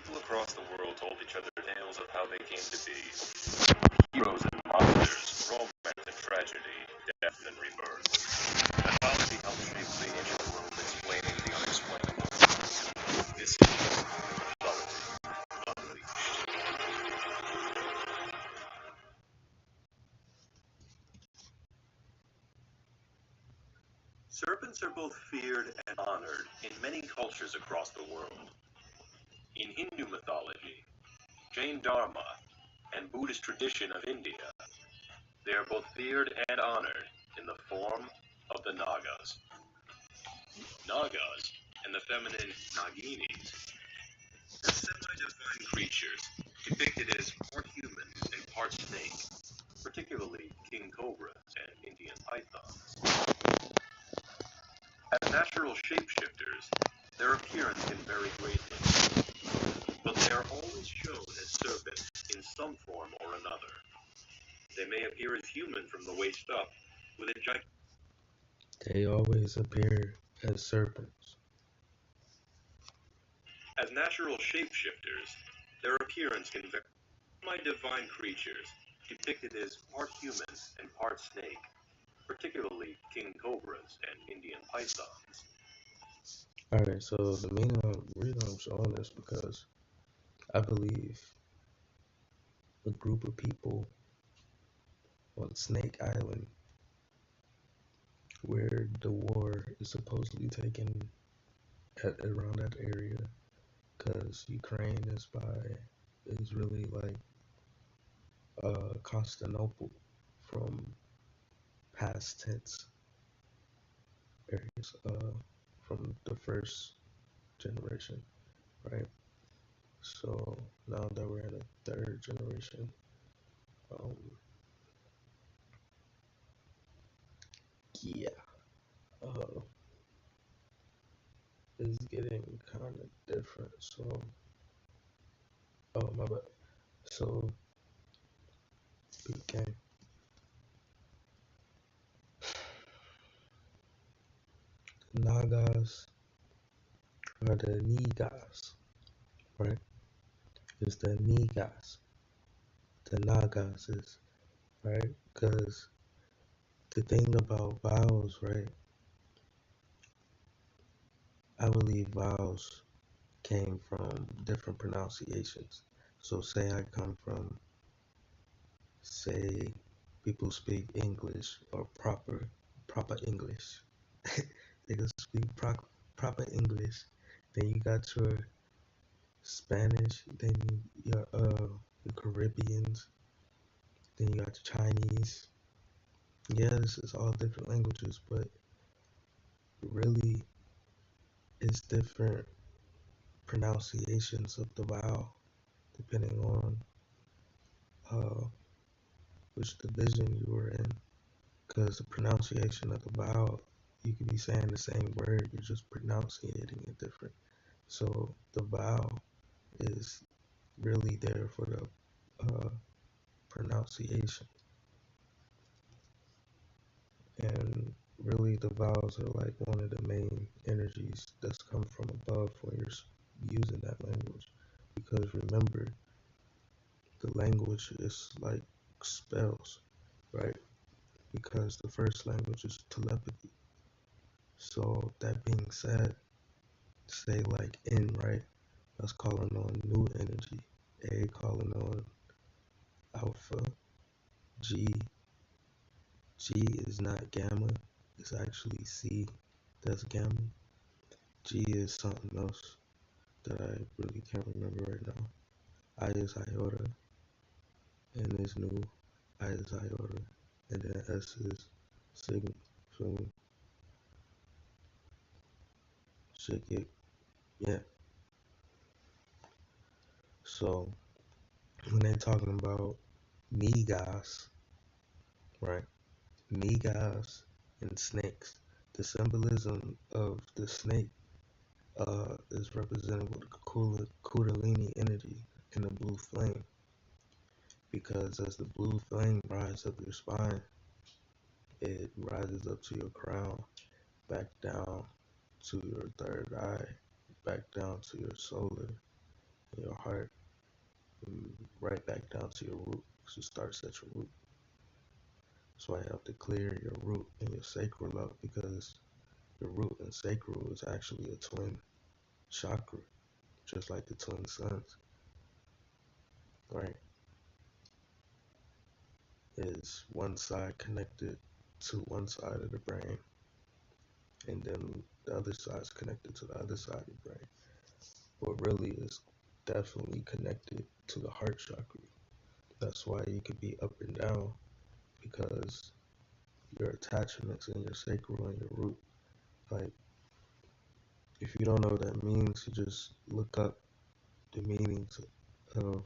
People across the world told each other tales of how they came to be. Heroes and monsters, romance and tragedy, death and rebirth. Mythology helps shape the ancient world, explaining the unexplainable. This is mythology unleashed. Serpents are both feared and honored in many cultures across the world. In Hindu mythology, Jain Dharma, and Buddhist tradition of India, they are both feared and honored in the form of the Nagas. Nagas and the feminine Naginis are semi-divine creatures depicted as part human and part snake, particularly king cobras and Indian pythons. As natural shapeshifters, their appearance can vary greatly, but they are always shown as serpents in some form or another. They may appear as human from the waist up, with a giant. They always appear as serpents. As natural shapeshifters, their appearance can vary. Semi-divine creatures depicted as part human and part snake, particularly king cobras and Indian pythons. Alright, so the reason I'm showing this because I believe a group of people on Snake Island, where the war is supposedly taken around that area, because Ukraine is really like Constantinople from past tense areas, from the first generation, right? So now that we're in the third generation, um, yeah, uh, it's getting kind of different. So, oh my bad. So, okay, Nagas are the Nigas, right? It's the Nigas. The Nagas is, right? Because the thing about vowels, right? I believe vowels came from different pronunciations. So say I come from, say people speak English or proper English. They can speak proper English. Then you got your Spanish, then your Caribbeans, then you got the Chinese. Yeah, this is all different languages, but really it's different pronunciations of the vowel depending on uh, which division you were in. Because the pronunciation of the vowel, you could be saying the same word, you're just pronouncing it different. So the vowel is really there for the pronunciation. And really the vowels are like one of the main energies that's come from above when you're using that language. Because remember, the language is like spells, right? Because the first language is telepathy. So that being said, say like N, right? That's calling on new energy. A calling on alpha. G. G is not gamma. It's actually C. That's gamma. G is something else that I really can't remember right now. I is iota. N is nu. I is iota. And then S is sigma. So should get, yeah. So when they're talking about Nagas, right? Nagas and snakes. The symbolism of the snake is represented with the Kundalini energy in the blue flame. Because as the blue flame rises up your spine, it rises up to your crown, back down to your third eye, back down to your solar, in your heart, and right back down to your root. So it starts at your root. That's why you have to clear your root and your sacral up, because your root and sacral is actually a twin chakra, just like the twin suns, right? Is one side connected to one side of the brain, and then the other side is connected to the other side of the brain. But really is definitely connected to the heart chakra. That's why you could be up and down, because your attachments in your sacral and your root. Like, if you don't know what that means, you just look up the meanings of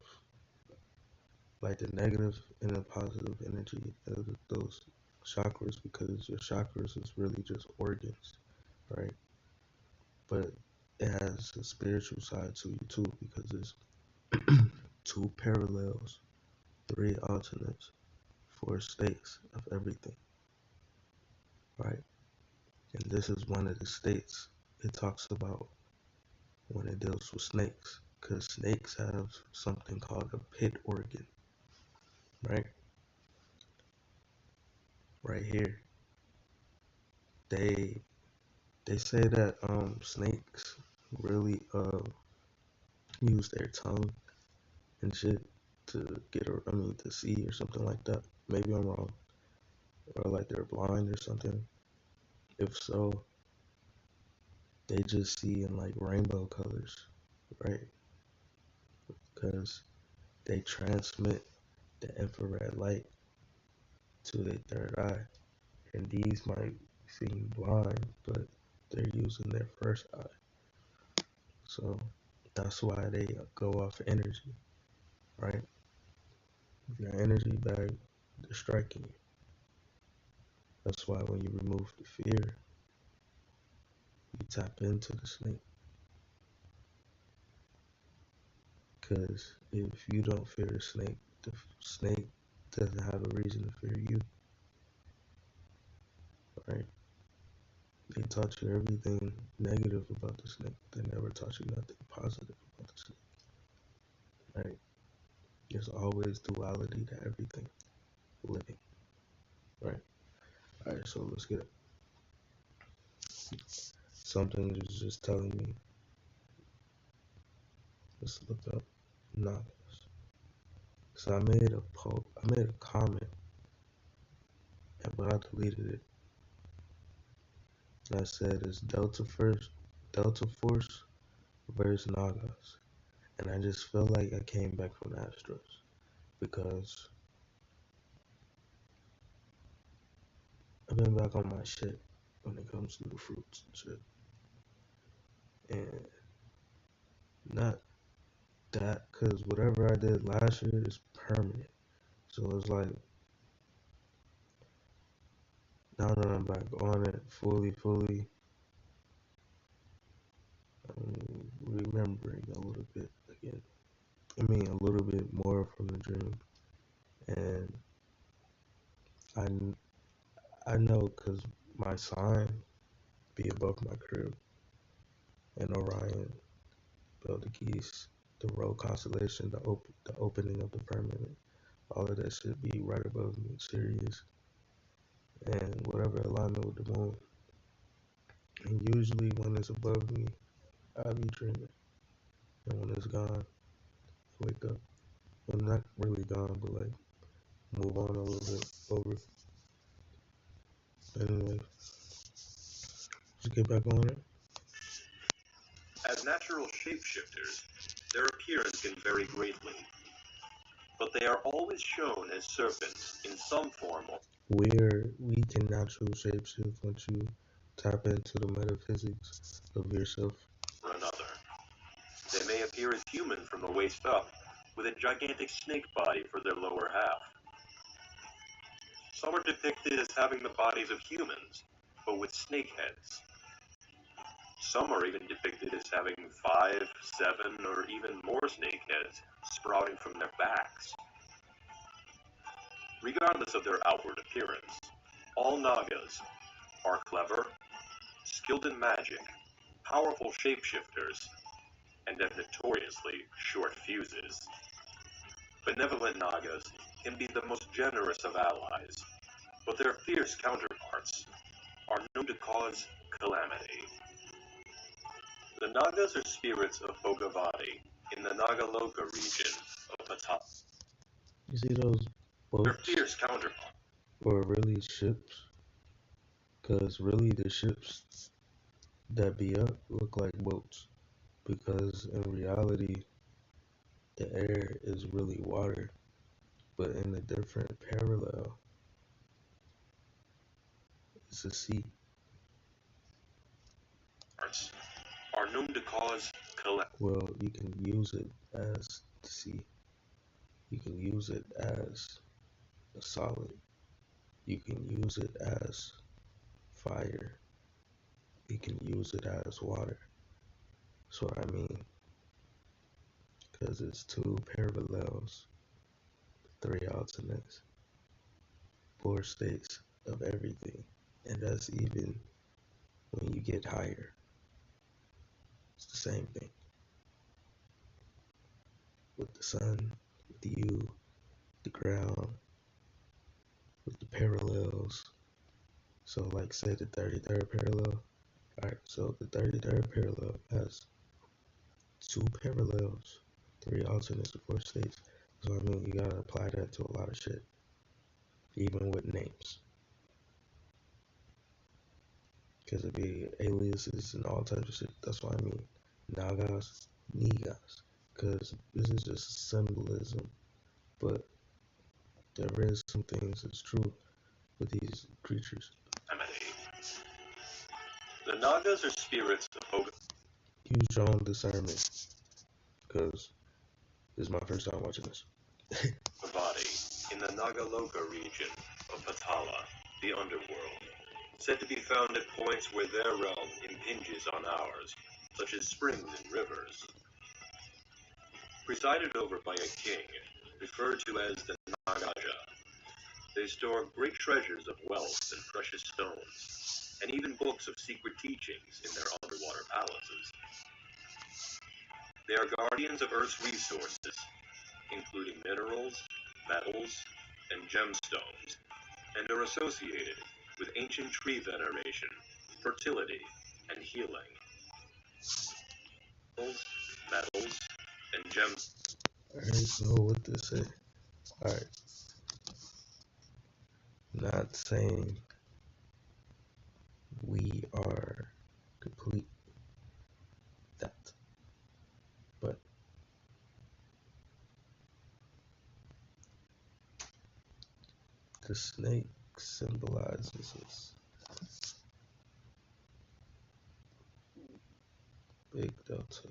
like the negative and the positive energy of those chakras, because your chakras is really just organs, right? But it has a spiritual side to you too, because it's two parallels, three alternates, four states of everything, right? And this is one of the states it talks about when it deals with snakes, because snakes have something called a pit organ, right? Right here. They they say that snakes really use their tongue and shit to get, or I mean to see or something like that. Maybe I'm wrong, or like they're blind or something. If so, they just see in like rainbow colors, right? Because they transmit the infrared light to their third eye, and these might seem blind, but they're using their first eye. So that's why they go off energy, right? If your energy bag, they're striking you. That's why when you remove the fear, you tap into the snake. Because if you don't fear the snake doesn't have a reason to fear you, right? They taught you everything negative about the snake. They never taught you nothing positive about the snake, right? There's always duality to everything living, right? All right, so let's get it. Something is just telling me, let's look up Nagas. So I made a comment, but I deleted it. And I said it's Delta Force versus Nagas. And I just feel like I came back from the Astros, because I've been back on my shit when it comes to the fruits and shit. And not that, because whatever I did last year is permanent. So it's like, now that I'm back on it fully, I'm remembering a little bit again. I mean, a little bit more from the dream. And I know, because my sign be above my crib, and Orion, Betelgeuse, the road constellation, the opening of the firmament, all of that should be right above me, Sirius, and whatever alignment with the moon. And usually when it's above me, I be dreaming, and when it's gone, I wake up. I'm not really gone, but like move on a little bit over. Anyway, let's get back on it. As natural shapeshifters, their appearance can vary greatly, but they are always shown as serpents in some form Where we can natural shapeshift once you tap into the metaphysics of yourself. or another. They may appear as human from the waist up, with a gigantic snake body for their lower half. Some are depicted as having the bodies of humans, but with snake heads. Some are even depicted as having 5, 7, or even more snake heads sprouting from their backs. Regardless of their outward appearance, all Nagas are clever, skilled in magic, powerful shapeshifters, and have notoriously short fuses. Benevolent Nagas can be the most generous of allies, but their fierce counterparts are known to cause calamity. The Nagas are spirits of Bhogavati in the Nagaloka region of Patala. You see those Their boats, fierce counterparts, or really ships? Because really the ships that be up look like boats. Because in reality, the air is really water, but in a different parallel, it's a sea. are known to cause calamity. Well, you can use it as the sea. You can use it as a solid. You can use it as fire. You can use it as water. That's what I mean. Because it's two parallels, three alternates, four states of everything. And that's even when you get higher. It's the same thing. With the sun, with you, the ground, with the parallels. So like say the 33rd parallel. Alright, so the 33rd parallel has two parallels, three alternates, and four states. So I mean, you gotta apply that to a lot of shit, even with names, because it be aliases and all types of shit. That's what I mean. Nagas, Nigas, because this is just symbolism, but there is some things that's true with these creatures. The Nagas are spirits of Bhogavati. Use your own discernment, because this is my first time watching this. In the Nagaloka region of Patala, the underworld, said to be found at points where their realm impinges on ours, such as springs and rivers. Presided over by a king, referred to as the Nagaja, they store great treasures of wealth and precious stones, and even books of secret teachings in their underwater palaces. They are guardians of Earth's resources, including minerals, metals, and gemstones, and are associated with ancient tree veneration, fertility, and healing. Metals, and gems. Alright, so what to say? Alright, not saying we are complete that, but the snake symbolizes us. Big delta.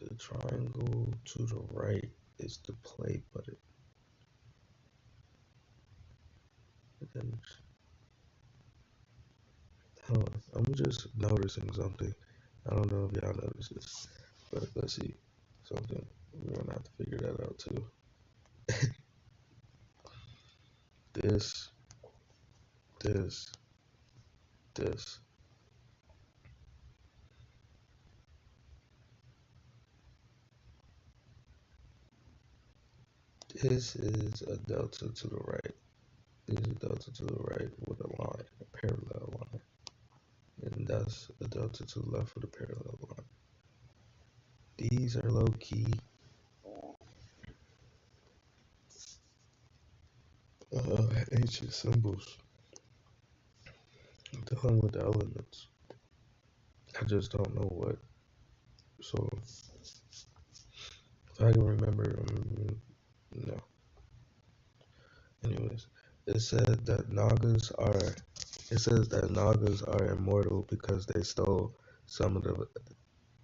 The triangle to the right is the play button. And then, hold on, I'm just noticing something. I don't know if y'all notice this, but let's see something. We're gonna have to figure that out too. This, this, this. This is a delta to the right. This is a delta to the right with a line, a parallel line. And that's a delta to the left with a parallel line. These are low key ancient symbols dealing with the elements. I just don't know what. So if I can remember, no. Anyways, it said that Nagas are. It says that Nagas are immortal because they stole some of the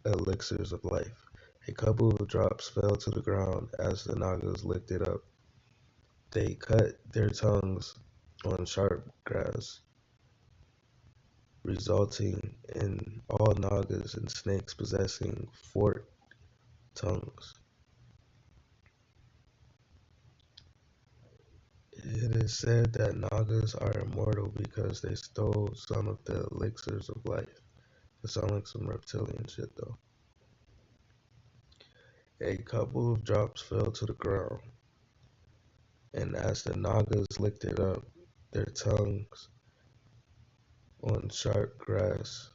elixirs of life. A couple of drops fell to the ground as the Nagas licked it up. They cut their tongues on sharp grass, resulting in all Nagas and snakes possessing forked tongues. It is said that Nagas are immortal because they stole some of the elixirs of life. It sounds like some reptilian shit though. A couple of drops fell to the ground, and as the Nagas licked it up, their tongues on sharp grass.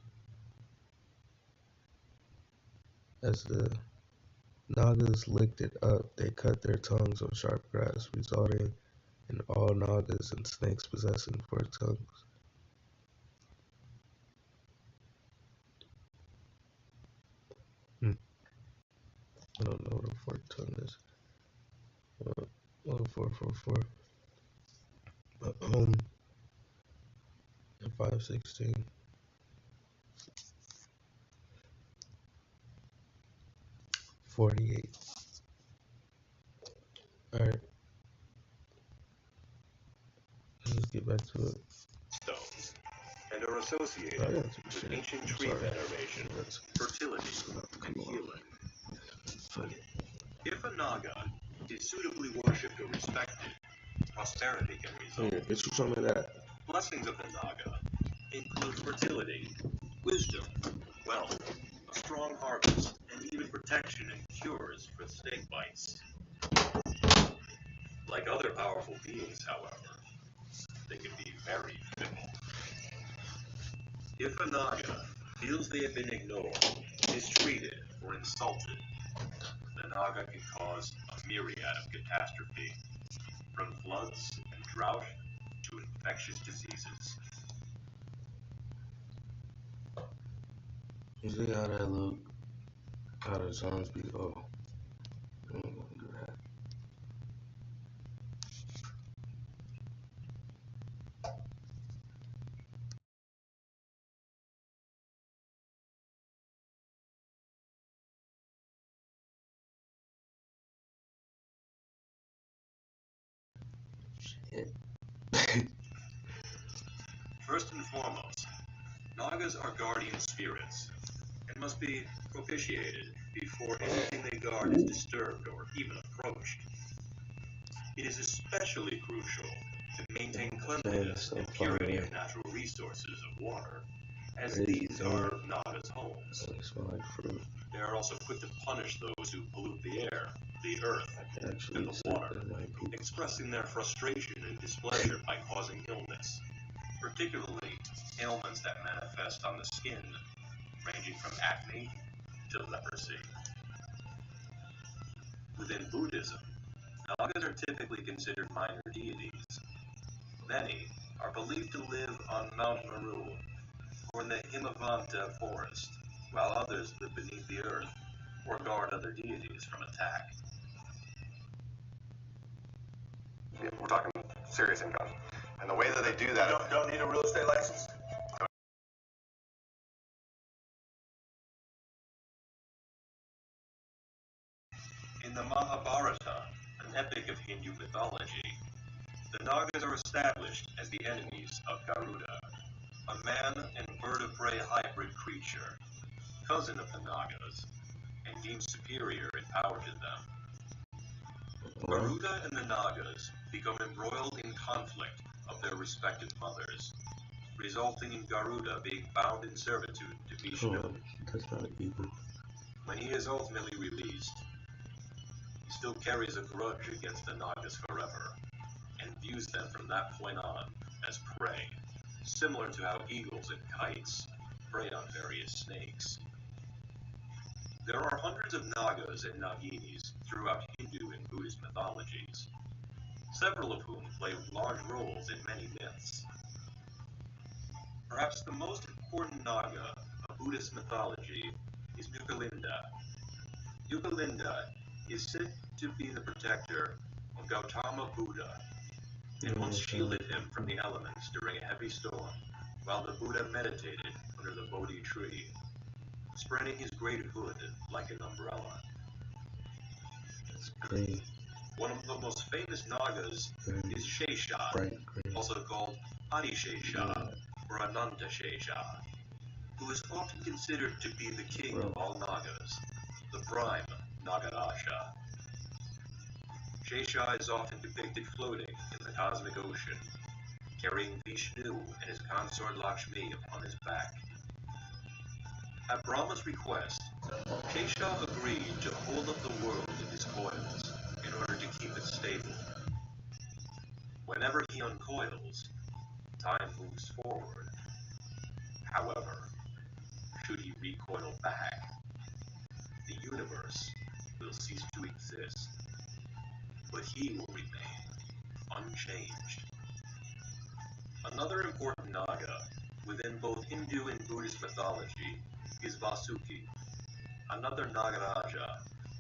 As the Nagas licked it up, they cut their tongues on sharp grass, resulting in all Nagas and snakes possessing forked tongues. I don't know what a forked tongue is. 444. 516. 48. Alright, let's get back to it. Stones and are associated with ancient tree veneration, fertility, and healing. If a Naga is suitably worshipped or respected, prosperity can result. Here, get you some of that. Blessings of the Naga include fertility, wisdom, wealth, a strong harvest, and even protection and cures for snake bites. Like other powerful beings, however, they can be very fickle. If a Naga feels they have been ignored, mistreated, or insulted, the Naga can cause a myriad of catastrophe, from floods and drought to infectious diseases. You see how that look? How the sounds be? Oh, I'm gonna do that. Shit. First and foremost, Nagas are guardian spirits and must be propitiated before anything they guard is disturbed or even approached. It is especially crucial to maintain cleanliness and purity of natural resources of water, as these are Naga's homes. They smell like fruit. They are also quick to punish those who pollute the air, the earth, and the water, expressing their frustration and displeasure by causing illness, particularly ailments that manifest on the skin, ranging from acne to leprosy. Within Buddhism, Nagas are typically considered minor deities. Many are believed to live on Mount Meru or in the Himavanta forest, while others live beneath the earth or guard other deities from attack. Yeah, we're talking serious income. And the way that they do that... Don't need a real estate license? In the Mahabharata, an epic of Hindu mythology, the Nagas are established as the enemies of Garuda, a man and bird of prey hybrid creature, cousin of the Nagas, and deemed superior in power to them. Garuda and the Nagas become embroiled in conflict of their respective mothers, resulting in Garuda being bound in servitude to Vishnu. That's not an eagle. When he is ultimately released, he still carries a grudge against the Nagas forever, and views them from that point on as prey, similar to how eagles and kites prey on various snakes. There are hundreds of Nagas and Naginis throughout Hindu and Buddhist mythologies, several of whom play large roles in many myths. Perhaps the most important Naga of Buddhist mythology is Nukalinda. Nukalinda is said to be the protector of Gautama Buddha, and once shielded him from the elements during a heavy storm, while the Buddha meditated under the Bodhi tree, spreading his great hood like an umbrella. That's great. One of the most famous Nagas is Shesha, also called Adishesha or Ananta Shesha, who is often considered to be the king of all Nagas, the prime Nagarasha. Shesha is often depicted floating in the cosmic ocean, carrying Vishnu and his consort Lakshmi upon his back. At Brahma's request, Shesha agreed to hold up the world in his coils in order to keep it stable. Whenever he uncoils, time moves forward. However, should he recoil back, the universe will cease to exist, but he will remain unchanged. Another important Naga within both Hindu and Buddhist mythology is Vasuki, another Nagaraja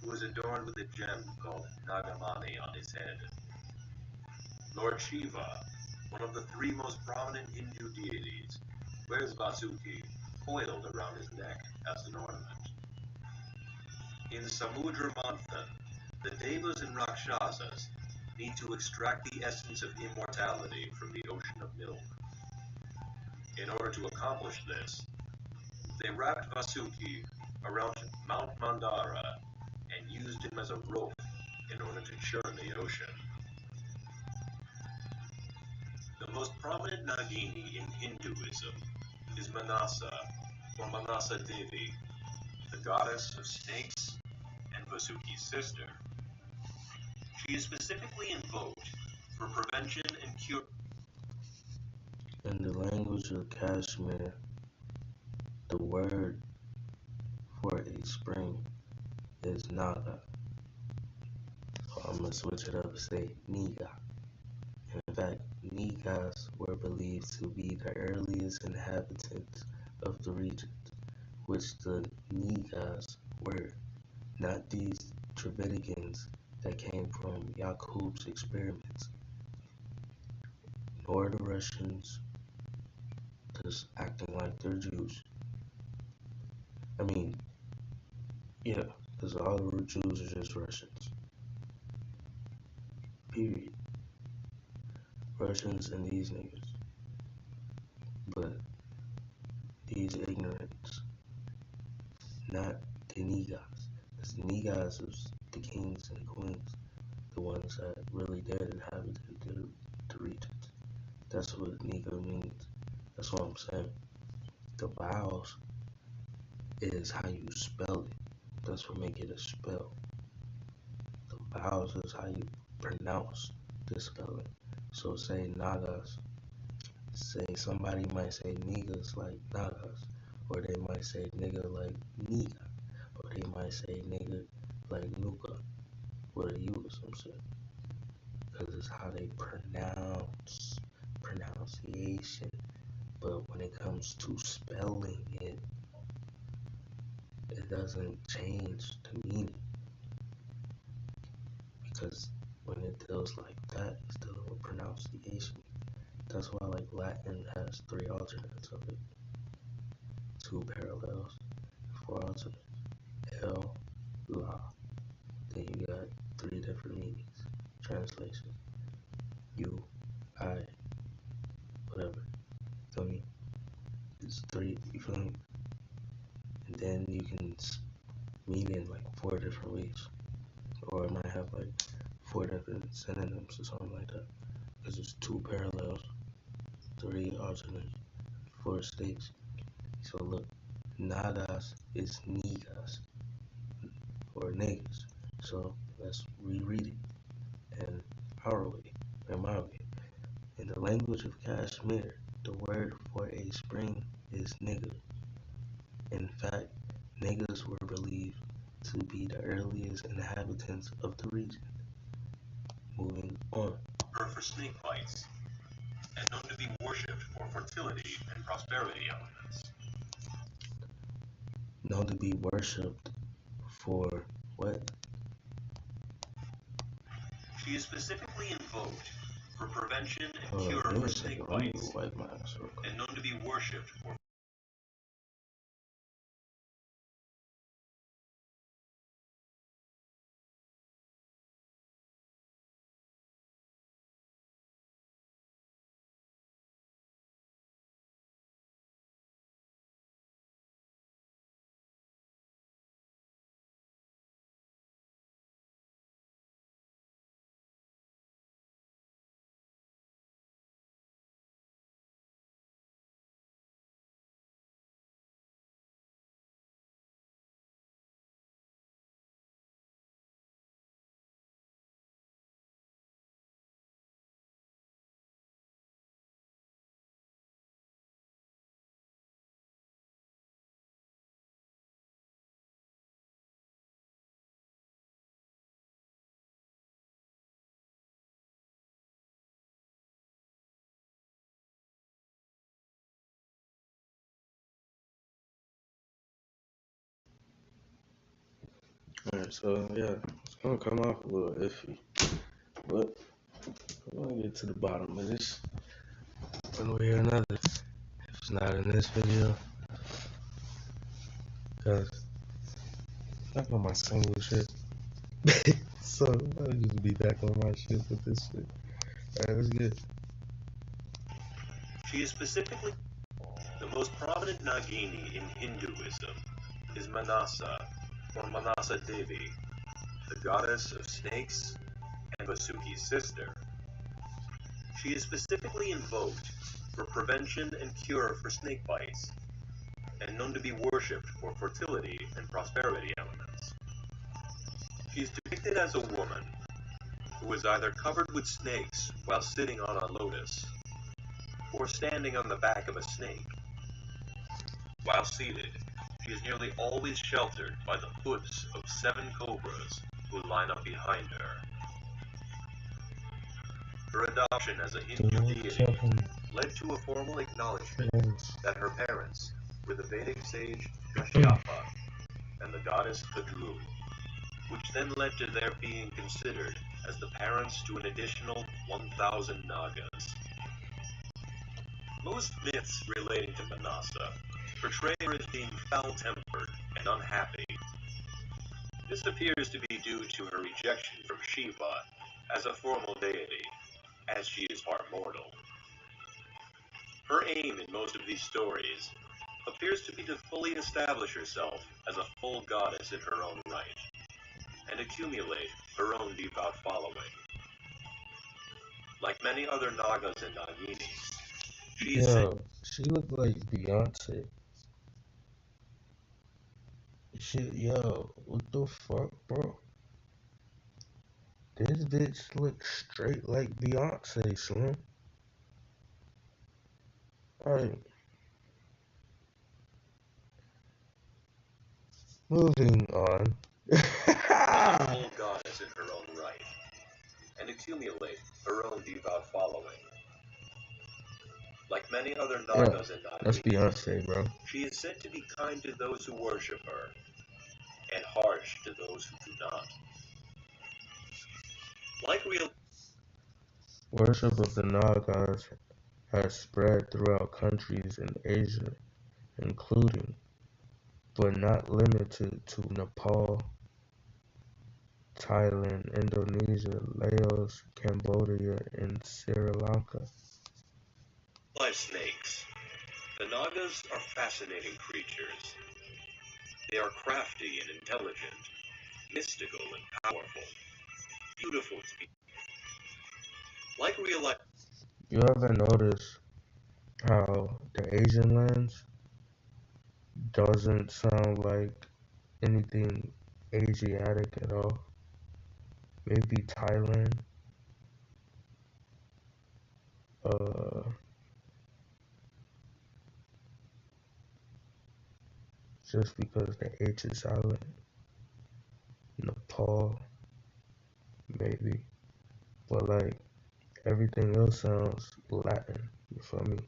who is adorned with a gem called Nagamani on his head. Lord Shiva, one of the three most prominent Hindu deities, wears Vasuki coiled around his neck as an ornament. In Samudra Manthan, the Devas and Rakshasas need to extract the essence of immortality from the ocean of milk. In order to accomplish this, they wrapped Vasuki around Mount Mandara and used him as a rope in order to churn the ocean. The most prominent Nagini in Hinduism is Manasa, or Manasa Devi, the goddess of snakes and Vasuki's sister. She is specifically invoked for prevention and cure. In the language of Kashmir, the word for a spring is Naga. So I'm going to switch it up and say Niga. In fact, Nagas were believed to be the earliest inhabitants of the region, which the Nagas were, not these Dravidians that came from Yakub's experiments, nor the Russians just acting like they're Jews. I mean, yeah, because all the Jews are just Russians. Period. Russians and these niggas. But these ignorants, not the Nagas. Because the Nagas is the kings and queens, the ones that really did inhabit the regions. That's what Naga means. That's what I'm saying. The vowels is how you spell it. That's what make it a spell. The vowels is how you pronounce the spelling. So say Nagas. Say somebody might say niggas like Nagas, or they might say nigga like Niga, or they might say nigga like Nuka, with a U or some shit. Because it's how they pronunciation. But when it comes to spelling it, it doesn't change the meaning. Because when it deals like that, it's dealing with pronunciation. That's why like Latin has three alternates of it. Two parallels, four alternates. El, La. Then you got three different meanings. Translation. You, I, whatever. Feel me? It's three, you feel me? And then you can mean it in like four different ways. Or it might have like four different synonyms or something like that. Because it's two parallels, three alternates, four states. So look, Nagas is Nigas, or niggas. So let's reread it in our way, in my way. In the language of Kashmir, the word for a spring is nigger. In fact, niggas were believed to be the earliest inhabitants of the region. Moving on. For snake bites, and known to be worshipped for fertility and prosperity elements. Known to be worshipped for what? She is specifically invoked for prevention and Hold cure on, give me for a snake second. Let me bites, wipe my ass real quick. and known to be worshipped for Alright, so yeah, it's gonna come off a little iffy, but we're gonna get to the bottom of this one way or another. If it's not in this video, because back on my single shit. So I'll just be back on my shit with this shit. Alright, let's get. She is specifically the most prominent Nagini in Hinduism is Manasa, or Manasa Devi, the goddess of snakes and Vasuki's sister. She is specifically invoked for prevention and cure for snake bites, and known to be worshipped for fertility and prosperity elements. She is depicted as a woman who is either covered with snakes while sitting on a lotus, or standing on the back of a snake. While seated, she is nearly always sheltered by the hooves of 7 cobras who line up behind her. Her adoption as a Hindu deity led to a formal acknowledgement that her parents were the Vedic sage Kashyapa and the goddess Kadru, which then led to their being considered as the parents to an additional 1,000 Nagas. Most myths relating to Manasa portray her as being foul-tempered and unhappy. This appears to be due to her rejection from Shiva as a formal deity, as she is part mortal. Her aim in most of these stories appears to be to fully establish herself as a full goddess in her own right, and accumulate her own devout following. Like many other Nagas and Naginis, She looked like Beyonce. What the fuck, bro? This bitch looks straight like Beyonce, son. Alright, moving on. a full goddess in her own right, and accumulate her own devout following. Like many other Nagas and That's Naginis, Beyonce, bro. she is said to be kind to those who worship her, and harsh to those who do not. Like real Worship of the Nagas has spread throughout countries in Asia, including, but not limited to, Nepal, Thailand, Indonesia, Laos, Cambodia, and Sri Lanka. live snakes, the Nagas are fascinating creatures. They are crafty and intelligent, mystical and powerful, beautiful to be. Like real life. You ever notice how the Asian lands doesn't sound like anything Asiatic at all? Maybe Thailand, just because the H is silent. Nepal, maybe. But like everything else sounds Latin, you feel me?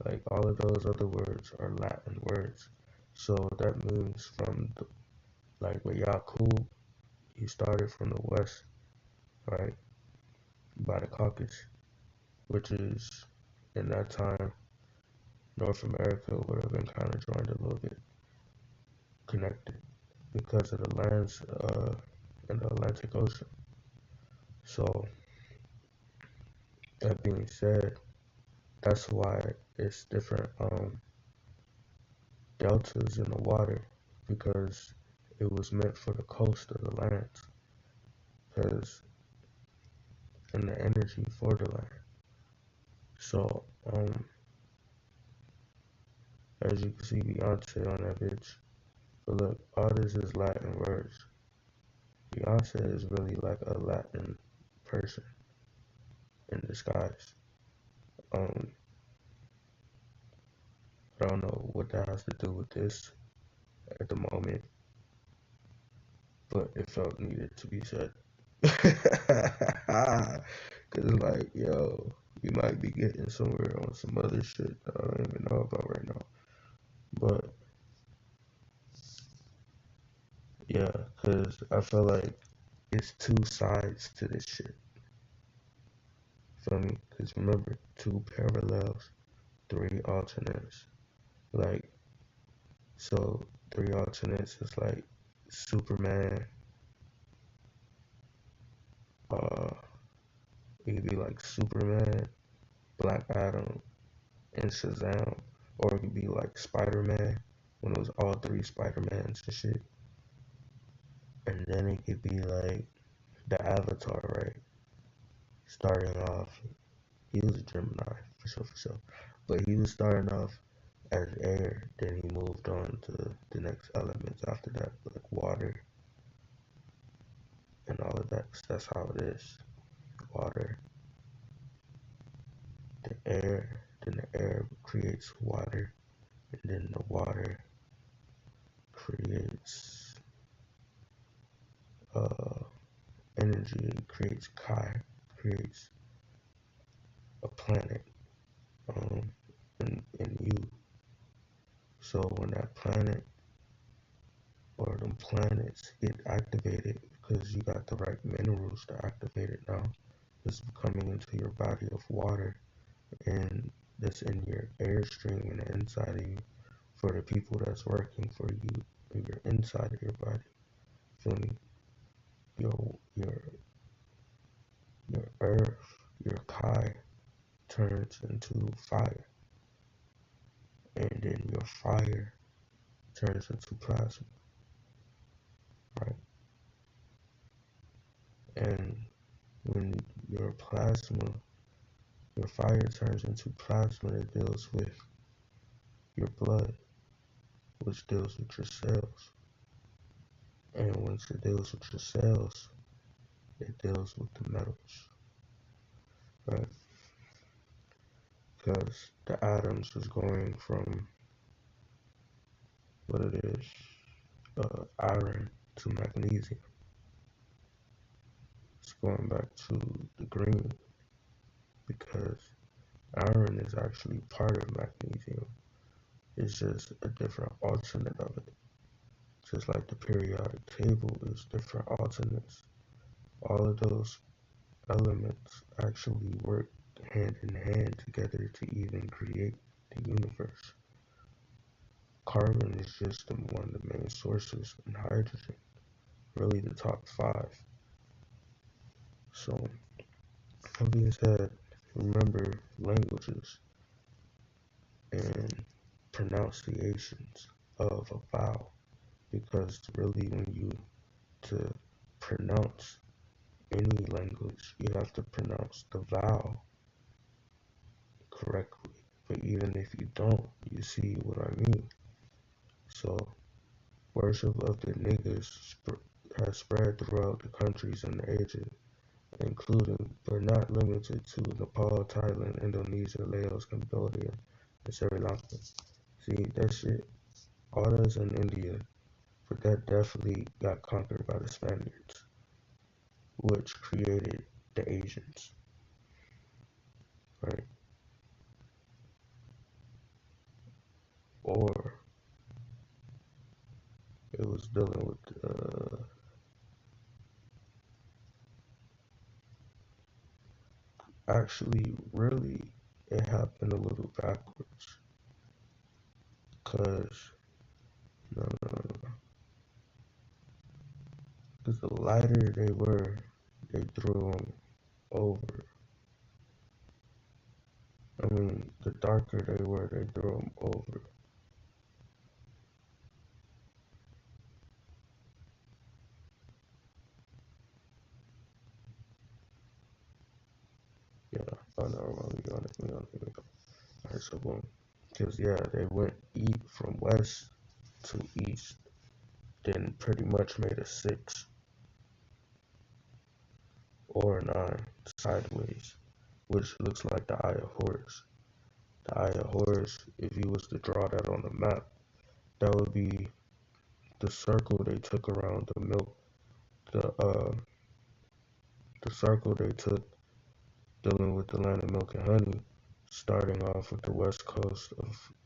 Like all of those other words are Latin words. So that means like with Yakub, he started from the west, right? By the Caucasus, which is in that time North America would have been kind of joined a little bit, connected because of the lands in the Atlantic Ocean. So that being said, that's why it's different deltas in the water, because it was meant for the coast of the lands, because and the energy for the land. So as you can see Beyonce on that bitch. But look, all this is Latin words. Beyonce is really like a Latin person in disguise. I don't know what that has to do with this at the moment, but it felt needed to be said. Cause like, yo, we might be getting somewhere on some other shit that I don't even know about right now. But yeah, cause Because I feel like it's two sides to this shit. Feel me? Because remember, two parallels, three alternates. Like, so three alternates is like Superman, uh, it could be like Superman, Black Adam, and Shazam. Or it could be like Spider-Man, when it was all three Spider-Mans and shit. And then it could be like the Avatar, right? Starting off, he was a Gemini, for sure. But he was starting off as air, then he moved on to the next elements after that, like water and all of that. 'Cause that's how it is. Water, the air, then the air creates water, and then the water creates uh, energy, it creates Kai, creates a planet um, in you. So when that planet or them planets get activated, because you got the right minerals to activate it now, it's coming into your body of water, and that's in your airstream and the inside of you for the people that's working for you in your inside of your body. Feel me? Your your your earth, your Kai turns into fire, and then your fire turns into plasma, right? And when your plasma, your fire turns into plasma, it deals with your blood, which deals with your cells. And once it deals with your cells, it deals with the metals, right? Because the atoms is going from what it is, iron to magnesium. It's going back to the green because iron is actually part of magnesium. It's just a different alternate of it. Just like the periodic table is different alternates. All of those elements actually work hand in hand together to even create the universe. Carbon is just one of the main sources, and hydrogen, really the top five. So, that being said, remember languages and pronunciations of a vowel, because really when you to pronounce any language, you have to pronounce the vowel correctly. But even if you don't, you see what I mean. So, worship of the Nagas has spread throughout the countries and the ages, including but not limited to Nepal, Thailand, Indonesia, Laos, Cambodia, and Sri Lanka. See, that shit, all that's in India, but that definitely got conquered by the Spaniards, which created the Asians, right? Or it was dealing with, actually, really, it happened a little backwards, cause, no, cause the lighter they were, they threw them over. I mean, the darker they were, they threw them over. Yeah, oh no, we on it. Alright, so boom. Cause yeah, they went from west to east, then pretty much made a 6 or a 9 sideways, which looks like the Eye of Horus. The Eye of Horus, if you was to draw that on the map, that would be the circle they took around the milk, the the circle they took dealing with the land of milk and honey, starting off with the west coast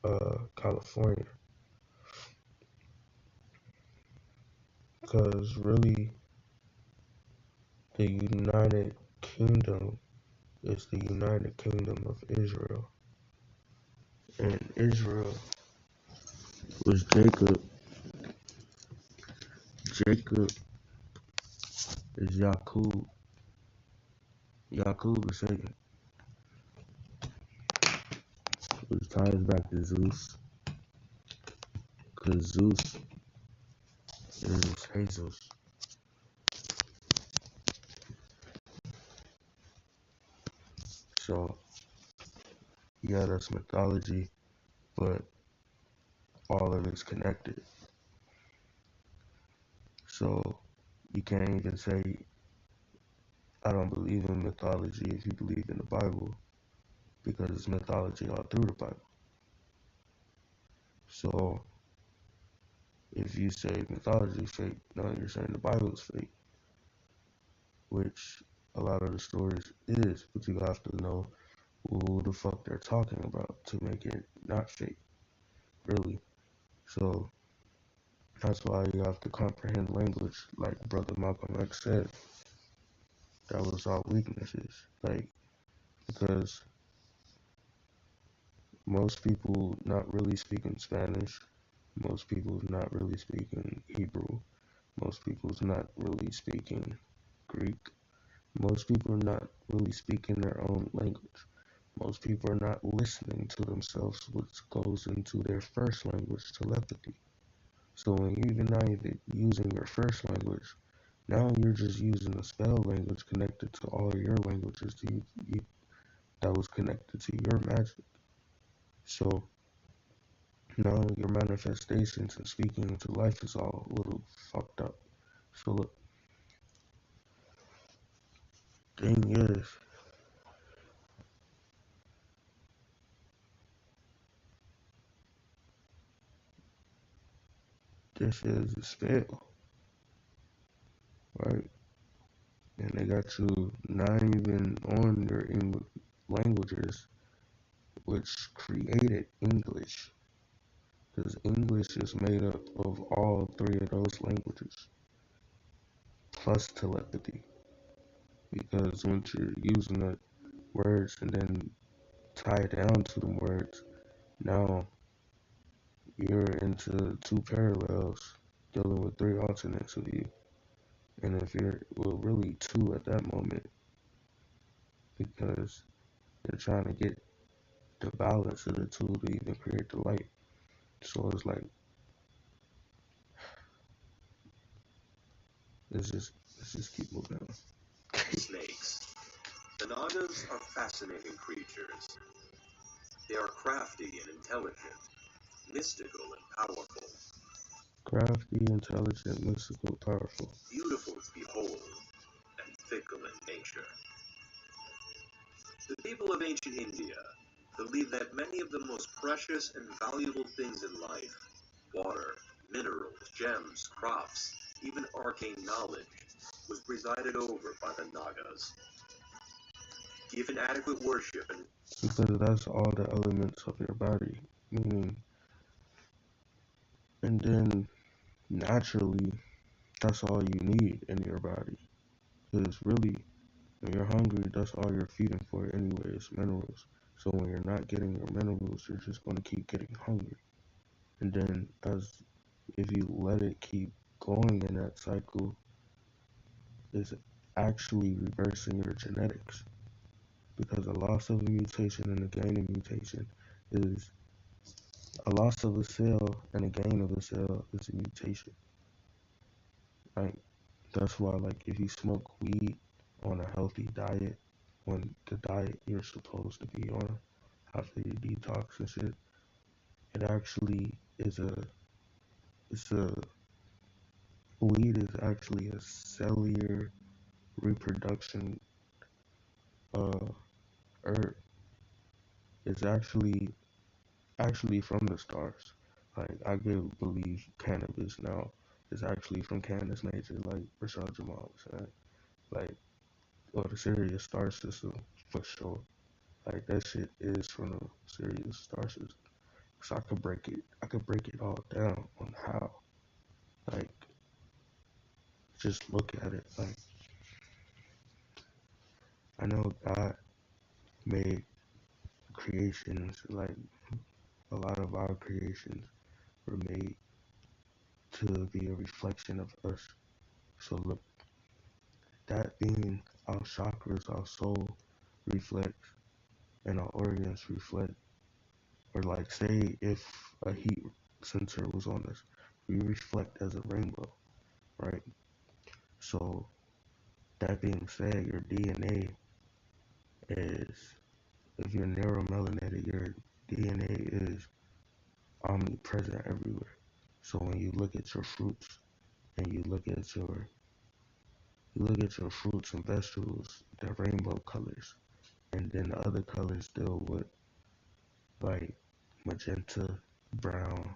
of California. Because really, the United Kingdom is the United Kingdom of Israel. And Israel was Jacob. Jacob is Yakub. Yakub is Satan, which ties back to Zeus. Because Zeus is Jesus. So, yeah, that's mythology, but all of it's connected. So, you can't even say, I don't believe in mythology if you believe in the Bible, because it's mythology all through the Bible. So, if you say mythology is fake, no, you're saying the Bible is fake, which a lot of the stories is, but you have to know who the fuck they're talking about to make it not fake, really. So that's why you have to comprehend language, like Brother Malcolm X said. That was our weaknesses, like, because most people not really speaking Spanish, most people not really speaking Hebrew, most people's not really speaking Greek, most people are not really speaking their own language. Most people are not listening to themselves, which goes into their first language, telepathy. So when you're not even using your first language, now you're just using a spell language connected to all your languages that was connected to your magic. So now your manifestations and speaking into life is all a little fucked up. So look, thing is, this is a spell, right? And they got you not even on your languages, which created English. Because English is made up of all three of those languages, plus telepathy. Because once you're using the words and then tie down to the words, now you're into two parallels dealing with three alternates of you. And if you're, well, really two at that moment, because you're trying to get the balance of the two to even create the light. So it's like, let's just keep moving on. Snakes. The Nagas are fascinating creatures. They are crafty and intelligent, mystical and powerful, Crafty, intelligent, mystical, powerful. beautiful to behold, and fickle in nature. The people of ancient India believed that many of the most precious and valuable things in life, water, minerals, gems, crops, even arcane knowledge, was presided over by the Nagas. Given adequate worship and Because that's all the elements of your body. Meaning, and then naturally, that's all you need in your body. Because really, when you're hungry, that's all you're feeding for anyways, minerals. So when you're not getting your minerals, you're just going to keep getting hungry. And then as if you let it keep going in that cycle, it's actually reversing your genetics. Because a loss of a mutation and a gain of mutation is a loss of a cell and a gain of a cell is a mutation. Right? That's why, like, if you smoke weed on a healthy diet, on the diet you're supposed to be on after you detox and shit, it actually is it's a, weed is actually a cellular reproduction uh herb. It's actually from the stars. Like, I could believe cannabis now is actually from Candace nature, like Rashad Jamal was saying. Like, or the Sirius star system for sure. Like, that shit is from the Sirius star system. So I could break it all down on how. Like, just look at it. Like, I know God made creations, like a lot of our creations were made to be a reflection of us. So look, that being our chakras, our soul reflects, and our organs reflect. Or like, say if a heat sensor was on us, we reflect as a rainbow, right? So that being said, your DNA is, if you're neuromelanated, your DNA is omnipresent everywhere. So when you look at your fruits and you look at your fruits and vegetables, they're rainbow colors, and then the other colors deal with like magenta, brown,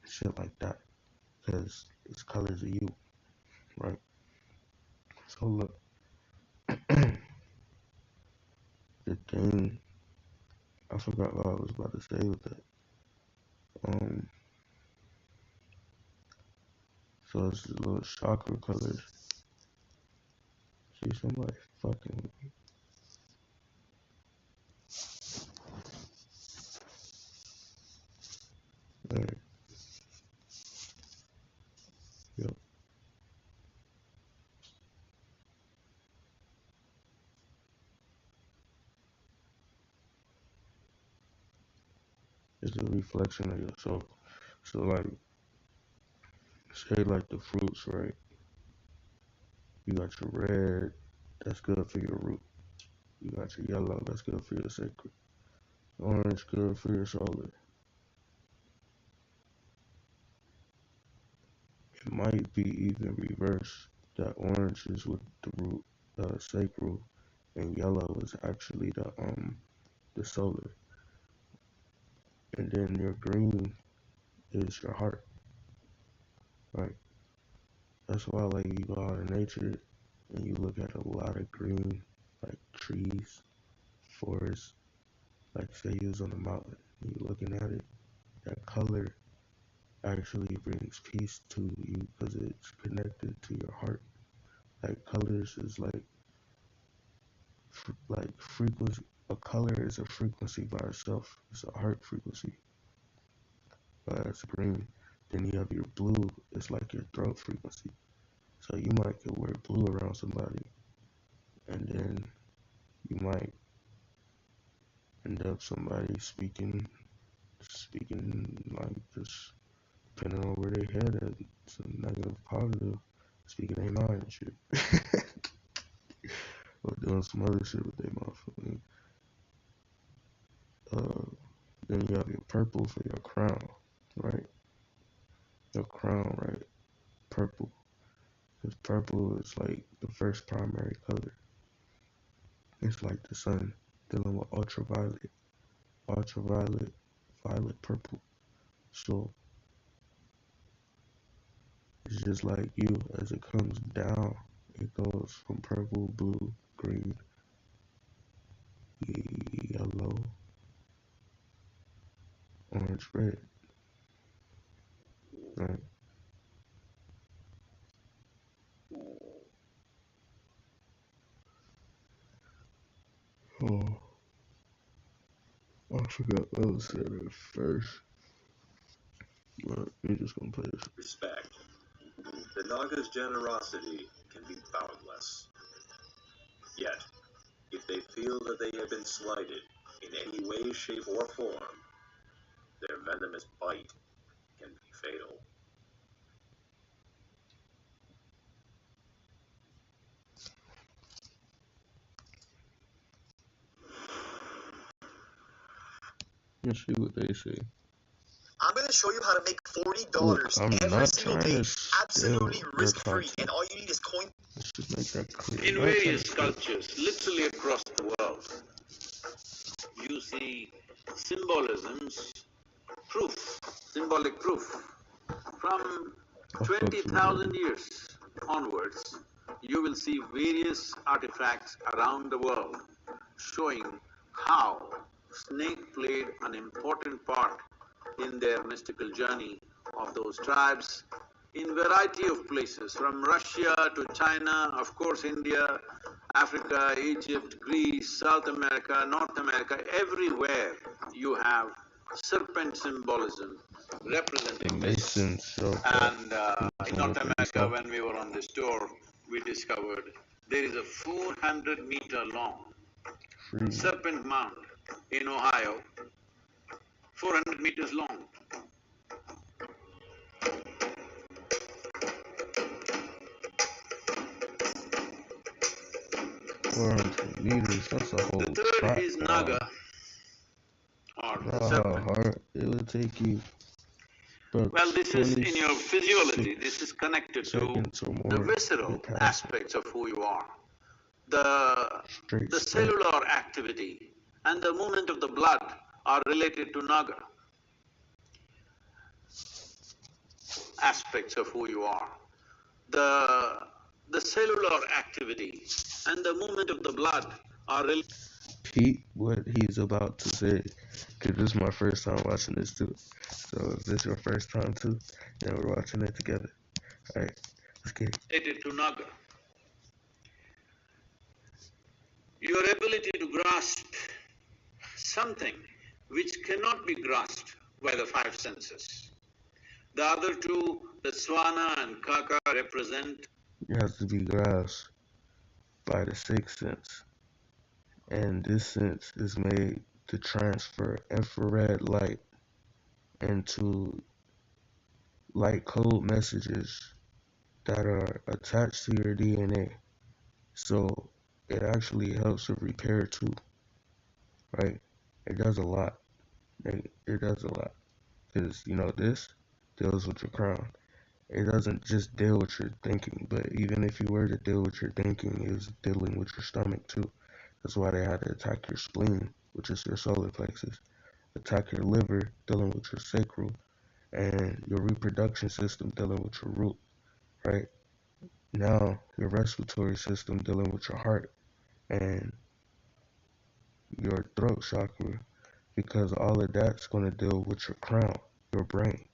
shit like that, because it's colors of you, right? So look, the thing I forgot what I was about to say with that. Um, so it's the little chakra colors. See somebody fucking with me. Right. Yep. It's a reflection of yourself. So like, say like the fruits, right? You got your red, that's good for your root. You got your yellow, that's good for your sacred. Orange, good for your solar. It might be even reverse. That orange is with the root, sacral, and yellow is actually the solar. And then your green is your heart, right? That's why like you go out in nature and you look at a lot of green, like trees, forests, like say you was on a mountain and you looking at it, that color actually brings peace to you because it's connected to your heart. Like colors is like frequency. A color is a frequency by itself. It's a heart frequency. It's green. Then you have your blue. It's like your throat frequency. So you might could wear blue around somebody, and then you might end up somebody speaking like just depending on where they head at, some negative, positive, speaking their mind and shit, or doing some other shit with their mouth. Then you have your purple for your crown, right? Your crown, right? Purple. Because purple is like the first primary color. It's like the sun dealing with ultraviolet, violet, purple. So it's just like you, as it comes down, it goes from purple, blue, green, yellow, orange, red, right? Oh, I forgot what I was saying at first. But we're just gonna play this. Respect. The Nagas' generosity can be boundless. Yet, if they feel that they have been slighted in any way, shape, or form, their venomous bite can be fatal. Let's see what they say. I'm going to show you how to make $40 Look, I'm every not single trying day, to steal absolutely your risk-free, content. and all you need is coin. Let's just make that clear. In various cultures, literally across the world, you see symbolisms, proof, symbolic proof. From 20,000 years onwards, you will see various artifacts around the world showing how snake played an important part in their mystical journey of those tribes in variety of places, from Russia to China, of course India, Africa, Egypt, Greece, South America, North America, everywhere you have serpent symbolism The representing this. Masons showed that And in using North what they America, saw. when we were on this tour, we discovered there is a 400-meter long Freeman. serpent mound in Ohio, 400 meters long. 400 meters, that's a The whole third track is Naga, long. or You the know how serpent. hard it would take you, Well, bucks this is in your physiology, 26 this is connected to seconds or the more to visceral get past it. aspects of who you are. The, Straight the sprint. cellular activity and the movement of the blood are related to Naga, aspects of who you are. The cellular activity and the movement of the blood are related. Pete, what he's about to say, because this is my first time watching this too. So if this is your first time too, yeah, we're watching it together. Alright, let's get it. Related to Naga. Your ability to grasp something which cannot be grasped by the five senses. The other two, the Swana and Kaka, represent It has to be grasped by the sixth sense. And this sense is made to transfer infrared light into light code messages that are attached to your DNA. So it actually helps with repair too, right? It does a lot. It does a lot. Because, this deals with your crown. It doesn't just deal with your thinking, but even if you were to deal with your thinking, it's dealing with your stomach too. That's why they had to attack your spleen, which is your solar plexus, attack your liver, dealing with your sacral, and your reproduction system, dealing with your root, right? Now, your respiratory system, dealing with your heart, and your throat chakra, because all of that's going to deal with your crown, your brain,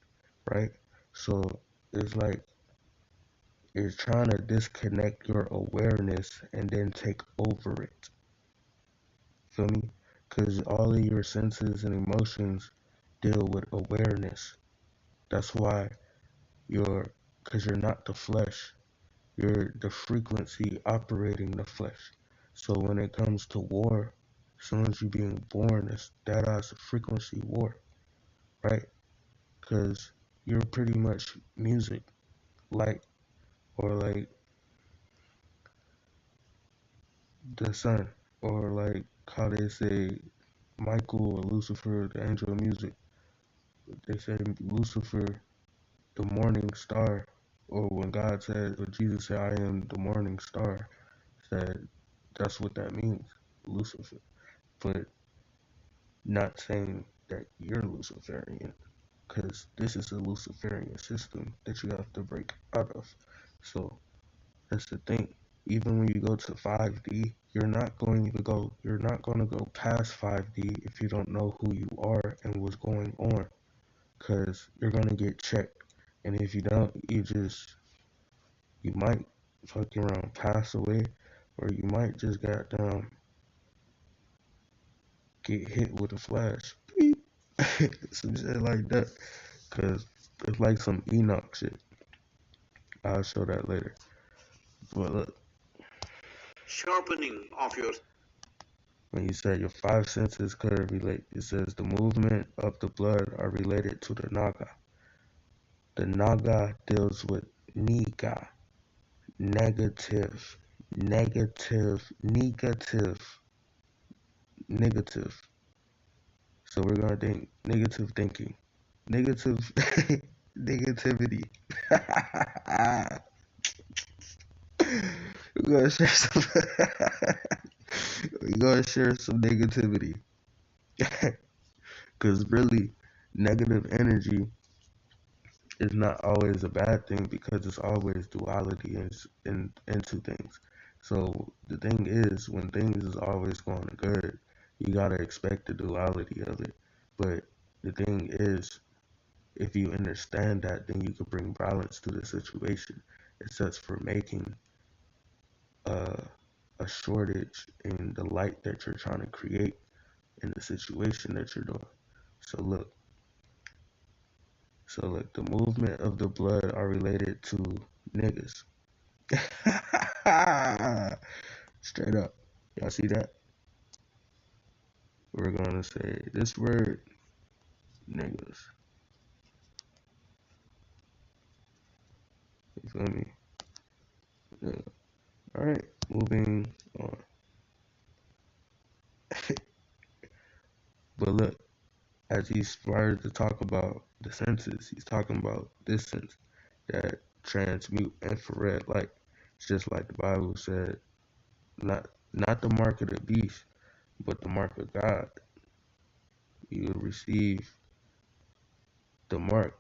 right? So it's like it's trying to disconnect your awareness and then take over it. Feel me? Because all of your senses and emotions deal with awareness. That's why because you're not the flesh, you're the frequency operating the flesh. So when it comes to war, as soon as you're being born, that has a frequency war, right? Because you're pretty much music, light, or like the sun, or like how they say Michael or Lucifer, the angel of music. They say Lucifer, the morning star, or when God said, or Jesus said, I am the morning star, said that's what that means, Lucifer. But not saying that you're Luciferian, because this is a Luciferian system that you have to break out of. So that's the thing. Even when you go to 5D, you're not going to go past 5D if you don't know who you are and what's going on, because you're going to get checked. And if you don't, you might fucking around pass away, or you might just get hit with a flash. Beep. Some shit like that. Cause it's like some Enoch shit. I'll show that later. But look, sharpening of your. when you say your five senses could relate, it says the movement of the blood are related to the Naga. The Naga deals with Niga, negative, negative. So we're gonna think negative thinking, negative, negativity. we're gonna share some. we're gonna share some negativity, because really, negative energy is not always a bad thing because it's always duality into things. So the thing is, when things is always going good, you gotta expect the duality of it. But the thing is, if you understand that, then you can bring balance to the situation. Except for making a shortage in the light that you're trying to create in the situation that you're doing. So look, the movement of the blood are related to niggas. Straight up. Y'all see that? We're gonna say this word, niggas. You feel me? Yeah. Alright, moving on. But look, as he started to talk about the senses, he's talking about this sense that transmute infrared light. It's just like the Bible said, not the mark of the beast, but the mark of God. You will receive the mark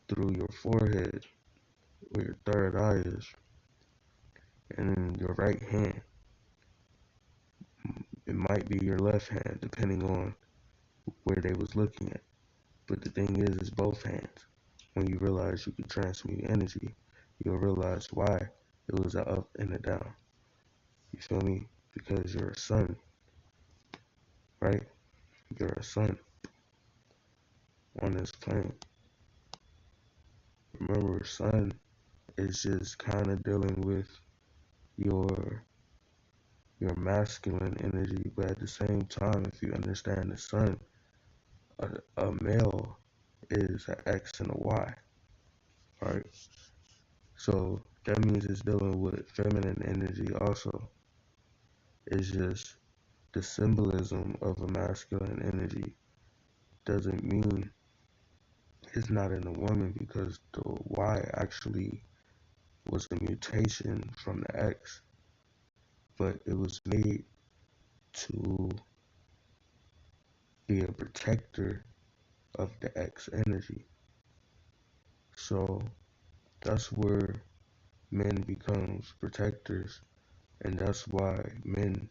through your forehead, where your third eye is, and in your right hand. It might be your left hand, depending on where they was looking at. But the thing is, it's both hands. When you realize you can transmute energy, you'll realize why it was a up and a down. You feel me? Because you're a sun, right? You're a sun on this planet. Remember, sun is just kind of dealing with your masculine energy, but at the same time, if you understand the sun, a male is an X and a Y, right? So that means it's dealing with feminine energy also. It's just the symbolism of a masculine energy doesn't mean it's not in a woman, because the Y actually was a mutation from the X, but it was made to be a protector of the X energy. So that's where men becomes protectors, and that's why men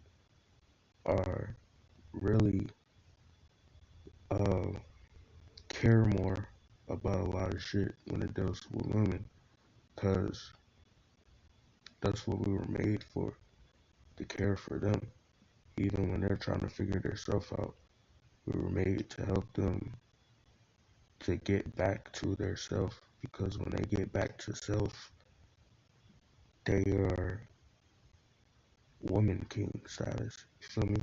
are really care more about a lot of shit when it deals with women, because that's what we were made for, to care for them. Even when they're trying to figure themselves out, we were made to help them to get back to their self, because when they get back to self, they are woman king status. You feel me?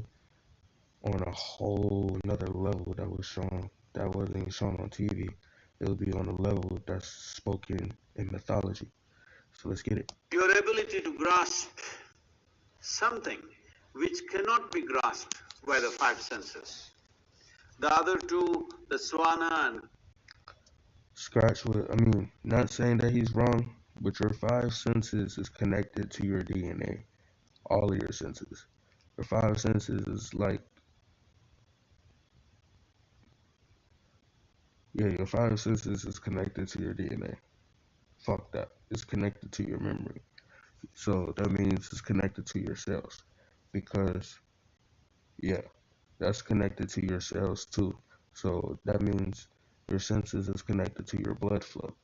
On a whole another level that was shown, that wasn't shown on TV. It will be on a level that's spoken in mythology. So let's get it. Your ability to grasp something which cannot be grasped by the five senses. The other two, the swana and Scratch with, I mean, not saying that he's wrong, but your five senses is connected to your DNA. All of your senses. Your five senses is like, yeah, your five senses is connected to your DNA. Fuck that. It's connected to your memory. So that means it's connected to your cells. Because, yeah, that's connected to your cells too. So that means your senses is connected to your blood flow.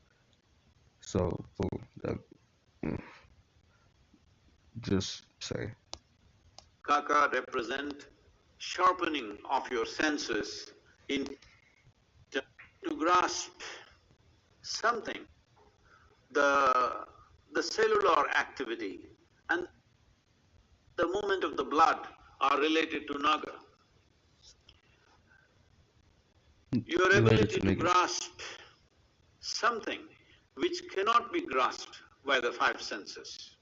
So, boom, that, just say. kaka represent sharpening of your senses in to grasp something. The cellular activity and the movement of the blood are related to Naga. Your Related ability to to niggas. grasp something which cannot be grasped by the five senses.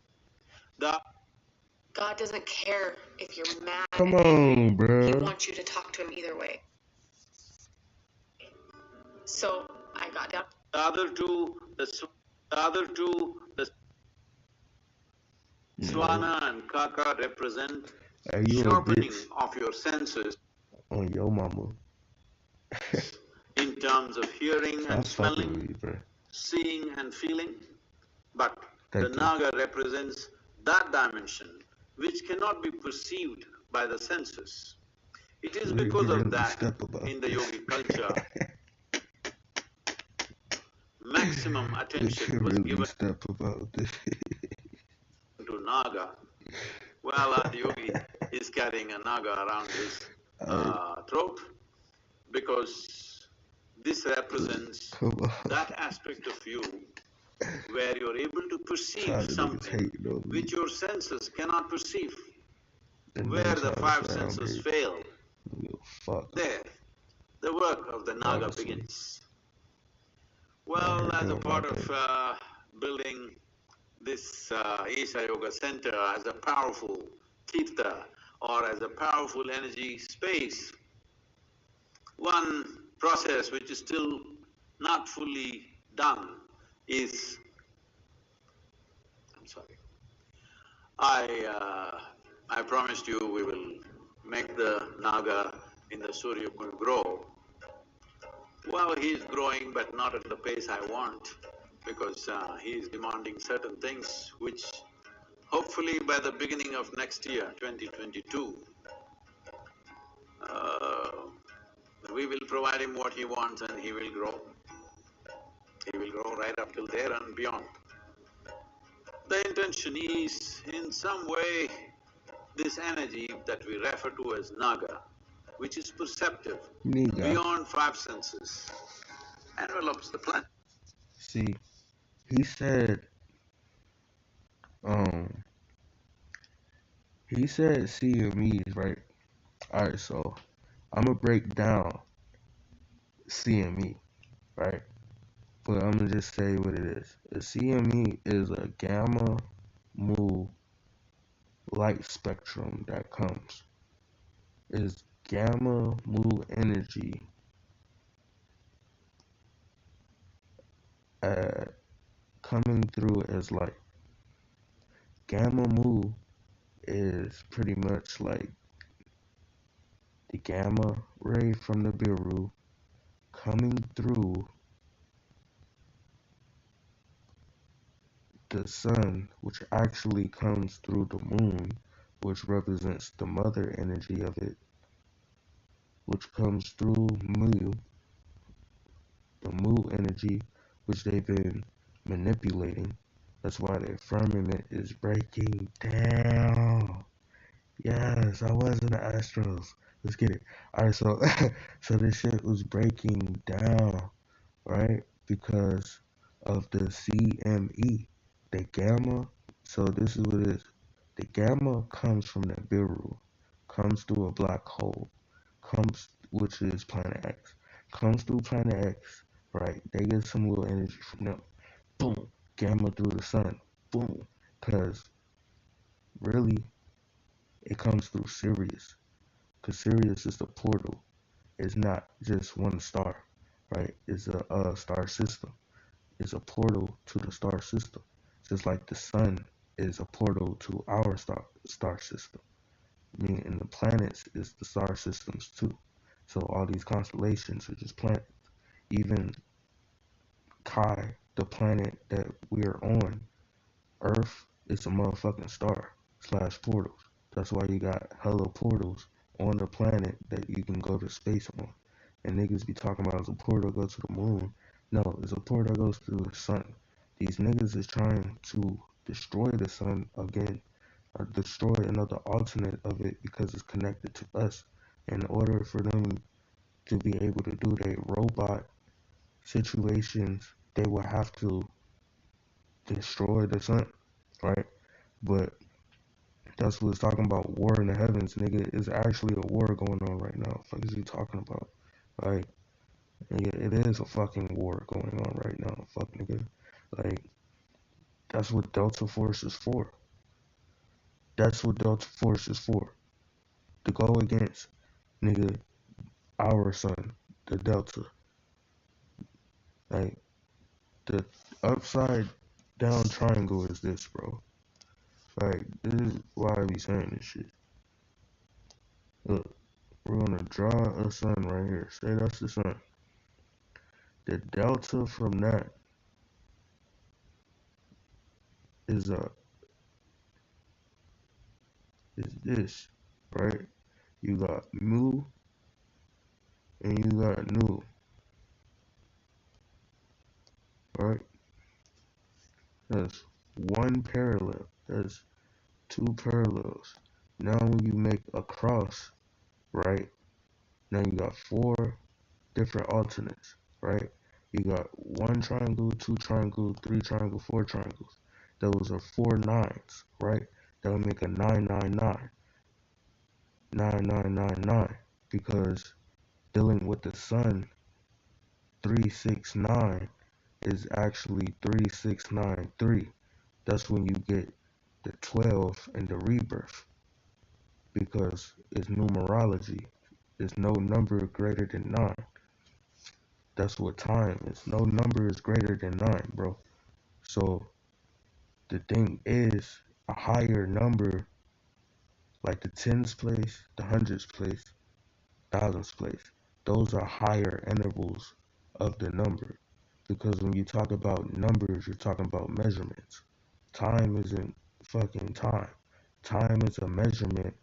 God doesn't care if you're mad. Come on, He bro. wants you to talk to him either way. So I got down. The other two, the No. swana and kaka represent Are you a sharpening bitch of your senses on your mama? in terms of hearing and Stop fucking smelling, with you, bro. seeing and feeling. But Thank the you. Naga represents that dimension which cannot be perceived by the senses. It is because of that in the yogic culture maximum They attention should was really given step about this. to Naga. Well, Adiyogi is carrying a Naga around his Alright, throat because this represents come on. that aspect of you where you're able to perceive Tired of niggas something hating on me. which your senses cannot perceive. The Where nice the house five around senses here. fail, Fuck, there, the work of the Naga honestly. begins. I'm out Well, here as a doing my part thing. of building this Isha Yoga Center as a powerful tirtha or as a powerful energy space, one process which is still not fully done is… I'm sorry. I promised you we will make the Naga in the Surya Kund grow. Well, he is growing, but not at the pace I want, because he is demanding certain things which hopefully by the beginning of next year, 2022, uh, we will provide him what he wants and he will grow. He will grow right up till there and beyond. The intention is, in some way, this energy that we refer to as Naga, which is perceptive Nigga. beyond five senses, envelops the planet. See, he said, um, CMEs, right? Alright, so I'm gonna break down CME, right? But I'm gonna just say what it is. A CME is a gamma mu light spectrum that comes. Is gamma mu energy coming through as light. Gamma mu is pretty much like the gamma ray from the Biru coming through the sun, which actually comes through the moon, which represents the mother energy of it, which comes through mu, the mu energy, which they've been manipulating. That's why their firmament is breaking down. Yes, I was in the Astros. Let's get it. Alright, so so this shit was breaking down, right? Because of the CME, the gamma. So this is what it is. The gamma comes from the Biru, comes through a black hole, comes which is planet X, comes through planet X, right? They get some little energy from them. Boom, gamma through the sun. Boom, because really it comes through Sirius, because Sirius is the portal. It's not just one star, right? It's a star system. It's a portal to the star system, just like the sun is a portal to our star system. I mean, and the planets is the star systems too. So all these constellations are just planets. Even Kai, the planet that we're on, Earth, is a motherfucking star slash portals. That's why you got hella portals on the planet that you can go to space on. And niggas be talking about as a portal goes to the moon. No, it's a portal goes to the sun. These niggas is trying to destroy the sun again, or destroy another alternate of it because it's connected to us. In order for them to be able to do their robot situations, they will have to destroy the sun, right? But that's what it's talking about. War in the heavens, nigga. Is actually a war going on right now. What the fuck is he talking about? Like, nigga, it is a fucking war going on right now. Fuck, nigga. Like, that's what Delta Force is for. That's what Delta Force is for. To go against, nigga, our sun, the Delta. Like, the upside down triangle is this, bro. Like, this is why I be saying this shit. Look, we're gonna draw a sun right here. Say that's the sun. The delta from that is this, right? You got mu and you got nu. right? That's one parallel. That's two parallels. Now when you make a cross, right? Now you got four different alternates, right? You got one triangle, two triangle, three triangle, four triangles. Those are four nines, right? That would make a 999. 9999. Because dealing with the sun, 369 is actually 3693. That's when you get the 12 and the rebirth. Because it's numerology. There's no number greater than 9. That's what time is. No number is greater than 9, bro. So the thing is, a higher number, like the tens place, the hundreds place, thousands place, those are higher intervals of the number. Because when you talk about numbers, you're talking about measurements. Time isn't fucking time. Time is a measurement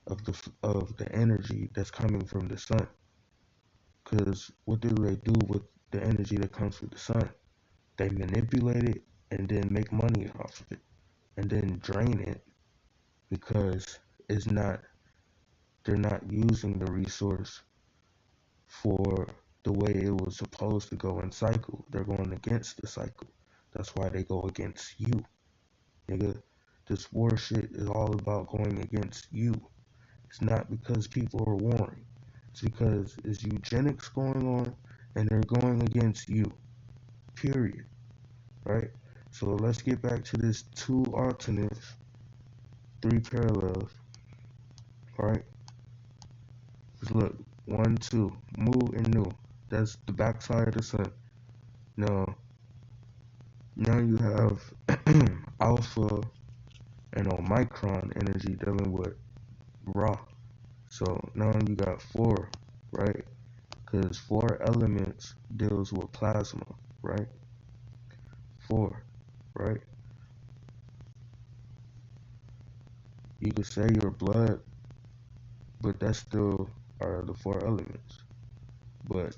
of the energy that's coming from the sun. Because what do they do with the energy that comes from the sun? They manipulate it and then make money off of it, and then drain it because it's not. They're not using the resource for the way it was supposed to go in cycle. They're going against the cycle. That's why they go against you, nigga. This war shit is all about going against you. It's not because people are warring. It's because it's eugenics going on and they're going against you. Period. Right? So let's get back to this two alternates, three parallels. Right? Just look, 1, 2, mu and nu. That's the backside of the sun. Now you have alpha and omicron energy dealing with Ra. So now you got 4, right? Because 4 elements deals with plasma, right? 4, right? You could say your blood, but that still are the 4 elements. But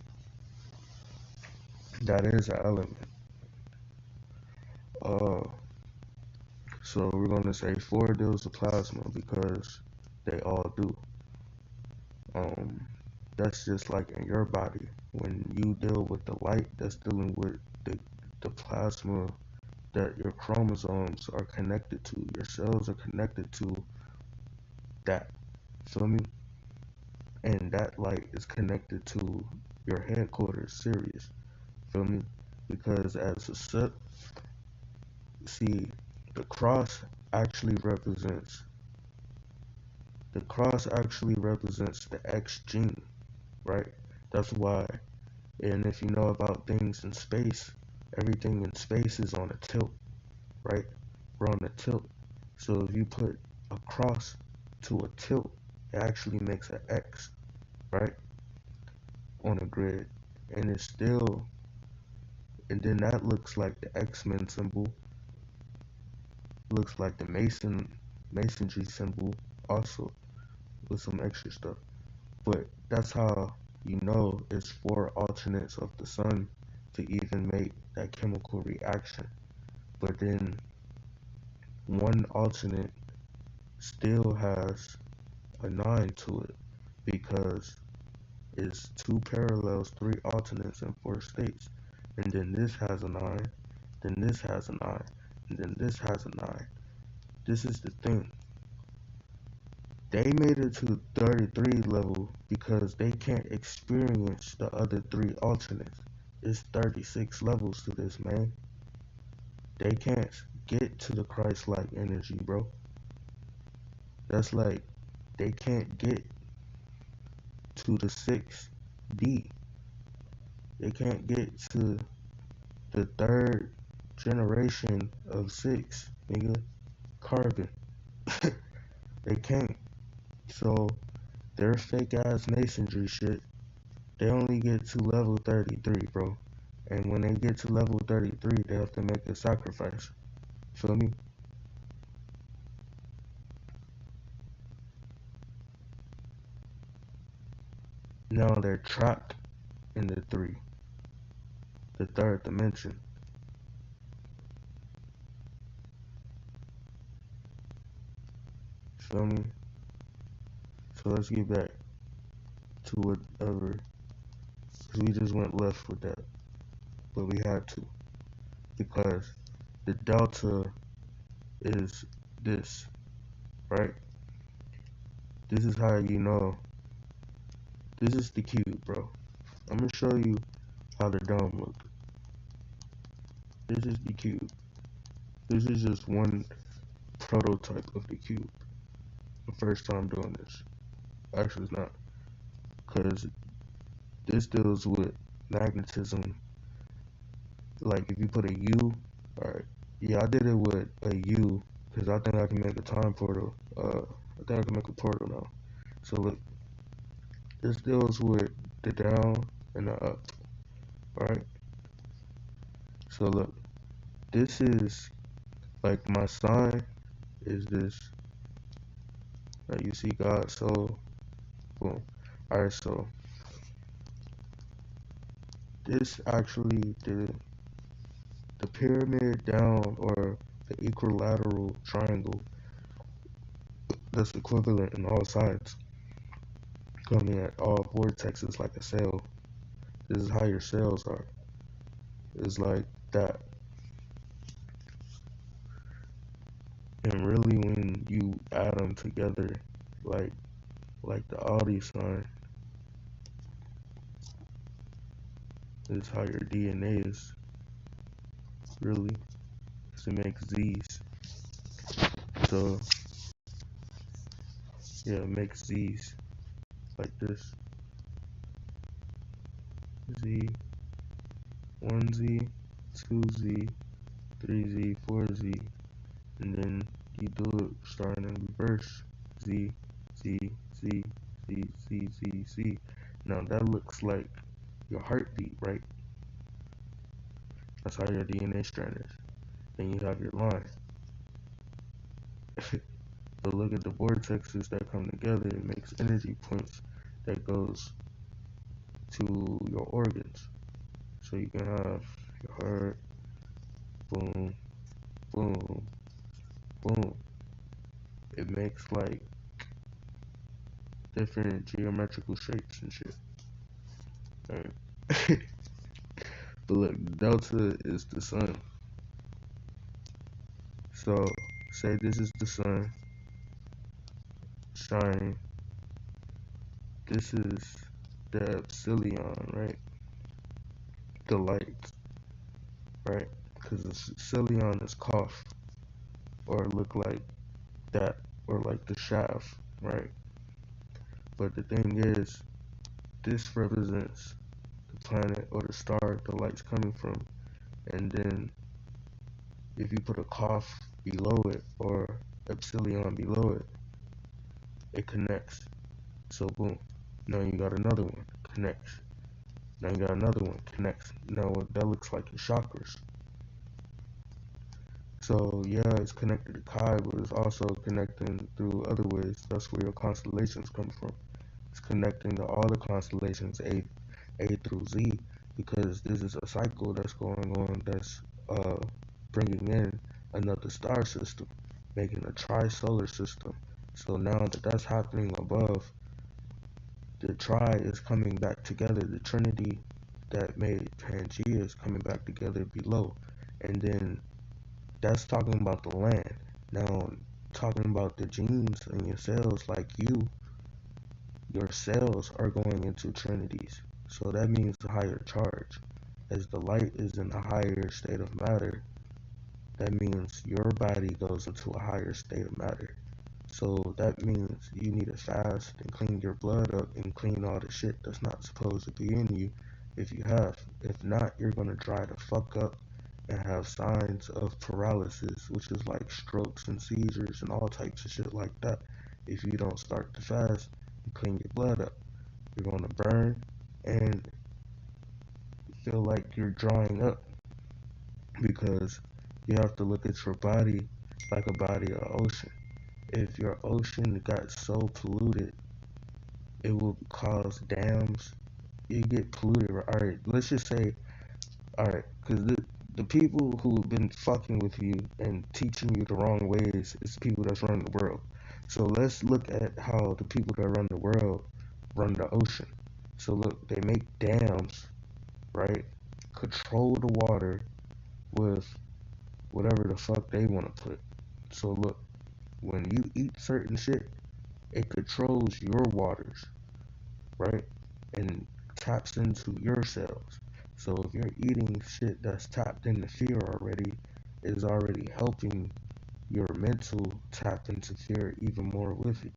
that is an element. So we're gonna say 4 deals with plasma because they all do. That's just like in your body. When you deal with the light, that's dealing with the plasma that your chromosomes are connected to. Your cells are connected to that. Feel me? And that light is connected to your headquarters, Sirius. Feel me? Because as a set, see, the cross actually represents the X gene, right? That's why, and if you know about things in space, everything in space is on a tilt, right? We're on a tilt. So if you put a cross to a tilt, it actually makes an X, right? On a grid. And it's still, and then that looks like the X-Men symbol, looks like the masonry symbol also, with some extra stuff. But that's how you know it's 4 alternates of the sun to even make that chemical reaction. But then one alternate still has a 9 to it because it's 2 parallels, 3 alternates, and 4 states. And then this has a 9, then this has a 9, and then this has a 9. This is the thing. They made it to 33 level because they can't experience the other 3 alternates. It's 36 levels to this, man. They can't get to the Christ-like energy, bro. That's like they can't get to the 6D. They can't get to the 3rd generation of 6, nigga. Carbon. They can't. So their fake ass masonry shit, they only get to level 33, bro. And when they get to level 33, they have to make a sacrifice. Feel me? Now they're trapped in the 3, the 3rd dimension. Feel me? So let's get back to whatever, because we just went left with that, but we had to, because the delta is this, right? This is how you know. This is the cube, bro. I'm gonna show you how the dome look. This is the cube. This is just one prototype of the cube. The first time doing this. Actually, it's not, because this deals with magnetism. Like if you put a U, alright. Yeah, I did it with a U because I think I can make a time portal. I think I can make a portal now. So look, this deals with the down and the up, right? So look, this is like my sign is this. Like you see God, so boom. Alright, so this actually the pyramid down or the equilateral triangle that's equivalent in all sides, coming at all vortexes like a cell. This is how your cells are. It's like that. And really when you add them together, like the Audi sign, is how your DNA is, really. Because it makes Z's. So, yeah, it makes Z's like this. Z, 1Z, 2Z, 3Z, 4Z, and then you do it starting in reverse. Z, Z, Z, Z, Z, Z, Z. Now that looks like your heartbeat, right? That's how your DNA strand is. Then you have your line. But look at the vortexes that come together. It makes energy points that goes to your organs. So you can have your heart, boom, boom, boom. It makes like different geometrical shapes and shit. Right? But look, delta is the sun. So say this is the sun shining. This is the epsilon, right? The light, right? Because the epsilon is cough, or look like that, or like the shaft, right? But the thing is, this represents the planet or the star the light's coming from. And then if you put a cough below it or epsilon below it, it connects. So boom. Now you got another one, connects. Now you got another one, connects. Now that looks like your chakras. So yeah, it's connected to Kai, but it's also connecting through other ways. That's where your constellations come from. It's connecting to all the constellations, A through Z, because this is a cycle that's going on that's bringing in another star system, making a tri-solar system. So now that that's happening above, the tri is coming back together. The trinity that made Pangea is coming back together below. And then that's talking about the land. Now, talking about the genes in your cells, like your cells are going into trinities. So that means a higher charge. As the light is in a higher state of matter, that means your body goes into a higher state of matter. So that means you need to fast and clean your blood up and clean all the shit that's not supposed to be in you if you have. If not, you're going to dry the fuck up and have signs of paralysis, which is like strokes and seizures and all types of shit like that. If you don't start to fast and clean your blood up, you're going to burn and feel like you're drying up, because you have to look at your body like a body of ocean. If your ocean got so polluted, it will cause dams. You get polluted. Alright, let's just say, alright, because the people who've been fucking with you and teaching you the wrong ways is the people that's running the world. So let's look at how the people that run the world run the ocean. So look, they make dams, right? Control the water with whatever the fuck they want to put. So look, when you eat certain shit, it controls your waters, right? And taps into your cells. So if you're eating shit that's tapped into fear already, is already helping your mental tap into fear even more with it.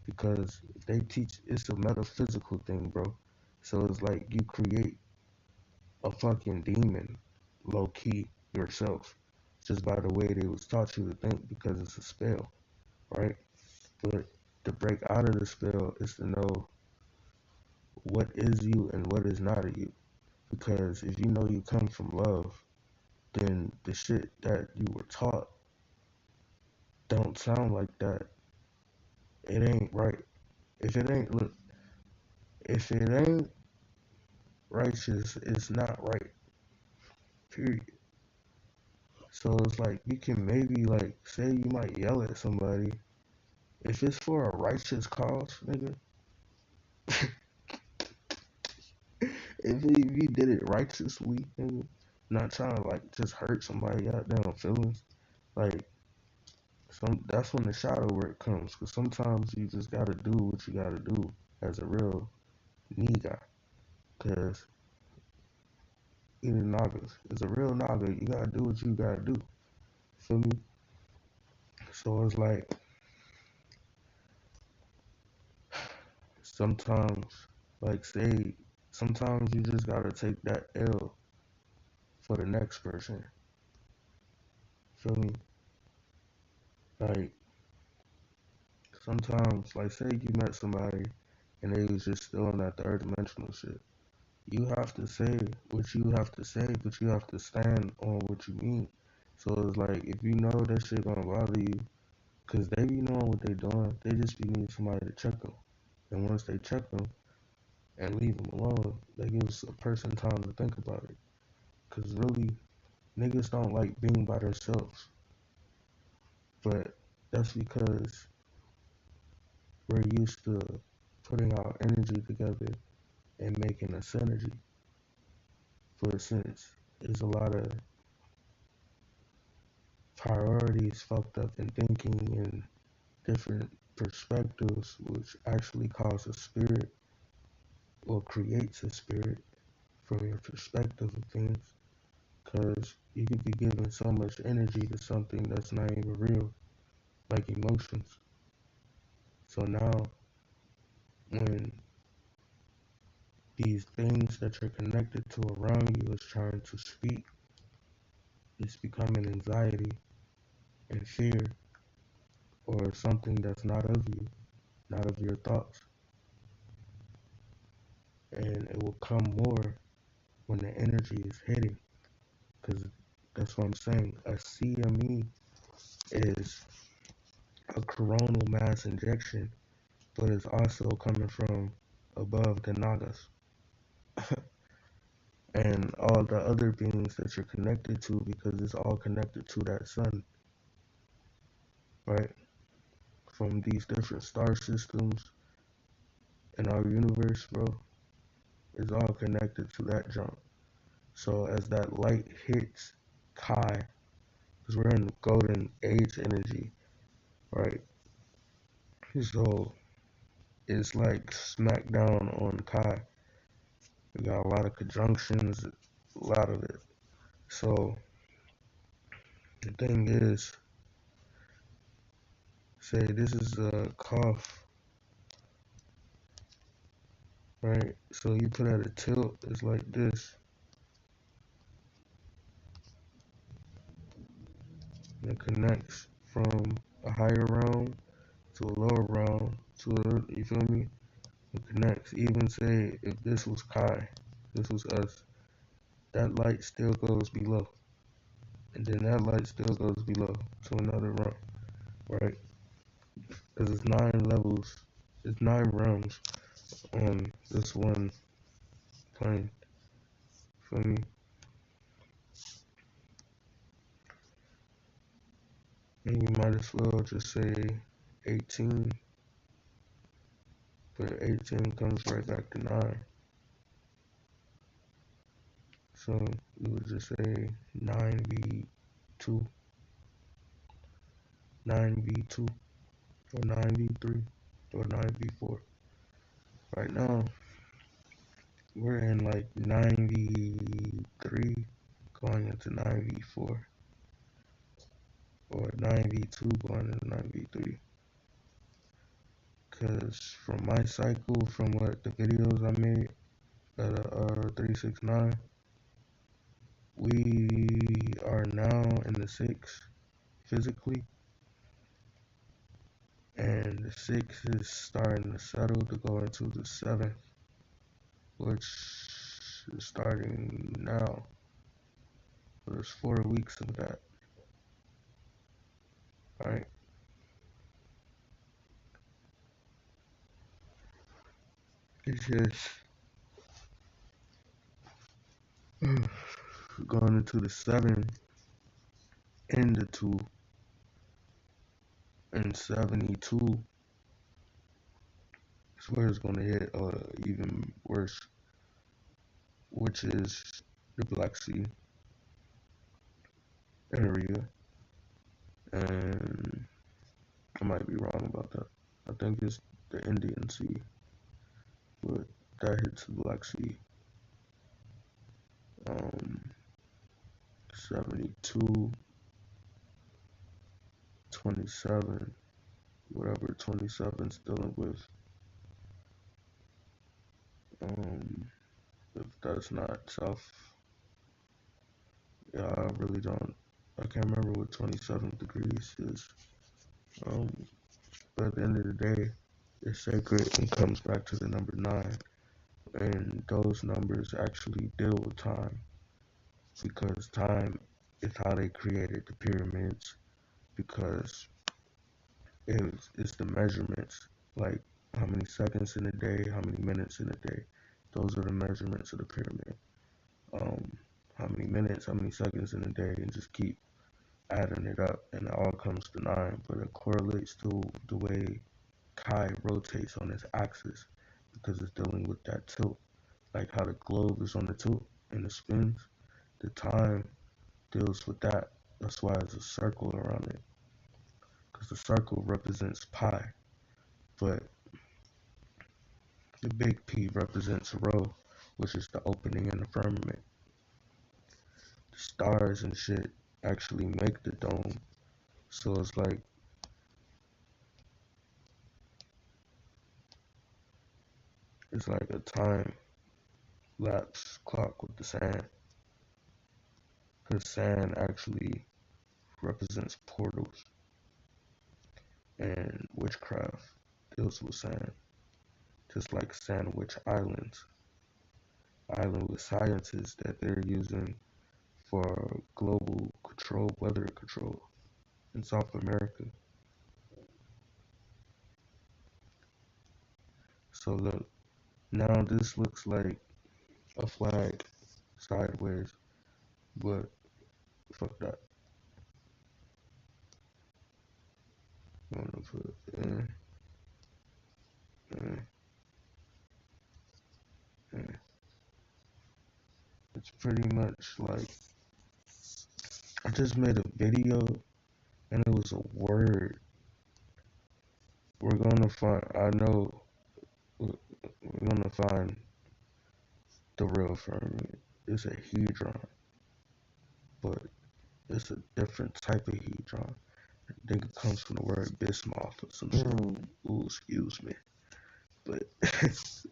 Because they teach, it's a metaphysical thing, bro. So it's like you create a fucking demon, low key, yourself, just by the way they was taught you to think, because it's a spell, right? But to break out of the spell is to know what is you and what is not of you. Because if you know you come from love, then the shit that you were taught don't sound like that. It ain't right. If it ain't, look, if it ain't righteous, it's not right. Period. So it's like you can maybe like say you might yell at somebody. If it's for a righteous cause, nigga, if you did it righteously, nigga, not trying to like just hurt somebody out down feelings, like that's when the shadow work comes. Cause sometimes you just gotta do what you gotta do as a real Naga. Cause even Nagas, as a real Naga, you gotta do what you gotta do. Feel me? So it's like sometimes, like say, sometimes you just gotta take that L for the next person. Feel me? Like sometimes, like say you met somebody and they was just still on that third dimensional shit. You have to say what you have to say, but you have to stand on what you mean. So it's like if you know that shit gonna bother you, cause they be knowing what they doing, they just be needing somebody to check them. And once they check them and leave them alone, that gives a person time to think about it. Cause really, niggas don't like being by themselves. But that's because we're used to putting our energy together and making a synergy. For instance, there's a lot of priorities fucked up in thinking and different perspectives, which actually cause a spirit or creates a spirit from your perspective of things. Because you could be giving so much energy to something that's not even real, like emotions. So now, when these things that you're connected to around you is trying to speak, it's becoming anxiety and fear, or something that's not of you, not of your thoughts. And it will come more when the energy is hitting. Because that's what I'm saying. A CME is a coronal mass injection, but it's also coming from above the Nagas and all the other beings that you're connected to, because it's all connected to that sun, right? From these different star systems in our universe, bro, it's all connected to that jump. So as that light hits Kai, because we're in the golden age energy, right? So it's like smack down on Kai. We got a lot of conjunctions, a lot of it. So the thing is, say this is a cough, right? So you put at a tilt, it's like this. And it connects from a higher realm to a lower realm to a, you feel me? It connects. Even say if this was Kai, this was us, that light still goes below. And then that light still goes below to another realm, right? Because it's 9 levels, it's 9 realms on this one plane. Feel me? And you might as well just say 18, but 18 comes right back to 9. So we would just say 9v2, 9v2, or 9v3, or 9v4. Right now, we're in like 9v3 going into 9v4, or 9v2 going into 9v3. Because from my cycle, from what the videos I made at 369, we are now in the 6 physically, and the 6 is starting to settle to go into the 7th, which is starting now. There's 4 weeks of that. Alright. It's just going into the 7 and the 2 and 72 is where it's going to hit even worse, which is the Black Sea area. And I might be wrong about that. I think it's the Indian Sea, but that hits the Black Sea. 72, 27, whatever 27's dealing with. If that's not south, yeah, I really don't. I can't remember what 27 degrees is. But at the end of the day, it's sacred and comes back to the number 9. And those numbers actually deal with time, because time is how they created the pyramids, because it's the measurements, like how many seconds in a day, how many minutes in a day. Those are the measurements of the pyramid. How many minutes, how many seconds in a day, and just keep adding it up, and it all comes to 9. But it correlates to the way Chi rotates on its axis, because it's dealing with that tilt, like how the globe is on the tilt and it spins. The time deals with that. That's why it's a circle around it, because the circle represents pi, but the big P represents rho, which is the opening in the firmament. The stars and shit actually make the dome, so it's like a time lapse clock with the sand, because sand actually represents portals, and witchcraft deals with sand, just like Sandwich Islands. Island with scientists that they're using for global control, weather control in South America. So look, now this looks like a flag sideways, but fuck that. I'm gonna put it's pretty much like I just made a video and it was a word. We're gonna find, I know we're gonna find the real firmament. It's a hedron, but it's a different type of hedron. I think it comes from the word bismuth or some shit. Ooh, excuse me. But It's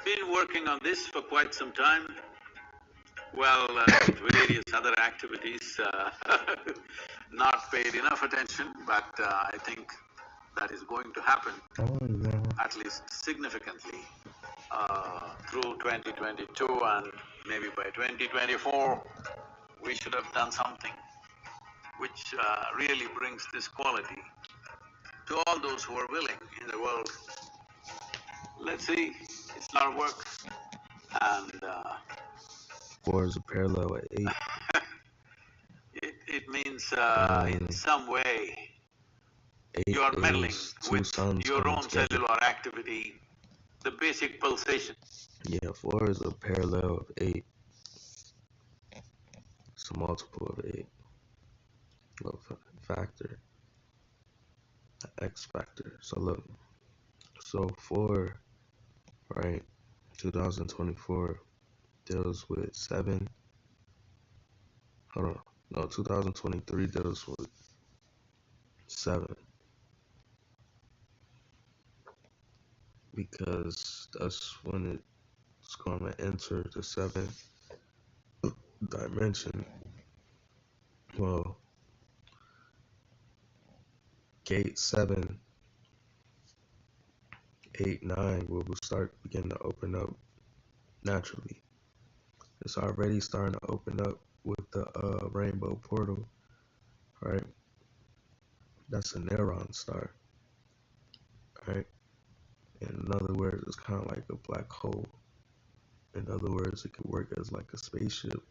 been working on this for quite some time. Well, various other activities, not paid enough attention, but I think that is going to happen, at least significantly, through 2022, and maybe by 2024, we should have done something which really brings this quality to all those who are willing in the world. Let's see, it's a lot of work, and 4 is a parallel at 8. it means means in And some way 8 you are meddling is two with suns your coming own together. cellular activity, the basic pulsation. Yeah, 4 is a parallel of 8. It's a multiple of 8. Well, factor, X factor. So look, so 4, right, 2024 deals with 7. Hold on. No, 2023 deals with 7. Because that's when it's going to enter the 7th dimension. Well, gate 7, 8, 9 will begin to open up naturally. It's already starting to open up with the rainbow portal, right? That's a neutron star, right? In other words, it's kind of like a black hole. In other words, it could work as like a spaceship.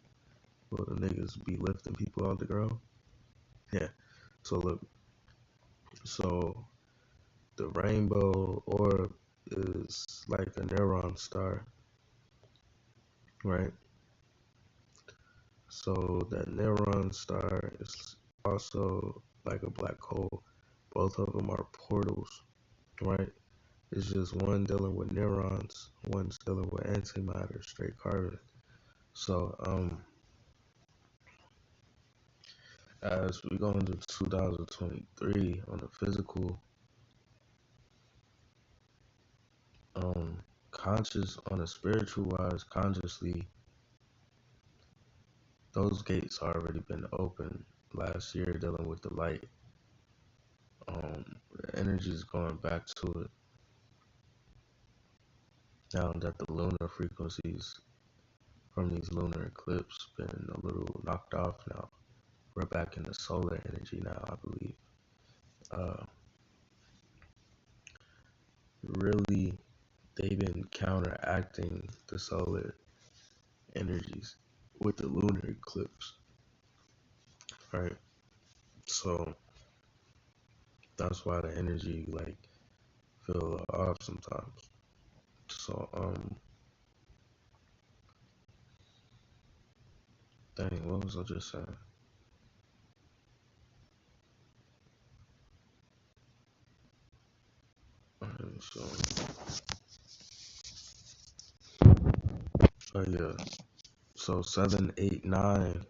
Well, the niggas be lifting people off the ground. Yeah. So look, so the rainbow orb is like a neutron star, right? So that neutron star is also like a black hole. Both of them are portals, right? It's just one dealing with neurons, one's dealing with antimatter, straight carbon. So, as we go into 2023 on the physical, conscious, on a spiritual wise, consciously, those gates already been open last year dealing with the light. The energy is going back to it now that the lunar frequencies from these lunar eclipses been a little knocked off now. We're back in the solar energy now, I believe. Really, they've been counteracting the solar energies with the lunar eclipse, right? So that's why the energy like feel off sometimes. So dang, what was I just saying? So oh yeah, so 7, 8, 9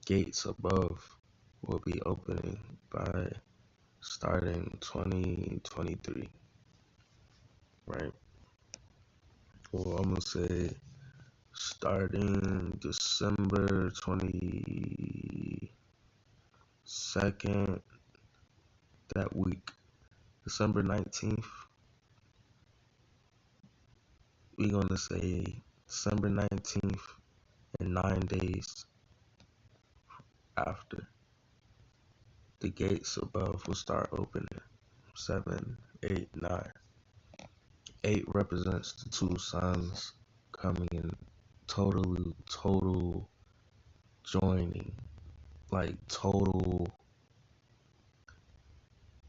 gates above will be opening by starting 2023, right? Well, I'm gonna say starting December 22nd, that week, December 19th, we're gonna say December 19th and 9 days after, the gates above will start opening. 7, 8, 9. 8 represents the two suns coming in total joining, like total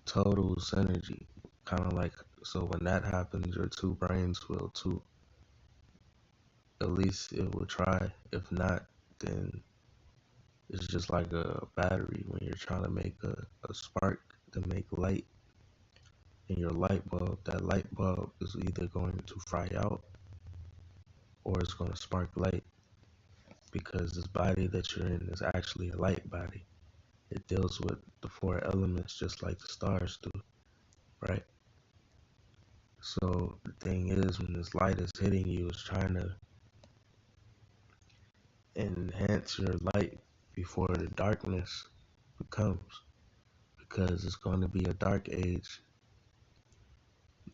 synergy. Kind of like, so when that happens, your two brains will too. At least it will try. If not, then it's just like a battery when you're trying to make a spark to make light in your light bulb. That light bulb is either going to fry out or it's going to spark light, because this body that you're in is actually a light body. It deals with the 4 elements just like the stars do, right? So the thing is, when this light is hitting you, it's trying to enhance your light before the darkness becomes, because it's going to be a dark age,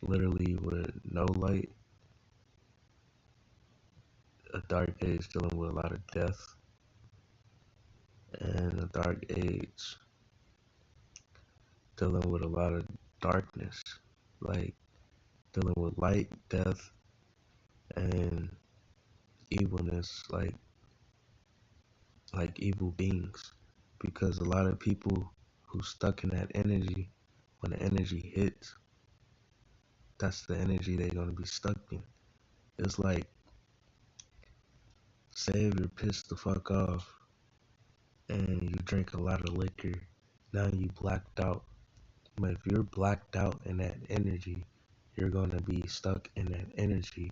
literally with no light, a dark age dealing with a lot of death, and a dark age dealing with a lot of darkness, like dealing with light, death, and evilness, like evil beings, because a lot of people who stuck in that energy, when the energy hits, that's the energy they're going to be stuck in. It's like, say if you're pissed the fuck off and you drink a lot of liquor, now you blacked out. But if you're blacked out in that energy, you're going to be stuck in that energy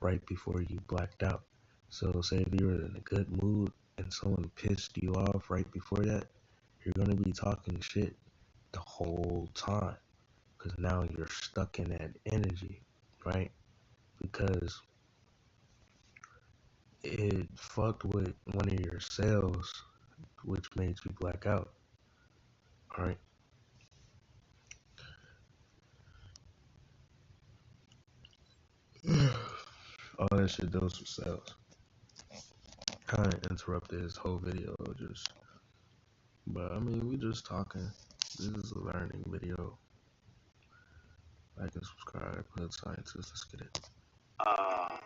right before you blacked out. So say if you're in a good mood and someone pissed you off right before that, you're going to be talking shit the whole time, because now you're stuck in that energy, right? Because it fucked with one of your cells, which made you black out, right? All that shit deals with cells. Kind of interrupted his whole video, but I mean, we just talking. This is a learning video. Like and subscribe, Hood Scientist. Let's get it.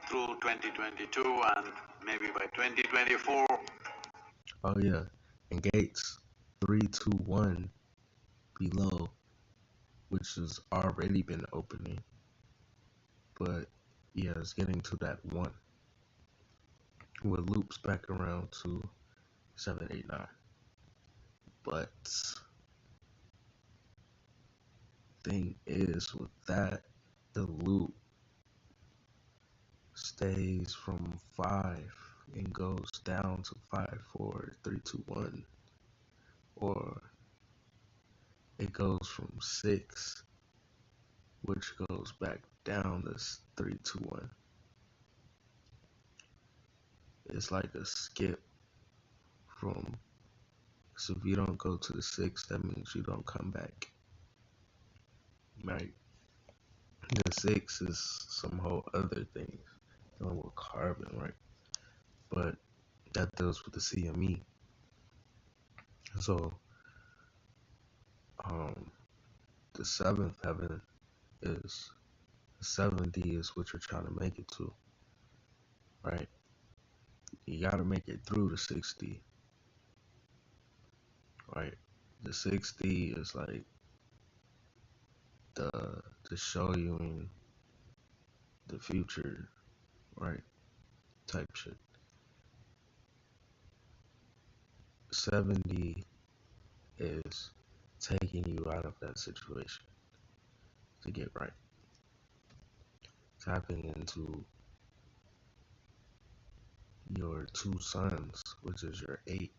Through 2022 and maybe by 2024. Oh yeah, and gates 321 below, which has already been opening, but yeah, it's getting to that one. What loops back around to 789. But thing is, with that, the loop stays from 5 and goes down to 5, 4, 3, 2, 1, or it goes from 6, which goes back down to 3, 2, 1. It's like a skip from, so if you don't go to the 6, that means you don't come back, right? The 6 is some whole other thing dealing with carbon, right? But that deals with the CME. So the 7th heaven is, 70 is what you're trying to make it to, right? You gotta make it through the 60, right? The 60 is like the show you in the future, right? Type shit. 70 is taking you out of that situation to get right. Tapping into your 2 suns, which is your 8.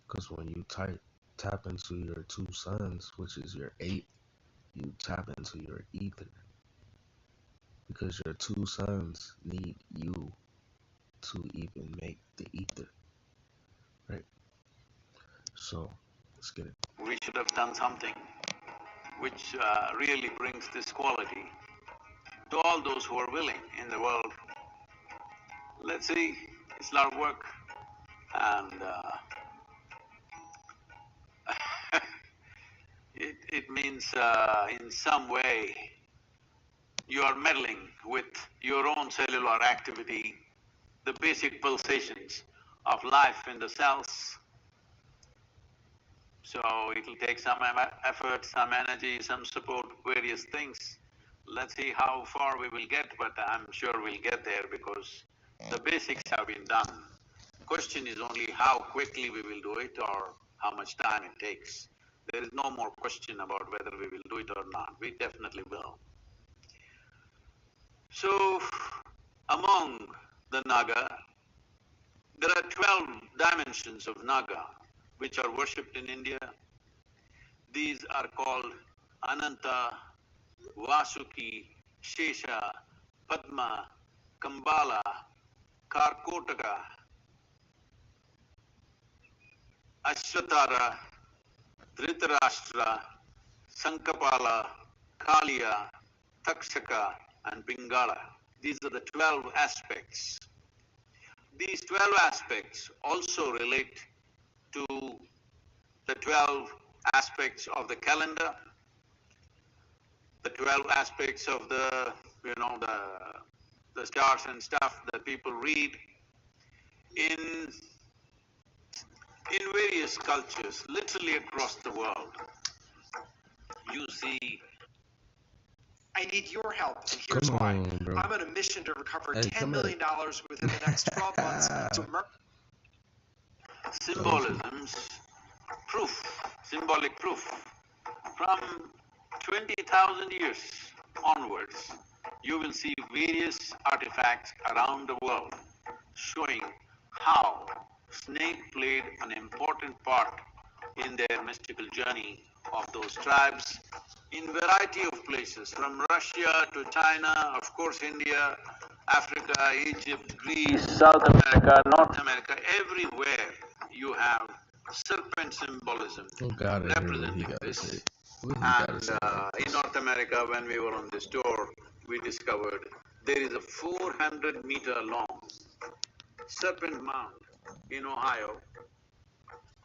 Because when you tap into your 2 suns, which is your 8, you tap into your ether. Because your 2 suns need you to even make the ether, right? So let's get it. We should have done something which really brings this quality to all those who are willing in the world. Let's see, it's a lot of work, and it means in some way you are meddling with your own cellular activity, the basic pulsations of life in the cells. So it'll take some effort, some energy, some support, various things. Let's see how far we will get, but I'm sure we'll get there because the basics have been done. Question is only how quickly we will do it or how much time it takes. There is no more question about whether we will do it or not. We definitely will. So, among the Naga, there are 12 dimensions of Naga which are worshipped in India. These are called Ananta, Vasuki, Shesha, Padma, Kambala, Karkotaka, Ashvatara, Dhritarashtra, Sankapala, Kaliya, Takshaka, and Pingala. These are the 12 aspects. These 12 aspects also relate to the 12 aspects of the calendar, the 12 aspects of the, the stars and stuff that people read. In In various cultures, literally across the world, you see. I need your help, and here's Come why. on, bro. I'm on a mission to recover Hey, $10 come million within the next 12 months to Symbolisms, symbolic proof. From 20,000 years onwards, you will see various artifacts around the world showing how snake played an important part in their mystical journey of those tribes in variety of places, from Russia to China, of course India, Africa, Egypt, Greece, South America, North America, everywhere you have serpent symbolism Oh God, I hear what he representing got to say. this. What he got to And say about in this? North America, when we were on this tour, we discovered there is a 400-meter long serpent mound in Ohio,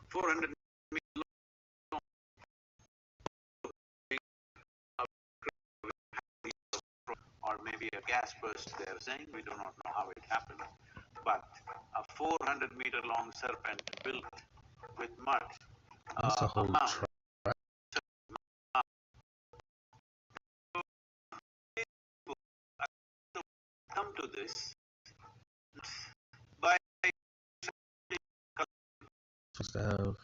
400 meters long, or maybe a gas burst, they are saying. We do not know how it happened. But a 400-meter long serpent built with mud, That's a a whole mound. Come to this by supposed to have.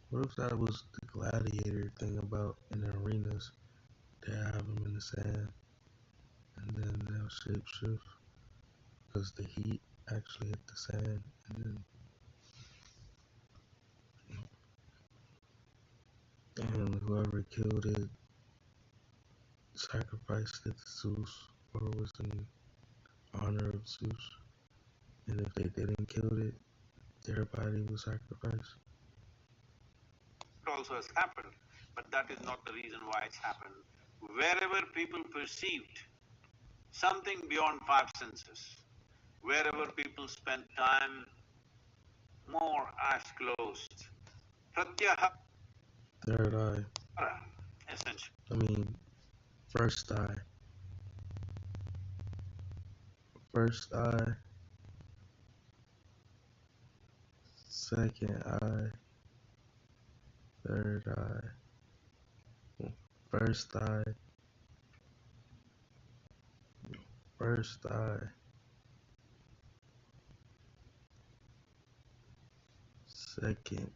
What if that was the gladiator thing about in the arenas? They have them in the sand, and then they'll shapeshift because the heat actually hit the sand, and whoever killed it sacrificed it to Zeus, or was in honor of Zeus. And if they didn't kill it, their body was sacrificed. it also has happened, but that is not the reason why it's happened. Wherever people perceived something beyond five senses, wherever people spend time, more eyes closed, pratyahara, Third eye. essentially. I mean, first eye. First eye. Second eye. Third eye. First eye. First eye. Second.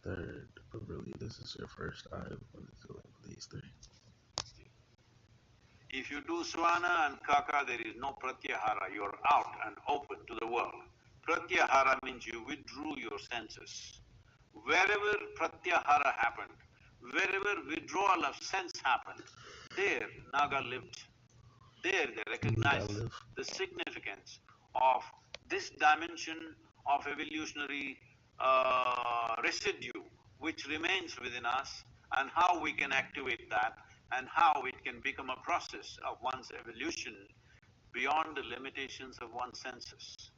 Third. But really, this is your first eye when it's dealing with these three. If you do Swana and Kaka, there is no Pratyahara, you're out and open to the world. Pratyahara means you withdrew your senses. Wherever Pratyahara happened, wherever withdrawal of sense happened, there Naga lived. There they recognized the significance of this dimension of evolutionary residue which remains within us, and how we can activate that, and how it can become a process of one's evolution beyond the limitations of one's senses.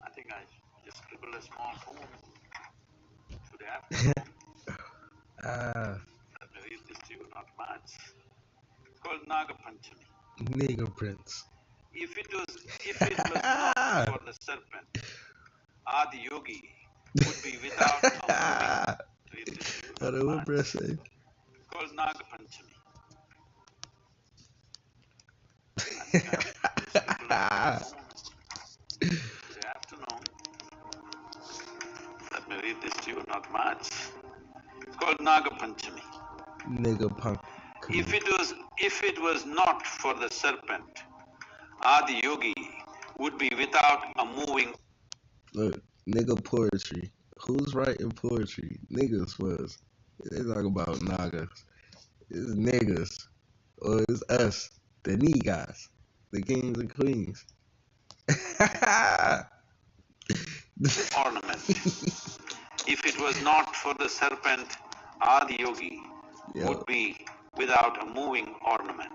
I think I just scribbled a small poem. Should I have to? Let me read this to you, not much. It's called Naga Panchami. Nigga Prince. If it was not for the serpent, Adi Yogi would be without a moving. How do what breath say? It's called Naga Panchami. Good afternoon. Let me read this to you, not much. It's called Naga Panchami. Nigga punk. If it was not for the serpent, Adi Yogi would be without a moving. Look, nigga poetry. Who's writing poetry? Niggas was. They talk about Nagas. It's niggas. Or it's us. The Nagas. The kings and queens. Ornament. If it was not for the serpent, Adi Yogi would be without a moving ornament.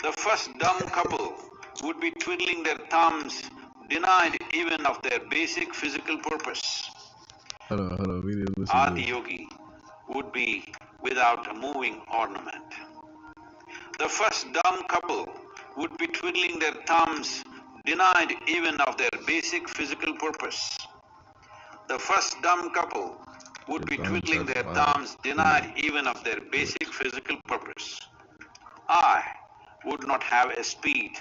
The first dumb couple would be twiddling their thumbs, denied even of their basic physical purpose. Hold on. We didn't listen Adi Yogi would be without a moving ornament. The first dumb couple would be twiddling their thumbs, denied even of their basic physical purpose. The first dumb couple would be twiddling their thumbs, denied even of their basic physical purpose. I would not have espied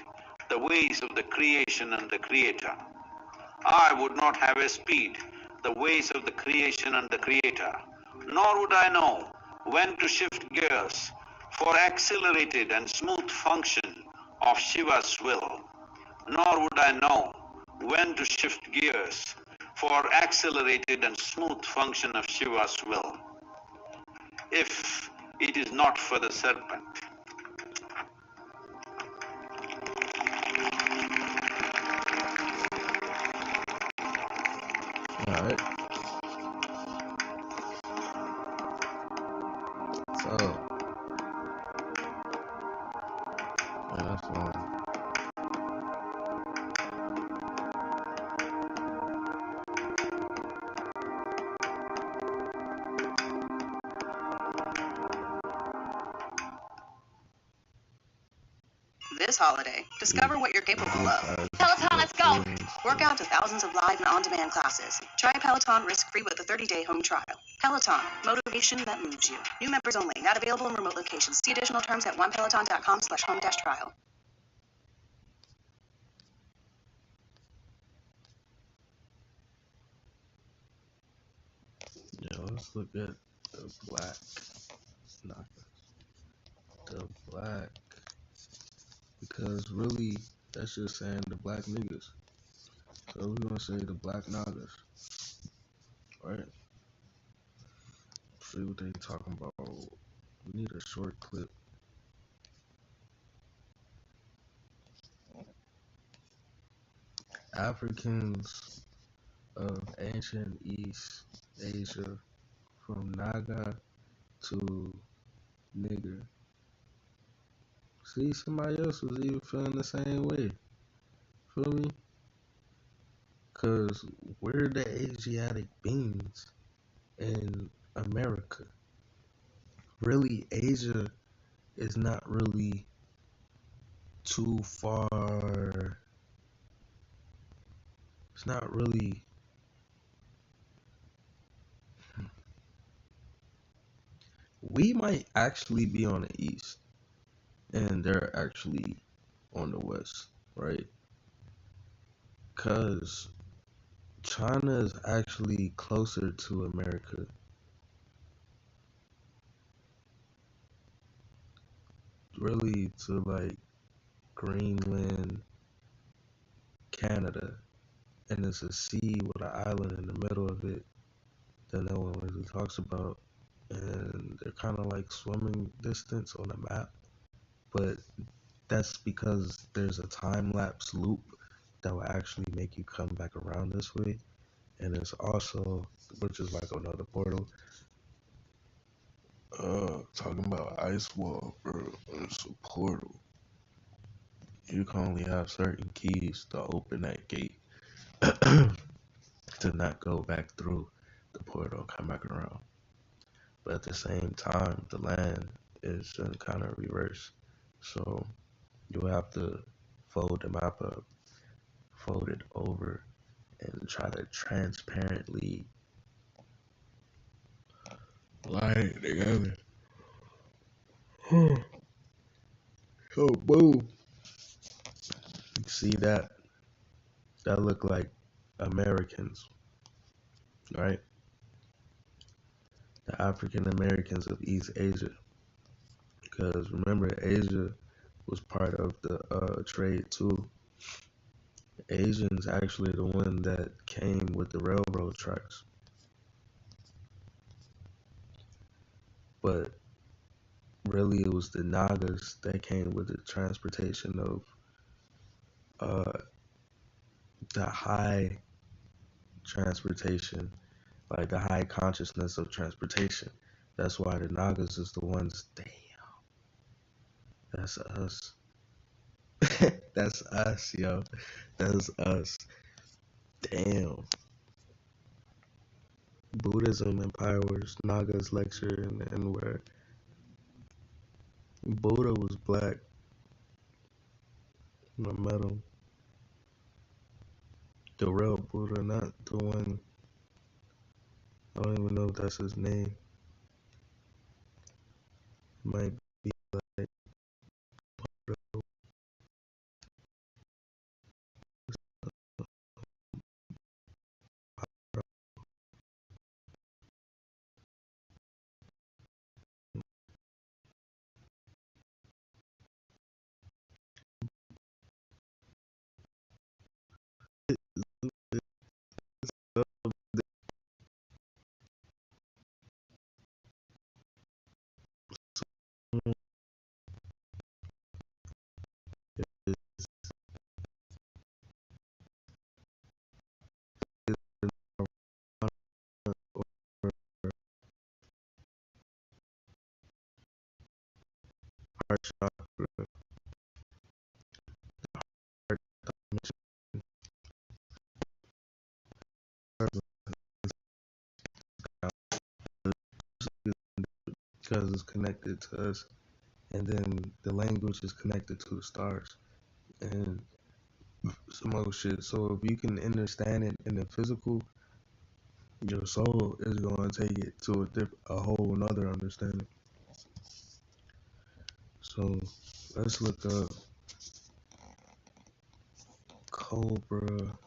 the ways of the creation and the creator. I would not have espied the ways of the creation and the creator, nor would I know when to shift gears for accelerated and smooth function of Shiva's will, nor would I know when to shift gears for accelerated and smooth function of Shiva's will, if it is not for the serpent. Alright. So, yeah, that's fine. This holiday, discover what you're capable of. Peloton, let's go. Work out to thousands of live and on-demand classes. Try Peloton risk-free with a 30-day home trial. Peloton, motivation that moves you. New members only, not available in remote locations. See additional terms at onepeloton.com/home-trial. Yeah, let's look at the black Nagas. The black, because really, that's just saying the black niggas. So we're gonna say the black Nagas, right? See what they talking about. We need a short clip. Africans of ancient East Asia, from Naga to nigger. See, somebody else was even feeling the same way. Feel me? Cause we're the Asiatic beings in America. Really, Asia is not really too far. It's not really. We might actually be on the east, and they're actually on the west, right? Cause China is actually closer to America. Really, to like Greenland, Canada, and it's a sea with an island in the middle of it that no one really talks about, and they're kind of like swimming distance on the map, but that's because there's a time lapse loop that will actually make you come back around this way, and it's also, which is like another portal. Talking about ice wall, bro, it's a portal. You can only have certain keys to open that gate to not go back through the portal and come back around. But at the same time, the land is in kind of reverse. So you'll have to fold the map up, fold it over, and try to transparently line it together. So boom. You see that? That look like Americans, right? The African Americans of East Asia. Because remember, Asia was part of the trade too. Asians actually the one that came with the railroad tracks. But really it was the Nagas that came with the transportation of the high transportation, like the high consciousness of transportation. That's why the Nagas is the ones, damn, that's us. That's us, yo. That's us. Damn. Buddhism empowers Nagas lecture and where Buddha was black. I met him. The real Buddha, not the one. I don't even know if that's his name. It might be like heart chakra, because it's connected to us, and then the language is connected to the stars and some other shit. So if you can understand it in the physical, your soul is going to take it to a whole another understanding. So let's look up Cobra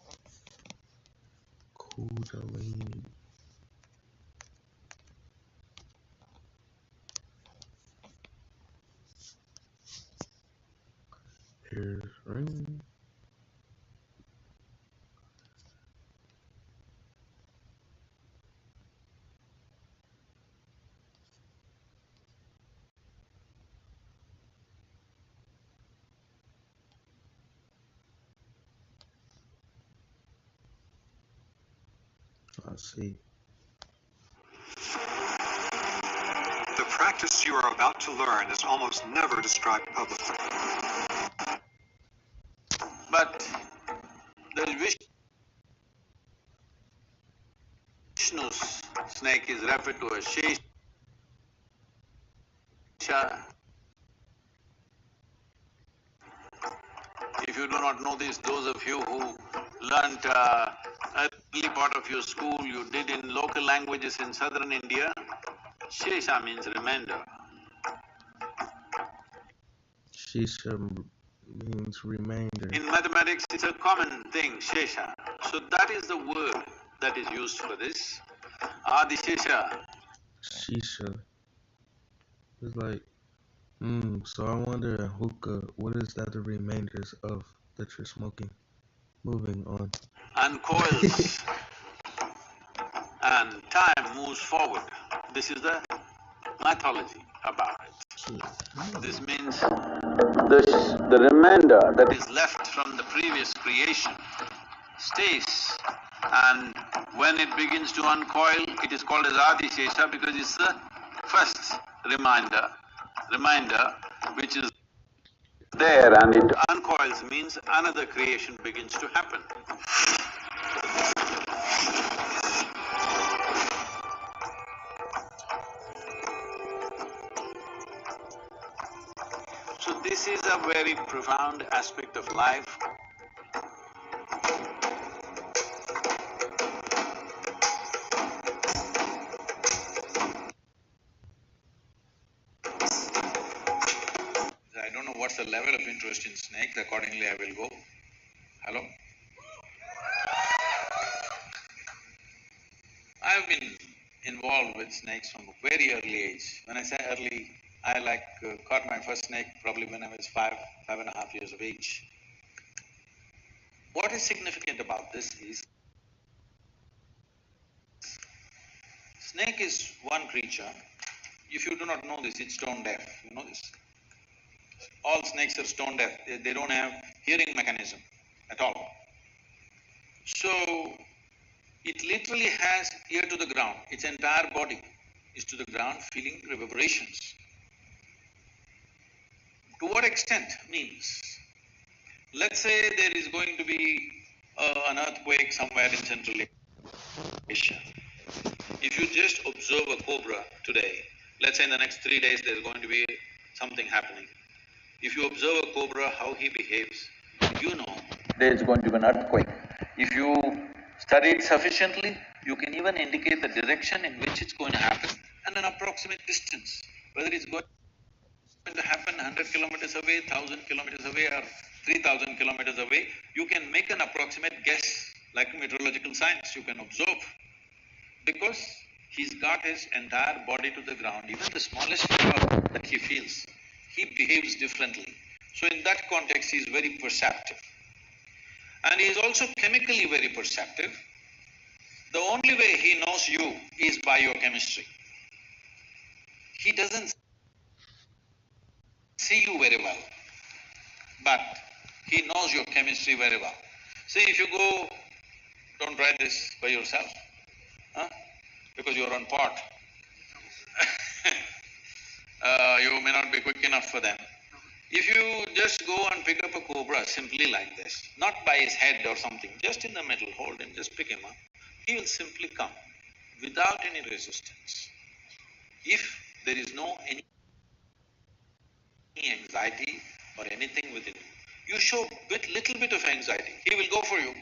Kundalini. Here's ring. Let's see. The practice you are about to learn is almost never described publicly. But the Vishnu's snake is referred to as Shesha. If you do not know this, those of you who learnt early part of your school, you did in local languages in southern India, Shesha means remainder. Shisha means remainder. In mathematics, it's a common thing, Shesha. So that is the word that is used for this. Adi Shesha. Shisha. It's like, so I wonder hookah, what is that the remainders of that you're smoking? Moving on. Uncoils and time moves forward. This is the mythology about it. This means the remainder that is left from the previous creation stays, and when it begins to uncoil, it is called as Adi Shesha because it's the first reminder which is there and it uncoils means another creation begins to happen. So this is a very profound aspect of life. I don't know what's the level of interest in snakes, accordingly I will go. Hello? I've been involved with snakes from a very early age. When I say early, I caught my first snake probably when I was 5.5 years of age. What is significant about this is, snake is one creature. If you do not know this, it's stone deaf, you know this? All snakes are stone deaf, they don't have hearing mechanism at all. So, it literally has ear to the ground, its entire body is to the ground feeling reverberations. To what extent means, let's say there is going to be an earthquake somewhere in Central Asia. If you just observe a cobra today, let's say in the next 3 days there's going to be something happening. If you observe a cobra, how he behaves, you know there's going to be an earthquake. If you study it sufficiently, you can even indicate the direction in which it's going to happen and an approximate distance, whether it's going to happen 100 kilometers away, 1,000 kilometers away or 3,000 kilometers away, you can make an approximate guess, like meteorological science, you can observe. Because he's got his entire body to the ground, even the smallest power that he feels, he behaves differently. So in that context, he is very perceptive. And he is also chemically very perceptive. The only way he knows you is by your chemistry. He doesn't see you very well, but he knows your chemistry very well. See, if you go, don't try this by yourself, huh? Because you're on pot. You may not be quick enough for them. If you just go and pick up a cobra simply like this, not by his head or something, just in the middle, hold him, just pick him up, he will simply come without any resistance. If there is any anxiety or anything within you, you show little bit of anxiety, he will go for you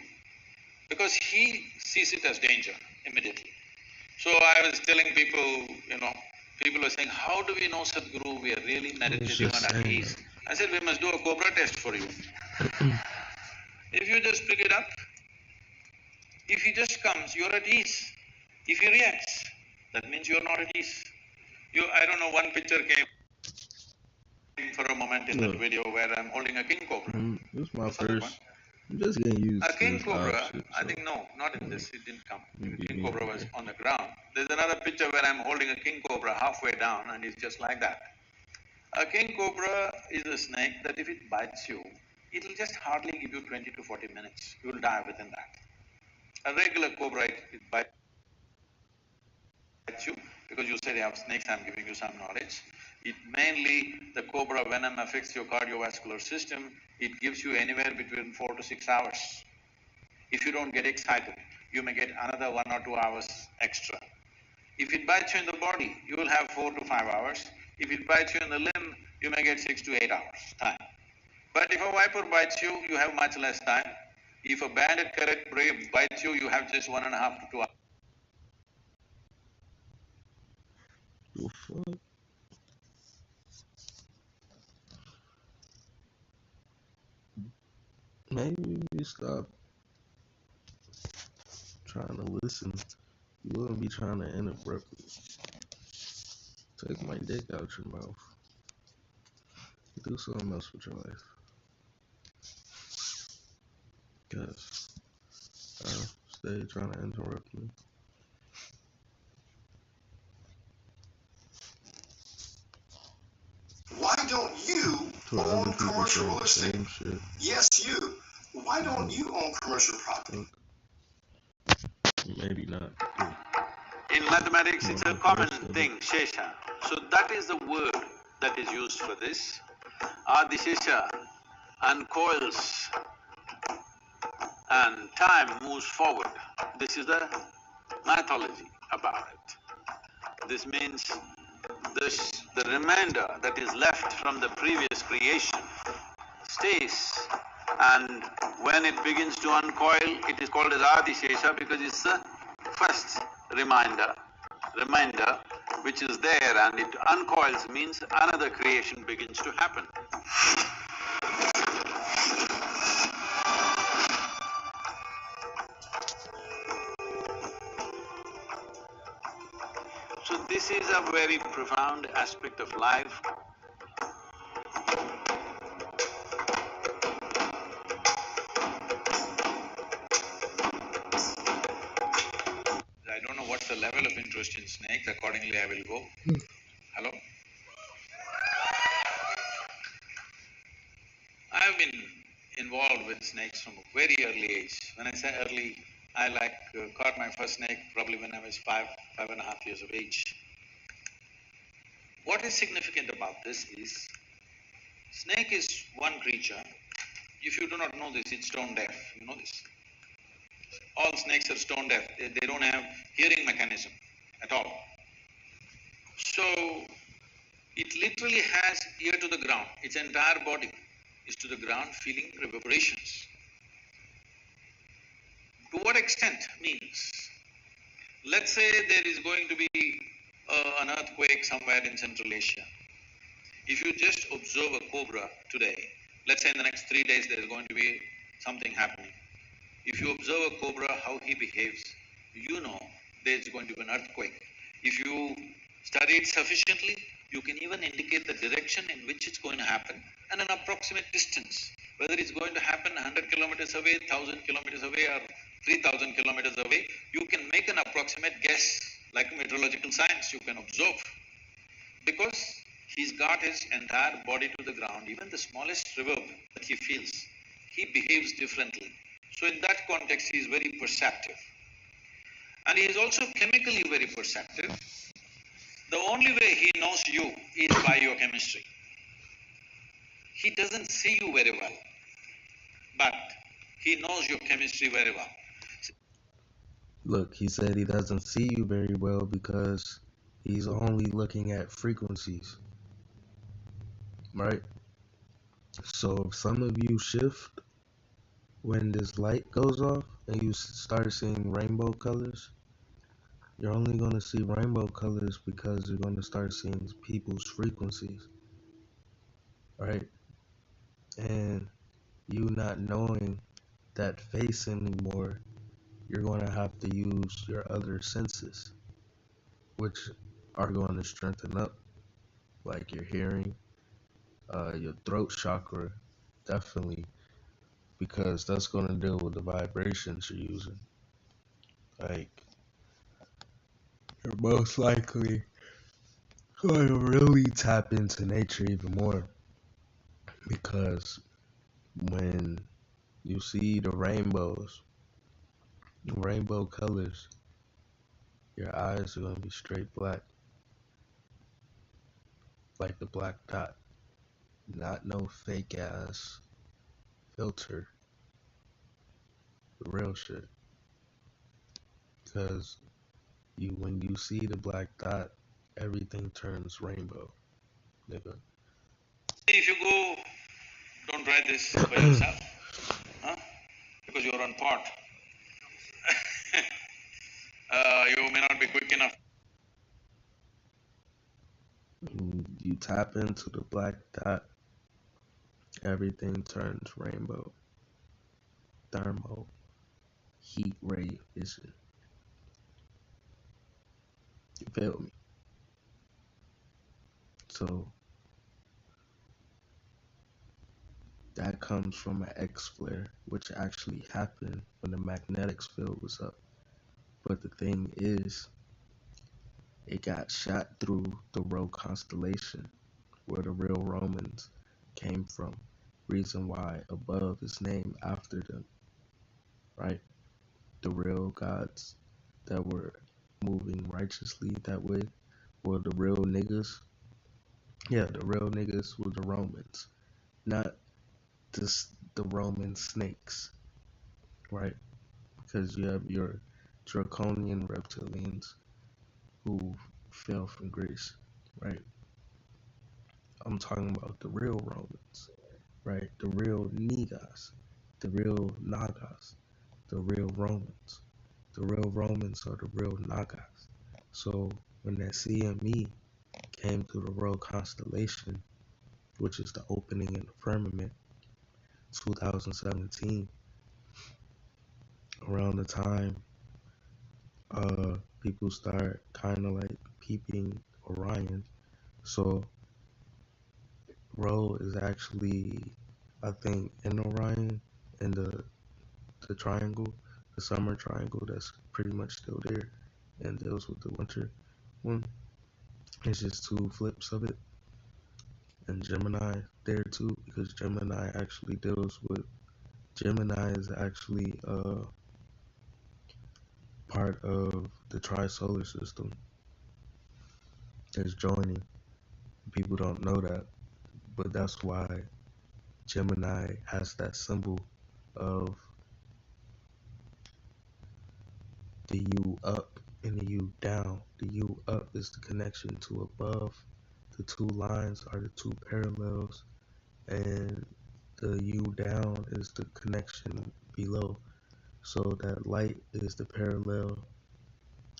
because he sees it as danger immediately. So I was telling people, people are saying, how do we know Sadhguru, we are really meditative and at ease? I said, we must do a cobra test for you. If you just pick it up, if he just comes, you're at ease. If he reacts, that means you're not at ease. I don't know, one picture came for a moment in that video where I'm holding a king cobra. This is my first. I'm just getting used to a king this cobra, shit, so. I think no, not in this, it didn't come. King cobra was on the ground. There's another picture where I'm holding a king cobra halfway down and it's just like that. A king cobra is a snake that if it bites you, it'll just hardly give you 20 to 40 minutes. You will die within that. A regular cobra, it bites you because you said you have snakes, I'm giving you some knowledge. It mainly, the cobra venom affects your cardiovascular system. It gives you anywhere between 4 to 6 hours. If you don't get excited, you may get another 1 or 2 hours extra. If it bites you in the body, you will have 4 to 5 hours. If it bites you in the limb, you may get 6 to 8 hours time. But if a viper bites you, you have much less time. If a banded carrot prey bites you, you have just 1.5 to 2 hours. The fuck? Maybe we stop trying to listen. You wouldn't be trying to interrupt me. Take my dick out your mouth. Do something else with your life. Cause stay trying to interrupt me. Why don't you To other own people commercial saying real the estate? same shit. Yes, you. Why don't you own commercial property? Maybe not. In mathematics, it's a common thing, Shesha. So that is the word that is used for this. Adishesha uncoils and time moves forward. This is the mythology about it. This means the remainder that is left from the previous creation stays, and when it begins to uncoil, it is called as Adishesha because it's the first reminder which is there, and it uncoils means another creation begins to happen. So this is a very profound aspect of life. I don't know what's the level of interest in snakes, accordingly I will go. Hello? I have been involved with snakes from a very early age. When I say early, I caught my first snake probably when I was 5.5 years of age. What is significant about this is, snake is one creature. If you do not know this, it's stone deaf, you know this. All snakes are stone deaf, they don't have hearing mechanism. at all. So it literally has ear to the ground. Its entire body is to the ground, feeling reverberations. To what extent means, let's say there is going to be an earthquake somewhere in Central Asia. If you just observe a cobra today, let's say in the next 3 days there is going to be something happening. If you observe a cobra, how he behaves, you know there is going to be an earthquake. If you study it sufficiently, you can even indicate the direction in which it's going to happen and an approximate distance. Whether it's going to happen 100 kilometers away, 1,000 kilometers away, or 3,000 kilometers away, you can make an approximate guess. Like meteorological science, you can observe. Because he's got his entire body to the ground, even the smallest reverb that he feels, he behaves differently. So in that context, he is very perceptive. And he is also chemically very perceptive. The only way he knows you is by your chemistry. He doesn't see you very well, but he knows your chemistry very well. Look, he said he doesn't see you very well because he's only looking at frequencies, right? So if some of you shift when this light goes off and you start seeing rainbow colors, you're only going to see rainbow colors because you're going to start seeing people's frequencies, right? And you not knowing that face anymore, you're going to have to use your other senses, which are going to strengthen up, like your hearing, your throat chakra, definitely, because that's going to deal with the vibrations you're using. Like, you're most likely going to really tap into nature even more, because when you see the rainbow colors, your eyes are going to be straight black, like the black dot, not no fake ass filter, the real shit. Because when you see the black dot, everything turns rainbow, nigga. If you go, don't try this by yourself, huh? Because you're on pot. You may not be quick enough. When you tap into the black dot, everything turns rainbow. Thermal, heat ray vision. You feel me? So that comes from an X flare, which actually happened when the magnetic field was up. But the thing is, it got shot through the Rho constellation, where the real Romans came from. Reason why above is named after them, right? The real gods that were moving righteously that way were the real niggas. Yeah, the real niggas were the Romans, not just the Roman snakes, right? Because you have your draconian reptilians who fell from Greece, right? I'm talking about the real Romans, right? The real Nagas, the real Nagas, the real Romans. The real Romans are the real Nagas. So when that CME came through the Rho constellation, which is the opening in the firmament, 2017, around the time people start kind of like peeping Orion. So Rho is actually, I think, in Orion, in the triangle, the summer triangle that's pretty much still there and deals with the winter one. It's just two flips of it. And Gemini there too, because Gemini actually deals with, Gemini is actually part of the tri-solar system that's joining. People don't know that, but that's why Gemini has that symbol of the U up and the U down. The U up is the connection to above. The two lines are the two parallels, and the U down is the connection below. So that light is the parallel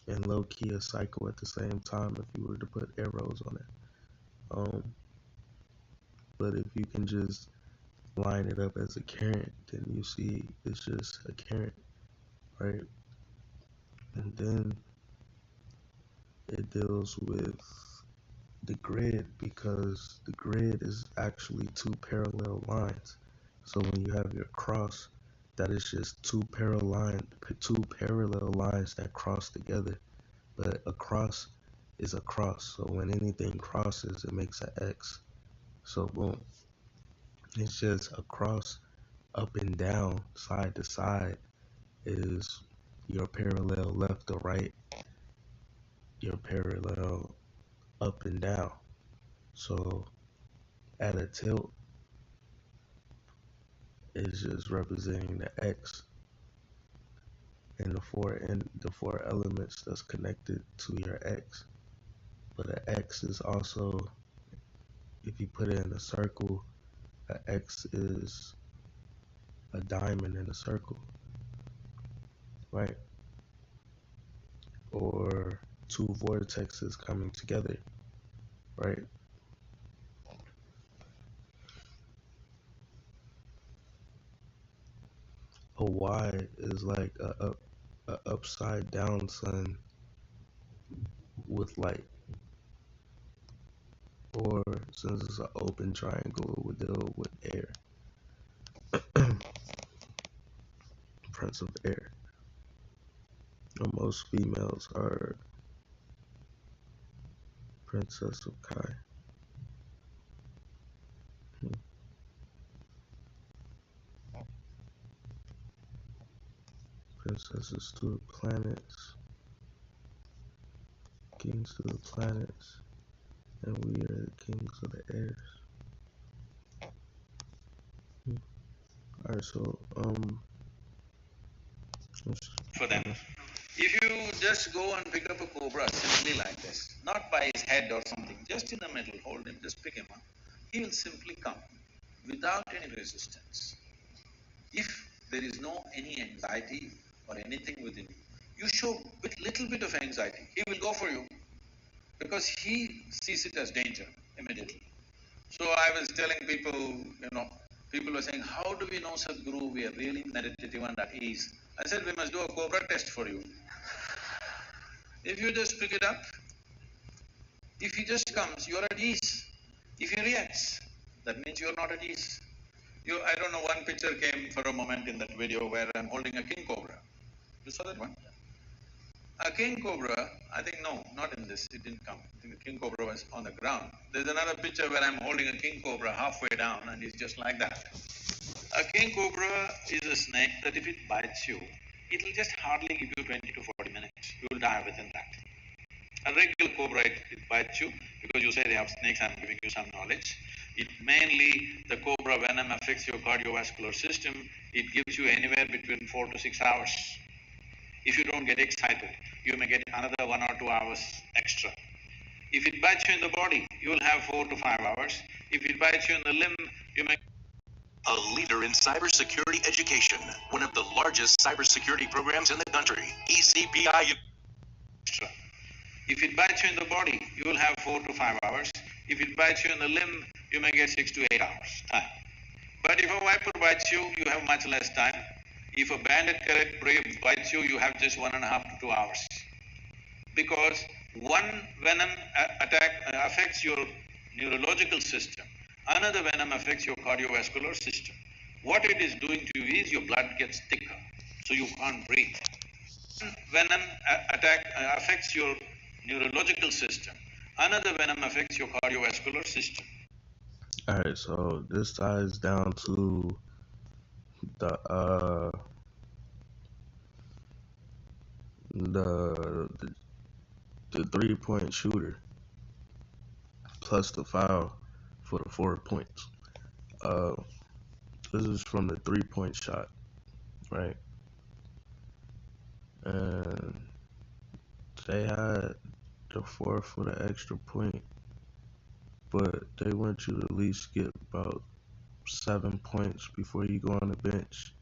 and low key a cycle at the same time if you were to put arrows on it. But if you can just line it up as a current, then you see it's just a current, right? And then it deals with the grid, because the grid is actually two parallel lines. So when you have your cross, that is just two parallel lines that cross together. But a cross is a cross. So when anything crosses, it makes an X. So boom, it's just a cross up and down, side to side is your parallel left to right, your parallel up and down. So at a tilt, it's just representing the X and the four elements that's connected to your X. But an X is also, if you put it in a circle, an X is a diamond in a circle, right? Or two vortexes coming together, right? A Y is like a upside down sun with light. Or since it's an open triangle, it would deal with air. Prince of air. And most females are Princess of Kai. Princesses to the planets, kings to the planets, and we are the kings of the airs. Alright, so For them. If you just go and pick up a cobra simply like this, not by his head or something, just in the middle, hold him, just pick him up, he will simply come without any resistance. If there is no any anxiety or anything within you, you show little bit of anxiety, he will go for you because he sees it as danger immediately. So I was telling people, people were saying, how do we know, Sadhguru, we are really meditative and at ease? I said, we must do a cobra test for you. If you just pick it up, if he just comes, you are at ease. If he reacts, that means you are not at ease. I don't know, one picture came for a moment in that video where I'm holding a king cobra. You saw that one? A king cobra, I think no, not in this, it didn't come. I think the king cobra was on the ground. There's another picture where I'm holding a king cobra halfway down and he's just like that. A king cobra is a snake that if it bites you, it'll just hardly give you 20 to 40 minutes. You will die within that. A regular cobra, it bites you because you say they have snakes, I'm giving you some knowledge. It mainly, the cobra venom affects your cardiovascular system. It gives you anywhere between 4 to 6 hours. If you don't get excited, you may get another 1 or 2 hours extra. If it bites you in the body, you will have 4 to 5 hours. If it bites you in the limb, you may… A leader in cybersecurity education, one of the largest cybersecurity programs in the country, ECPI. extra. If it bites you in the body, you will have 4 to 5 hours. If it bites you in the limb, you may get 6 to 8 hours time. But if a viper bites you, you have much less time. If a banded prey bites you, you have just 1.5 to 2 hours. Because one venom attack affects your neurological system, another venom affects your cardiovascular system. What it is doing to you is your blood gets thicker, so you can't breathe. Venom attack affects your neurological system, another venom affects your cardiovascular system. alright, so this ties down to the the the 3-point shooter plus the foul for the 4 points. This is from the 3-point shot, right? And they had the 4 for the extra point, but they want you to at least get about 7 points before you go on the bench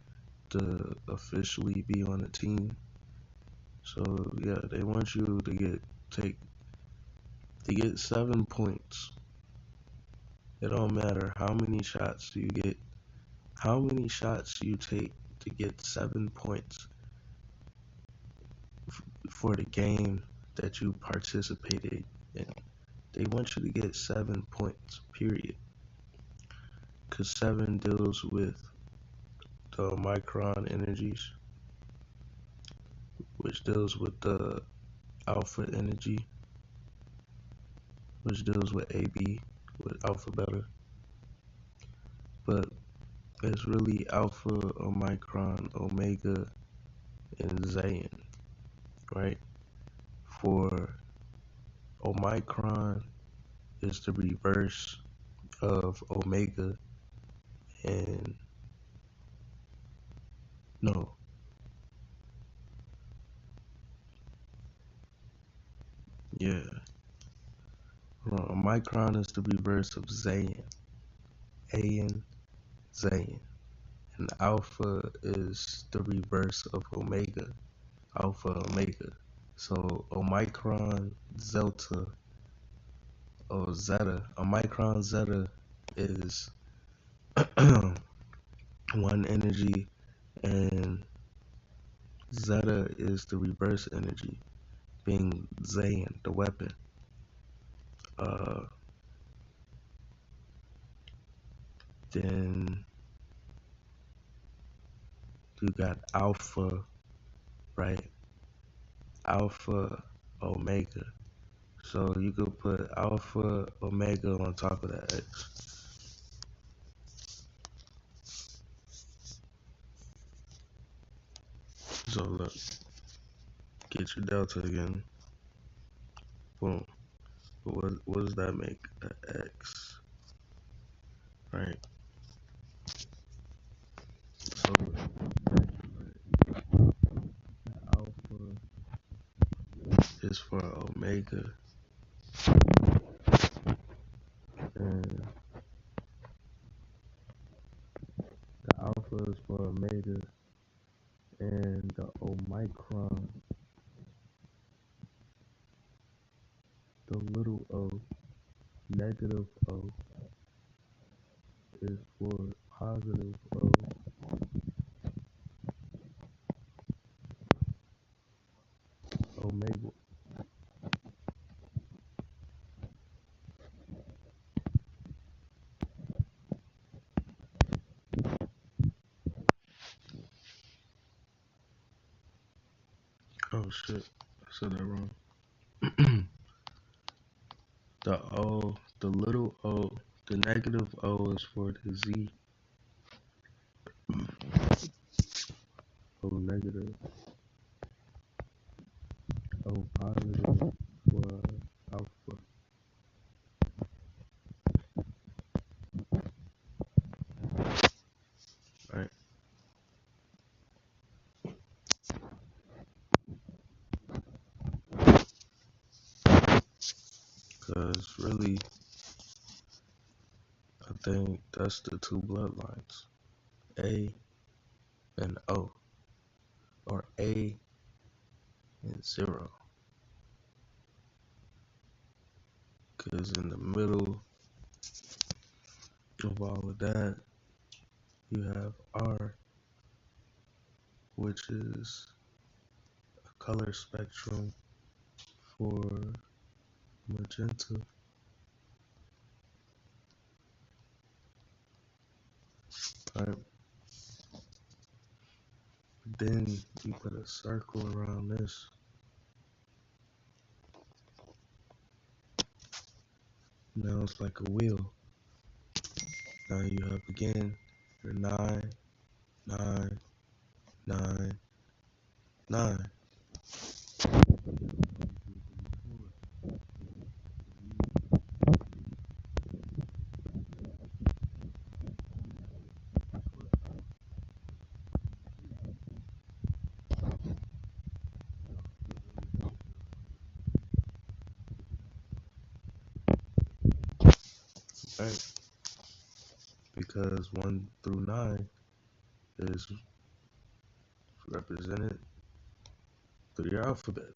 to officially be on the team. So yeah, they want you to get 7 points. It don't matter how many shots you get, how many shots you take to get 7 points for the game that you participated in. They want you to get 7 points, period. Because 7 deals with the micron energies, which deals with the alpha energy, which deals with AB, with alpha beta. But it's really alpha, omicron, omega, and Zayin, right? For omicron is the reverse of omega, and no, yeah, wrong. Omicron is the reverse of Zayin, An, Zayin, and alpha is the reverse of omega, alpha, omega. So omicron, zelta, or zeta. Omicron zeta is one energy, and zeta is the reverse energy, being Zayn, the weapon. Then you got alpha, right? Alpha, omega. So you could put alpha, omega on top of that X. So look, get your delta again. Boom. What does that make? An X, right? So alpha is for omega, and the alpha is for omega, and the omicron, the little o, negative o, is for positive o, omega. Oh shit, I said that wrong. The o, the little o, the negative o is for the z, o negative, o positive for alpha. Right? Because really, I think that's the two bloodlines, A and O, or A and 0. Because in the middle of all of that, you have R, which is a color spectrum for magenta. Right? Then you put a circle around this. Now it's like a wheel. Now you have again your 9, 9, 9, 9. right? Because 1 through 9 is represented through your alphabet.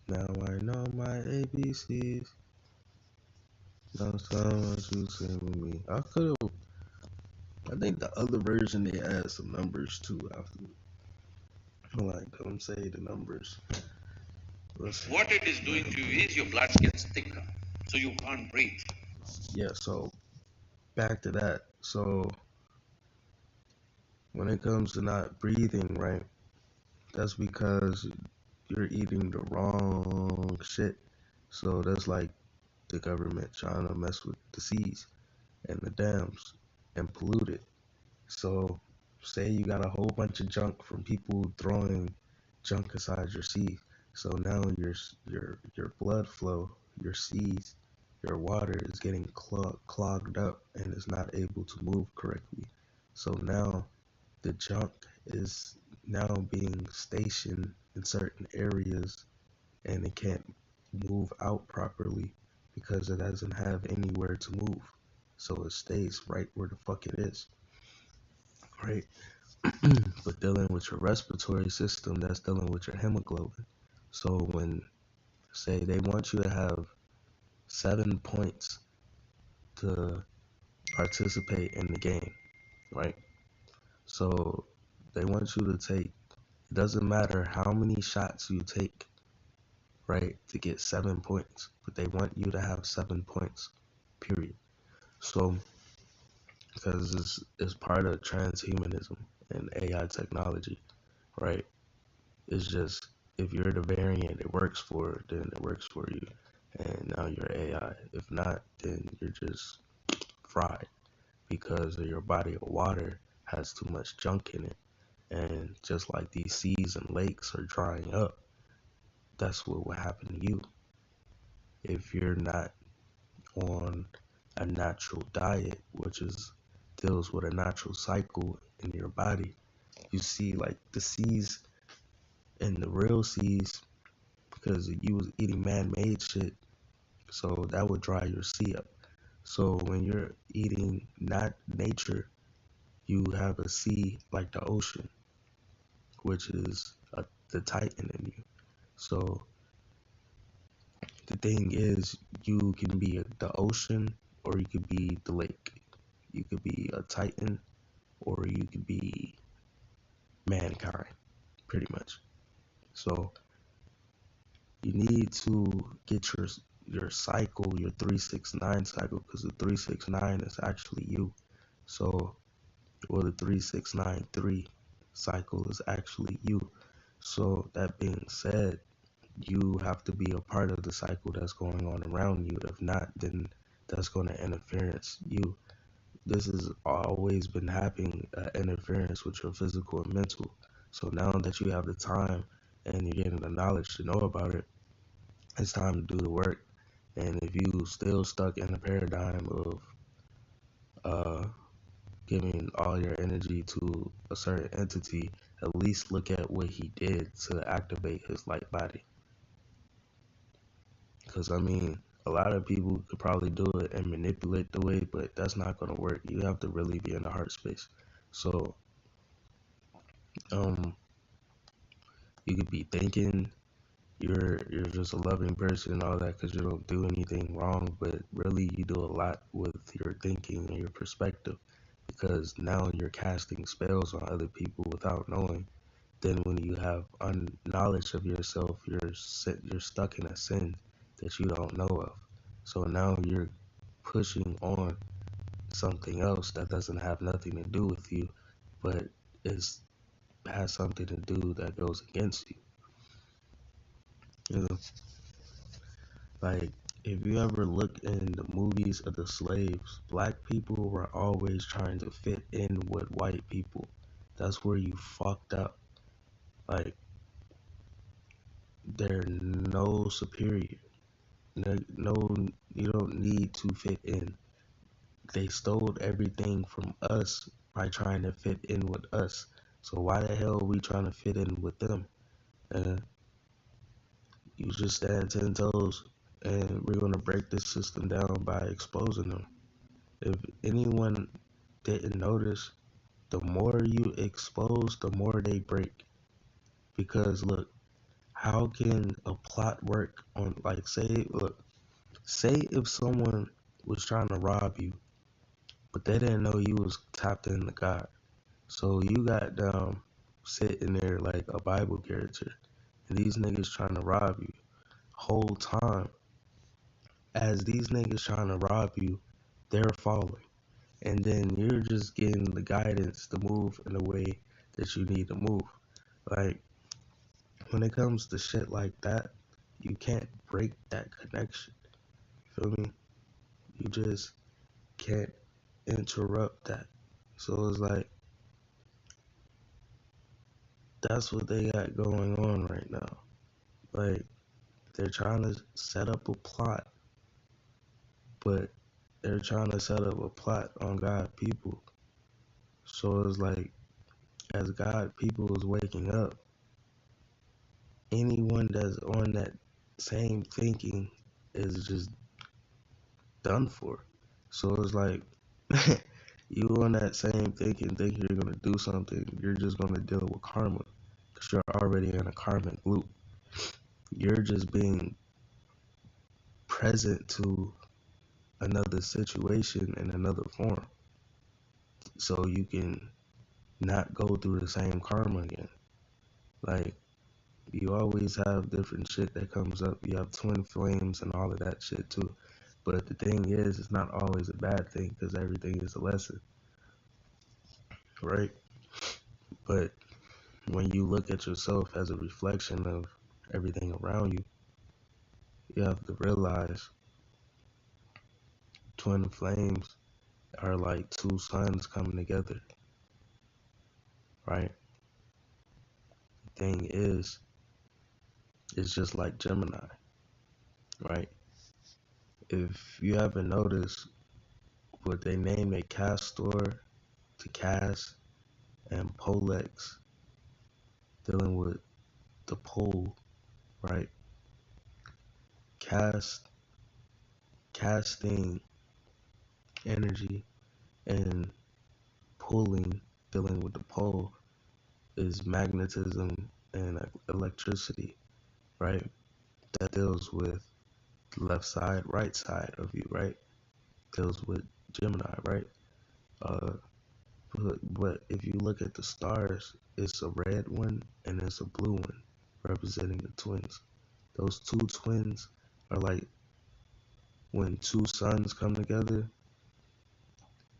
Now I know my ABCs. Now someone to sing with me. I think the other version they add some numbers too after. Like, come say the numbers. Listen. What it is doing to you is your blood gets thicker, so you can't breathe. Yeah, so back to that. So when it comes to not breathing, right, that's because you're eating the wrong shit. So that's like the government trying to mess with the seas and the dams and pollute it. So say you got a whole bunch of junk from people throwing junk inside your seas. So now your blood flow, your seas, your water is getting clogged up and is not able to move correctly. So now the junk is now being stationed in certain areas and it can't move out properly because it doesn't have anywhere to move. So it stays right where the fuck it is. Right? But dealing with your respiratory system, that's dealing with your hemoglobin. So when, say, they want you to have 7 points to participate in the game, right? So they want you to take, it doesn't matter how many shots you take, right, to get 7 points, but they want you to have 7 points, period. So, because it's part of transhumanism and AI technology, right? It's just, if you're the variant it works for, then it works for you, and now you're AI. If not, then you're just fried because of your body of water has too much junk in it. And just like these seas and lakes are drying up, that's what will happen to you if you're not on a natural diet, which is deals with a natural cycle in your body. You see, like the seas and the real seas, because you was eating man-made shit, so that would dry your sea up. So when you're eating not nature, you have a sea like the ocean, which is the titan in you. So the thing is, you can be the ocean or you could be the lake. You could be a titan or you could be mankind, pretty much. So you need to get your cycle, your 369 cycle, because the 369 is actually you. So, or the 3693 cycle is actually you. So that being said, you have to be a part of the cycle that's going on around you. If not, then that's going to interference you. This has always been happening, interference with your physical and mental. So now that you have the time and you're getting the knowledge to know about it, it's time to do the work. And if you still stuck in a paradigm of uh, giving all your energy to a certain entity, at least look at what he did to activate his light body. Because, I mean, a lot of people could probably do it and manipulate the way, but that's not going to work. You have to really be in the heart space. So, you could be thinking you're just a loving person and all that because you don't do anything wrong, but really you do a lot with your thinking and your perspective, because now you're casting spells on other people without knowing. Then when you have knowledge of yourself, you're stuck in a sin that you don't know of. So now you're pushing on something else that doesn't have nothing to do with you, but has something to do that goes against you. You know, like, if you ever look in the movies of the slaves, black people were always trying to fit in with white people. That's where you fucked up. Like, they're no superior. No, you don't need to fit in. They stole everything from us by trying to fit in with us. So why the hell are we trying to fit in with them? And you just stand 10 toes, and we're gonna break this system down by exposing them. If anyone didn't notice, the more you expose, the more they break. Because look, how can a plot work on, like, say if someone was trying to rob you, but they didn't know you was tapped into God. So you got sitting there like a Bible character, and these niggas trying to rob you. Whole time, as these niggas trying to rob you, they're falling. And then you're just getting the guidance to move in the way that you need to move. Like, when it comes to shit like that, you can't break that connection. Feel me? You just can't interrupt that. So it's like, that's what they got going on right now. Like, they're trying to set up a plot, but they're trying to set up a plot on God people. So it's like, as God people is waking up, anyone that's on that same thinking is just done for. So it's like, you on that same thinking you're gonna do something, you're just gonna deal with karma, because you're already in a karmic loop. You're just being present to another situation in another form, so you can not go through the same karma again. Like, you always have different shit that comes up. You have twin flames and all of that shit too. But the thing is, it's not always a bad thing, because everything is a lesson, right? But when you look at yourself as a reflection of everything around you, you have to realize twin flames are like two suns coming together, right? The thing is, it's just like Gemini, right? If you haven't noticed, what they name a castor to cast, and polex dealing with the pole, right? Casting energy, and pulling, dealing with the pole, is magnetism and electricity, right? That deals with the left side, right side of you, right? Deals with Gemini, right? Uh, but if you look at the stars, it's a red one and it's a blue one, representing the twins. Those two twins are like, when two suns come together,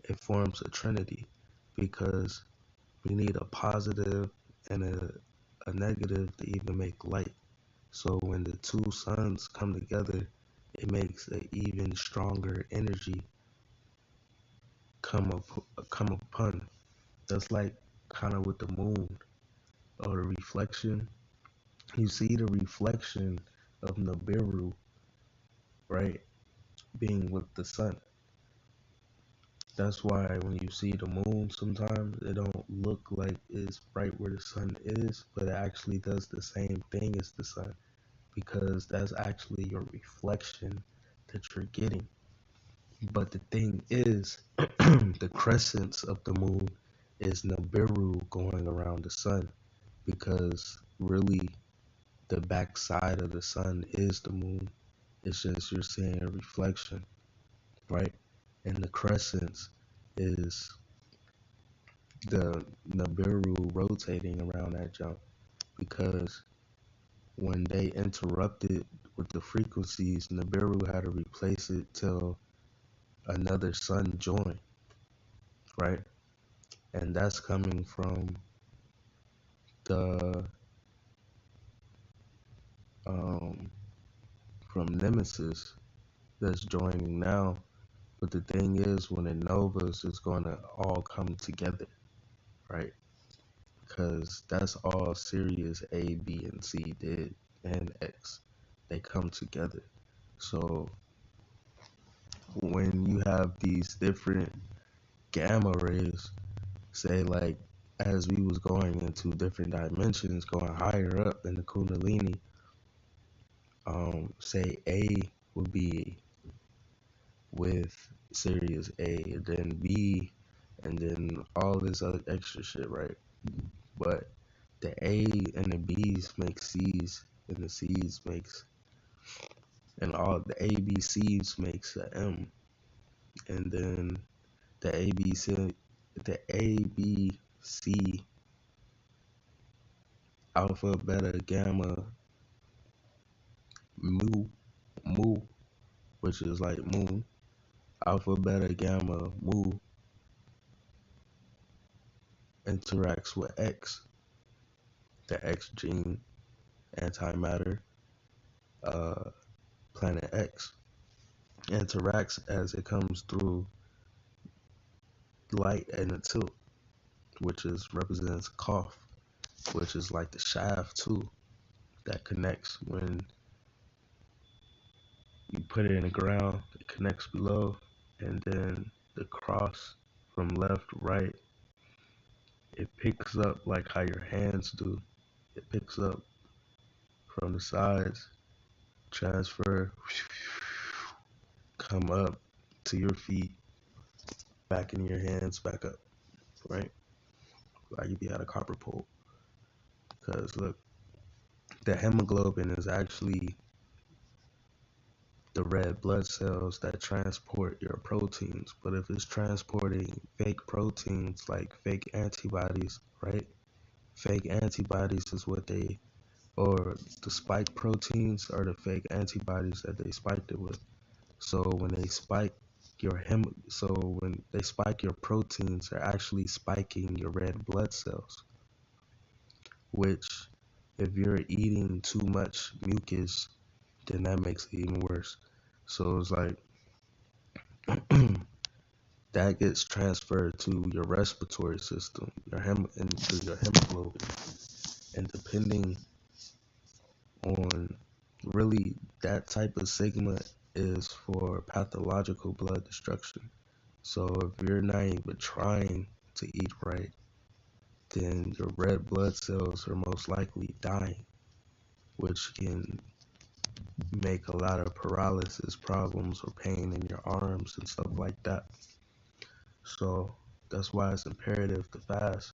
it forms a trinity, because we need a positive and a negative to even make light. So when the two suns come together, it makes an even stronger energy come upon. That's like kind of with the moon, or the reflection. You see the reflection of Nibiru, right, being with the sun. That's why when you see the moon, sometimes it don't look like it's right where the sun is, but it actually does the same thing as the sun, because that's actually your reflection that you're getting. But the thing is, the crescents of the moon is Nibiru going around the sun, because really the backside of the sun is the moon. It's just you're seeing a reflection, right? And the crescents is the Nibiru rotating around that jump, because when they interrupted with the frequencies, Nibiru had to replace it till another sun joined, right? And that's coming the um, from Nemesis that's joining now. But the thing is, when it novas, it's going to all come together, right? Because that's all Sirius A, B, and C did, and X. They come together. So when you have these different gamma rays, say like, as we was going into different dimensions, going higher up in the Kundalini, say A would be with series A, and then B, and then all this other extra shit, right? But the A and the B's make C's, and the C's makes, and all the ABCs makes a M, and then the ABC, the ABC, alpha, beta, gamma, mu, which is like moon, alpha, beta, gamma, mu interacts with X, the X gene, antimatter, planet X, interacts as it comes through light and a tilt, which is represents cough, which is like the shaft too, that connects when you put it in the ground, it connects below, and then the cross from left, right, it picks up like how your hands do. It picks up from the sides, transfer, come up to your feet, back in your hands, back up, right? Like you be at a copper pole. Because look, the hemoglobin is actually the red blood cells that transport your proteins. But if it's transporting fake proteins like fake antibodies, right? Fake antibodies is what they, or the spike proteins are the fake antibodies that they spiked it with. So when they spike so when they spike your proteins, they're actually spiking your red blood cells, which if you're eating too much mucus, then that makes it even worse. So it's like that gets transferred to your respiratory system, into your hemoglobin, and depending on really that type of sigma is for pathological blood destruction. So if you're not even trying to eat right, then your red blood cells are most likely dying, which can make a lot of paralysis problems or pain in your arms and stuff like that. So that's why it's imperative to fast,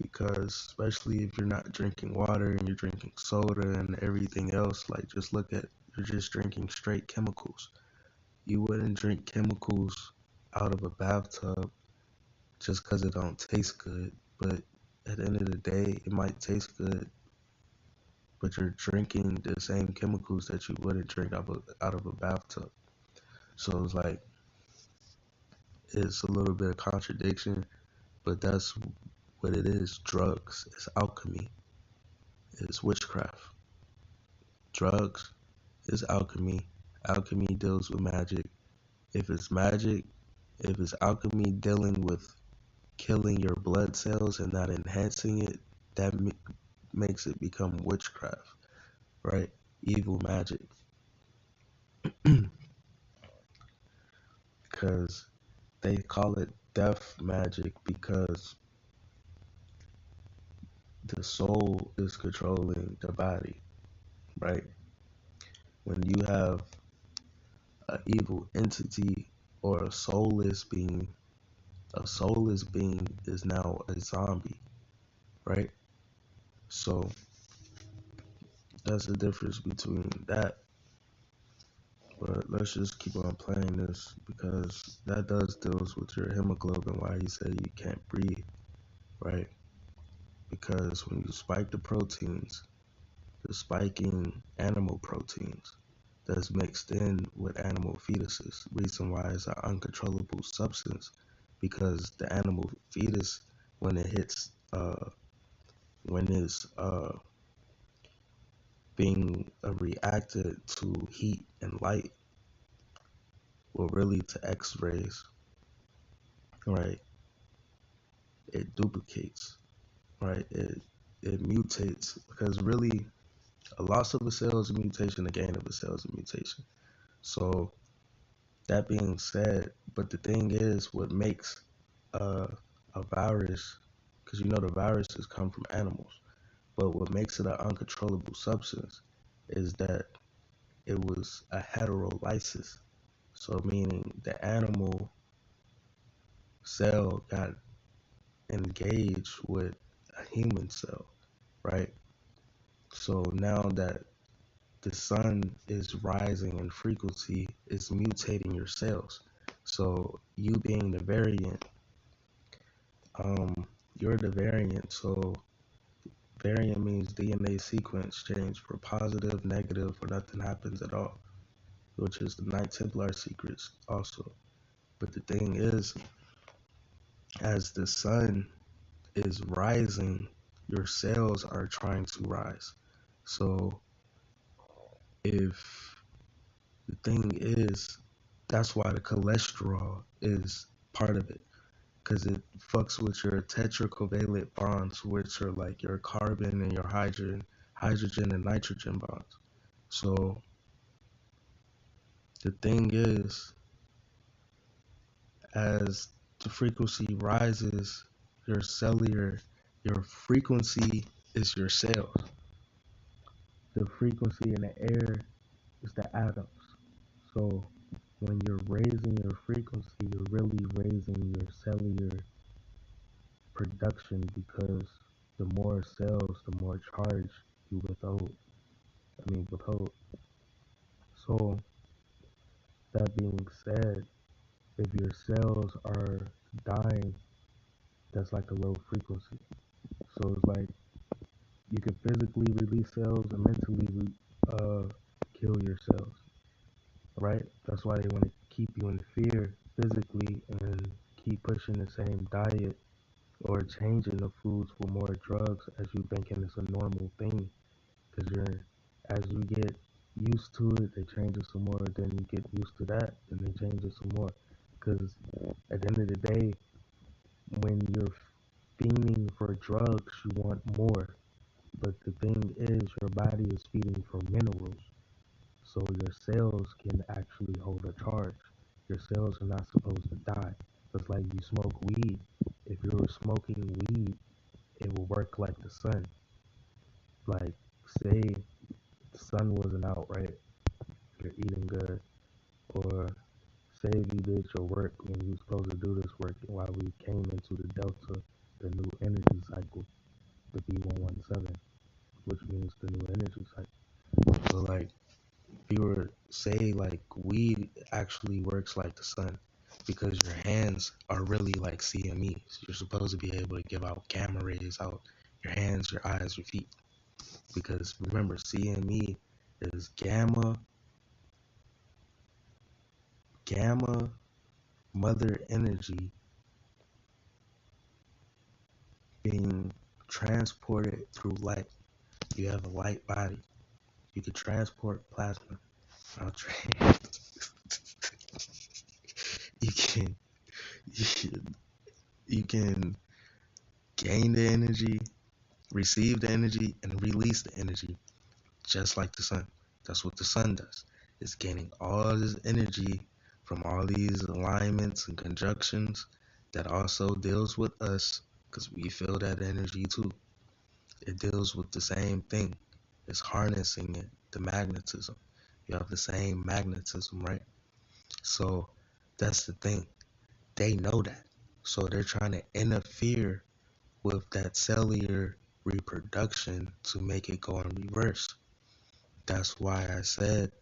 because especially if you're not drinking water and you're drinking soda and everything else, like just look at, you're just drinking straight chemicals. You wouldn't drink chemicals out of a bathtub just because it don't taste good, but at the end of the day, it might taste good, but you're drinking the same chemicals that you wouldn't drink out of a bathtub. So it's like, it's a little bit of contradiction, but that's what it is. Drugs, it's alchemy, it's witchcraft. Drugs is alchemy. Alchemy deals with magic. If it's magic, if it's alchemy dealing with killing your blood cells and not enhancing it, that makes it become witchcraft, right? Evil magic. Because they call it death magic because the soul is controlling the body, right? When you have an evil entity or a soulless being is now a zombie, right? So that's the difference between that. But let's just keep on playing this because that does deals with your hemoglobin, why he said you can't breathe, right? Because when you spike the proteins, you're spiking animal proteins that's mixed in with animal fetuses. Reason why it's an uncontrollable substance, because the animal fetus, when it hits, when it's being reacted to heat and light, or really to X-rays, right? It duplicates, right? It mutates, because really a loss of a cell is a mutation, a gain of a cell is a mutation. So that being said, but the thing is, what makes a virus, because you know the viruses come from animals, but what makes it an uncontrollable substance is that it was a heterolysis. So meaning the animal cell got engaged with a human cell, right? So now that the sun is rising in frequency, it's mutating your cells. So you being the variant, you're the variant. So variant means DNA sequence change for positive, negative, or nothing happens at all, which is the Knight Templar secrets also. But the thing is, as the sun is rising, your cells are trying to rise. So if the thing is, that's why the cholesterol is part of it, because it fucks with your tetracovalent bonds, which are like your carbon and your hydrogen and nitrogen bonds. So the thing is, as the frequency rises, your frequency is your cells. The frequency in the air is the atoms. So when you're raising your frequency, you're really raising your cellular production, because the more cells, the more charge you withhold. So that being said, if your cells are dying, that's like a low frequency. So it's like you can physically release cells and mentally kill your cells, right? That's why they want to keep you in fear physically and keep pushing the same diet or changing the foods for more drugs as you thinking it's a normal thing. Because as you get used to it, they change it some more. Then you get used to that, then they change it some more. Because at the end of the day, when you're fiending for drugs, you want more. But the thing is, your body is feeding from minerals. So your cells can actually hold a charge. Your cells are not supposed to die. It's like you smoke weed. If you were smoking weed, it will work like the sun. Like, say the sun wasn't out, right? You're eating good. Or say you did your work when you were supposed to do this work, while we came into the delta, the new energy cycle, the B117, which means the new energy cycle. So like, if you were say like weed actually works like the sun, because your hands are really like CMEs. You're supposed to be able to give out gamma rays out your hands, your eyes, your feet. Because remember, CME is gamma mother energy being transported through light. You have a light body. You can transport plasma. You can you can gain the energy, receive the energy, and release the energy, just like the sun. That's what the sun does. It's gaining all this energy from all these alignments and conjunctions that also deals with us, because we feel that energy too. It deals with the same thing. It's harnessing it, the magnetism. You have the same magnetism, right? So that's the thing. They know that. So they're trying to interfere with that cellular reproduction to make it go in reverse. That's why I said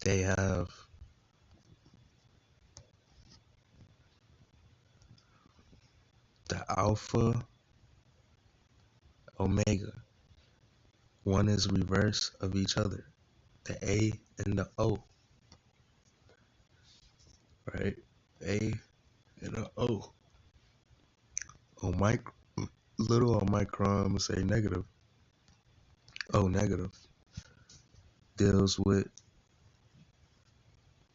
they have the alpha, omega. One is reverse of each other. The A and the O, right? A and the O. Little omicron, I'm gonna say negative. O negative deals with,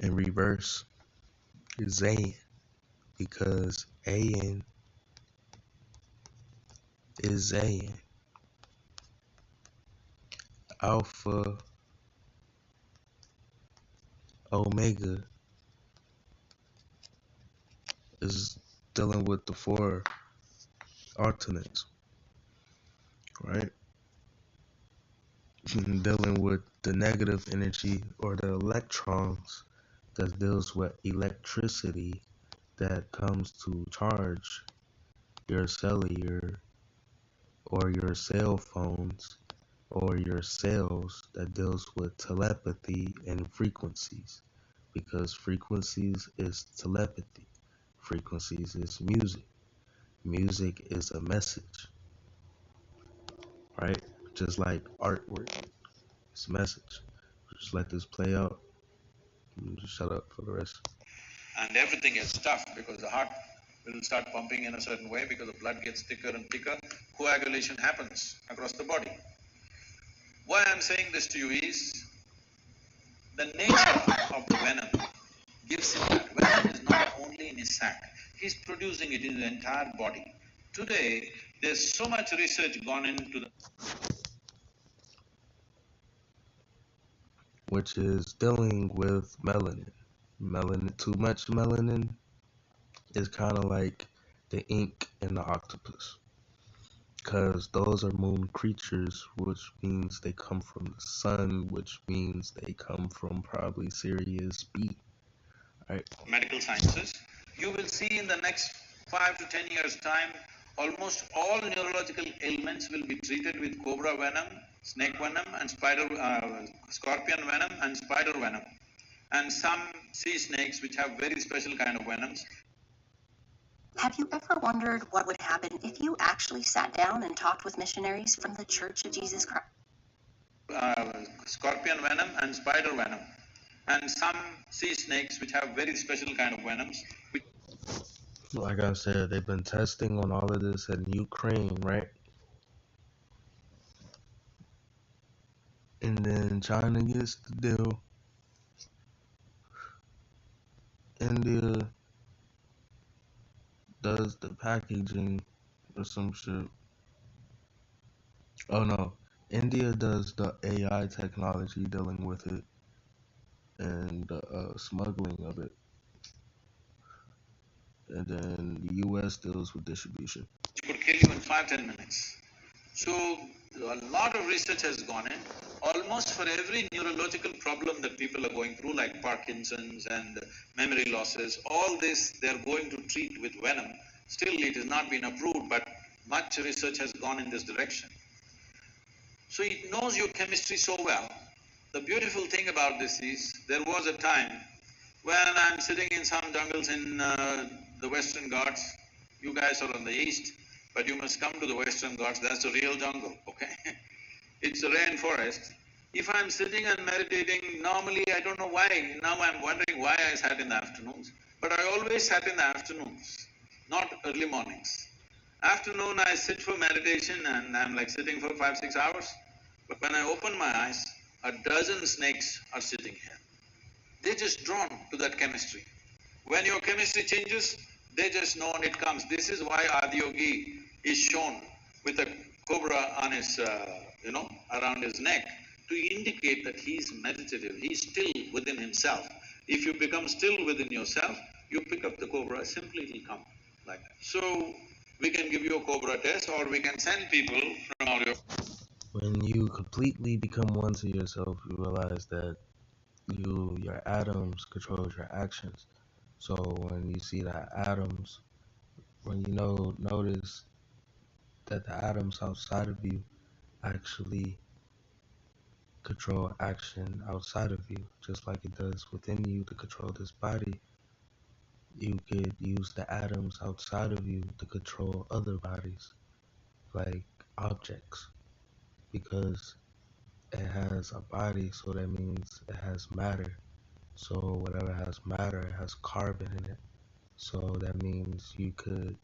in reverse, is Zayn, because AN is Zayn. Alpha omega is dealing with the four alternates, right? Dealing with the negative energy or the electrons that deals with electricity that comes to charge your cellular or your cell phones or your cells that deals with telepathy and frequencies, because frequencies is telepathy, frequencies is music, music is a message, right? Just like artwork, it's a message. Just let this play out and just shut up for the rest. And everything gets tough because the heart will start pumping in a certain way because the blood gets thicker and thicker. Coagulation happens across the body. Why I'm saying this to you is the nature of the venom gives him that. Venom is not only in his sac, he's producing it in the entire body. Today, there's so much research gone into the Which is dealing with melanin. Melanin, too much melanin is kind of like the ink in the octopus, because those are moon creatures, which means they come from the sun, which means they come from probably Sirius B, right? medical sciences. You will see in the next 5 to 10 years' time, almost all neurological ailments will be treated with cobra venom, snake venom, and scorpion venom, and spider venom. And some sea snakes which have very special kind of venoms. Have you ever wondered what would happen if you actually sat down and talked with missionaries from the Church of Jesus Christ? Scorpion venom and spider venom. And some sea snakes which have very special kind of venoms. Like I said, they've been testing on all of this in Ukraine, right? And then China gets the deal. India does the packaging or some shit. Oh no, India does the AI technology dealing with it and the smuggling of it. And then the US deals with distribution. It could kill you in 5-10 minutes. So a lot of research has gone in. Almost for every neurological problem that people are going through, like Parkinson's and memory losses, all this they are going to treat with venom. Still, it has not been approved, but much research has gone in this direction. So it knows your chemistry so well. The beautiful thing about this is, there was a time when I'm sitting in some jungles in the Western Ghats. You guys are on the east, but you must come to the Western Ghats. That's a real jungle, okay? It's a rainforest. If I'm sitting and meditating, normally I don't know why. Now I'm wondering why I sat in the afternoons. But I always sat in the afternoons, not early mornings. Afternoon I sit for meditation and I'm like sitting for 5, 6 hours. But when I open my eyes, a dozen snakes are sitting here. They're just drawn to that chemistry. When your chemistry changes, they just know and it comes. This is why Adiyogi is shown with a cobra on his, around his neck, to indicate that he's meditative, he's still within himself. If you become still within yourself, you pick up the cobra, simply it'll come like that. So we can give you a cobra test, or we can send people from all your... When you completely become one to yourself, you realize that your atoms controls your actions. So when you see that atoms, when you notice that the atoms outside of you actually control action outside of you, just like it does within you to control this body, you could use the atoms outside of you to control other bodies, like objects, because it has a body, so that means it has matter. So whatever has matter, it has carbon in it. So that means you could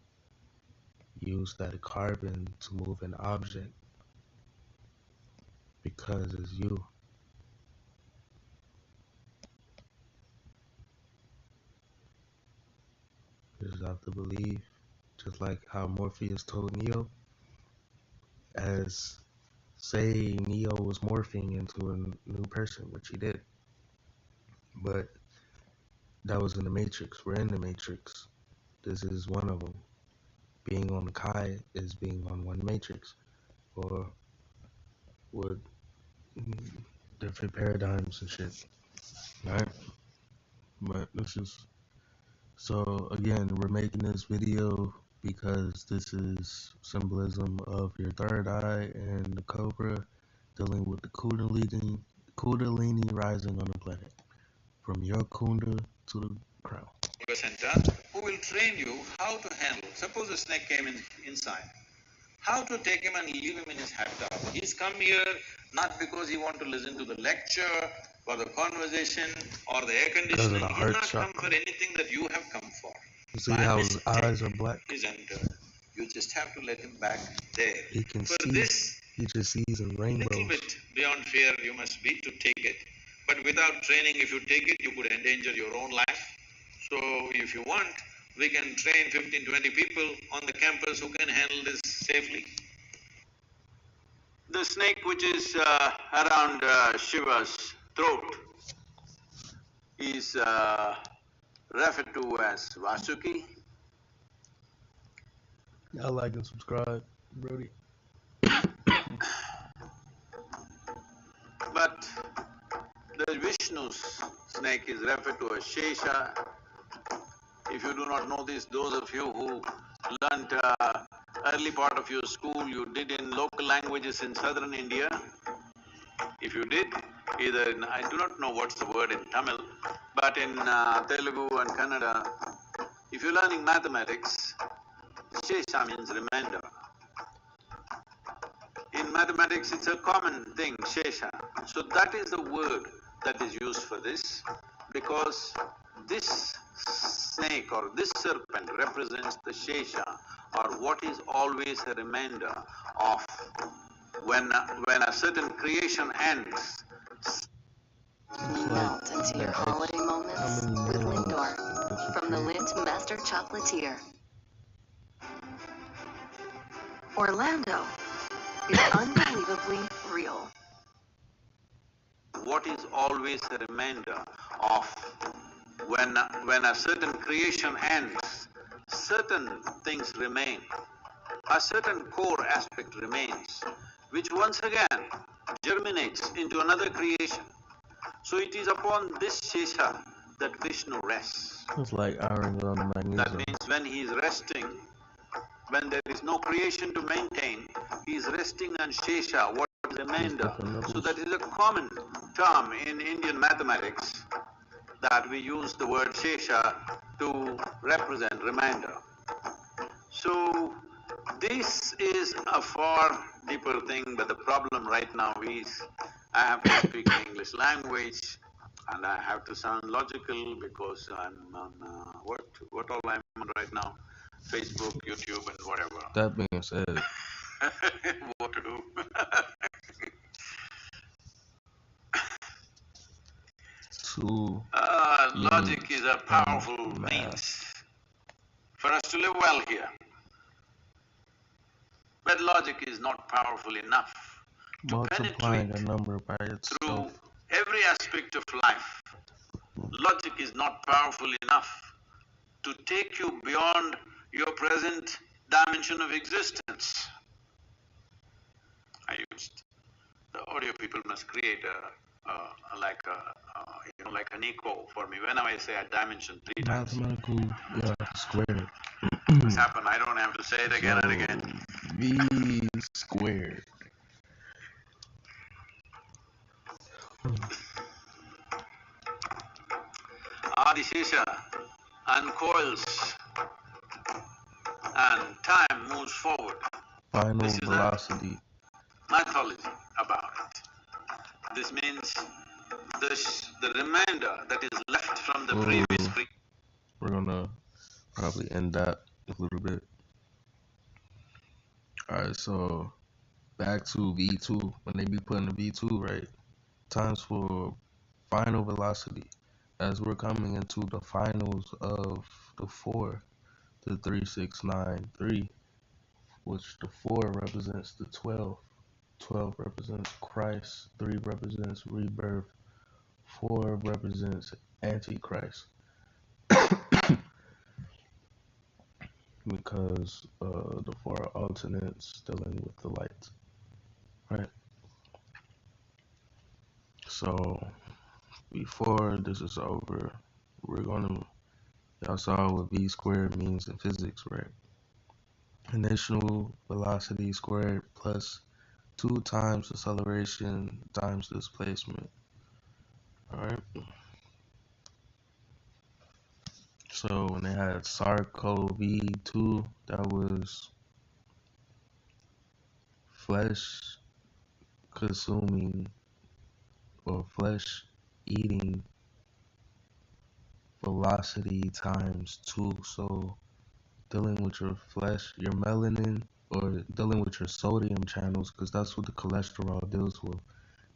use that carbon to move an object because it's you. You just have to believe, just like how Morpheus told Neo, as say Neo was morphing into a new person, which he did. But that was in the Matrix. We're in the Matrix. This is one of them. Being on the Kai is being on one Matrix. Or would different paradigms and shit, right? But this is so again, we're making this video because this is symbolism of your third eye and the cobra dealing with the Kundalini rising on the planet from your Kunda to the crown. Center who will train you how to handle. Suppose a snake came inside. How to take him and leave him in his habitat. He's come here not because he want to listen to the lecture or the conversation or the air conditioning. He's not come for anything that you have come for. You see how his eyes are black? He's entered. You just have to let him back there. He can for see. This, he just sees in rainbows. Little bit beyond fear you must be to take it. But without training, if you take it, you could endanger your own life. So if you want, we can train 15, 20 people on the campus who can handle this safely. The snake which is around Shiva's throat is referred to as Vasuki. Y'all like and subscribe, Brody. But the Vishnu's snake is referred to as Shesha. If you do not know this, those of you who learnt early part of your school, you did in local languages in southern India. If you did, either in, I do not know what's the word in Tamil, but in Telugu and Kannada, if you're learning mathematics, Shesha means remainder. In mathematics, it's a common thing, Shesha. So that is the word that is used for this, because this snake or this serpent represents the Shesha, or what is always a remainder of when a certain creation ends. Melt into your holiday moments with Lindor from the Lindt Master Chocolatier. Orlando is unbelievably real. What is always a remainder of when a certain creation ends, certain things remain, a certain core aspect remains, which once again germinates into another creation. So it is upon this Shesha that Vishnu rests. It's like iron on the magnesium. That means when he is resting, when there is no creation to maintain, he is resting on Shesha, what is the remainder. So that is a common term in Indian mathematics, that we use the word Shesha to represent remainder. So this is a far deeper thing, but the problem right now is I have to speak English language and I have to sound logical because I'm on what all I'm on right now? Facebook, YouTube and whatever. That being said, what to do? Logic is a powerful means for us to live well here. But logic is not powerful enough to multiplying penetrate a number by itself through every aspect of life. Logic is not powerful enough to take you beyond your present dimension of existence. I used the audio people must create like an echo for me. Whenever I say a dimension 3 times. mathematical squared. This happened, I don't have to say it again and again. V squared. Adishesha uncoils and time moves forward. Final This is velocity. Mythology about it. This means the remainder that is left from the previous creation. We're gonna probably end that a little bit. Alright, so back to V2. When they be putting the V2, right? Times for final velocity. As we're coming into the finals of the 4, the 3, 6, 9, 3, which the 4 represents the 12. 12 represents Christ, 3 represents rebirth, 4 represents Antichrist. Because the 4 are alternates dealing with the light. Right? So before this is over, we're gonna y'all saw what v squared means in physics, right? Initial velocity squared plus 2 times acceleration times displacement. Alright. So when they had SARS-CoV-2, that was flesh consuming or flesh eating velocity times 2. So dealing with your flesh, your melanin, or dealing with your sodium channels, because that's what the cholesterol deals with,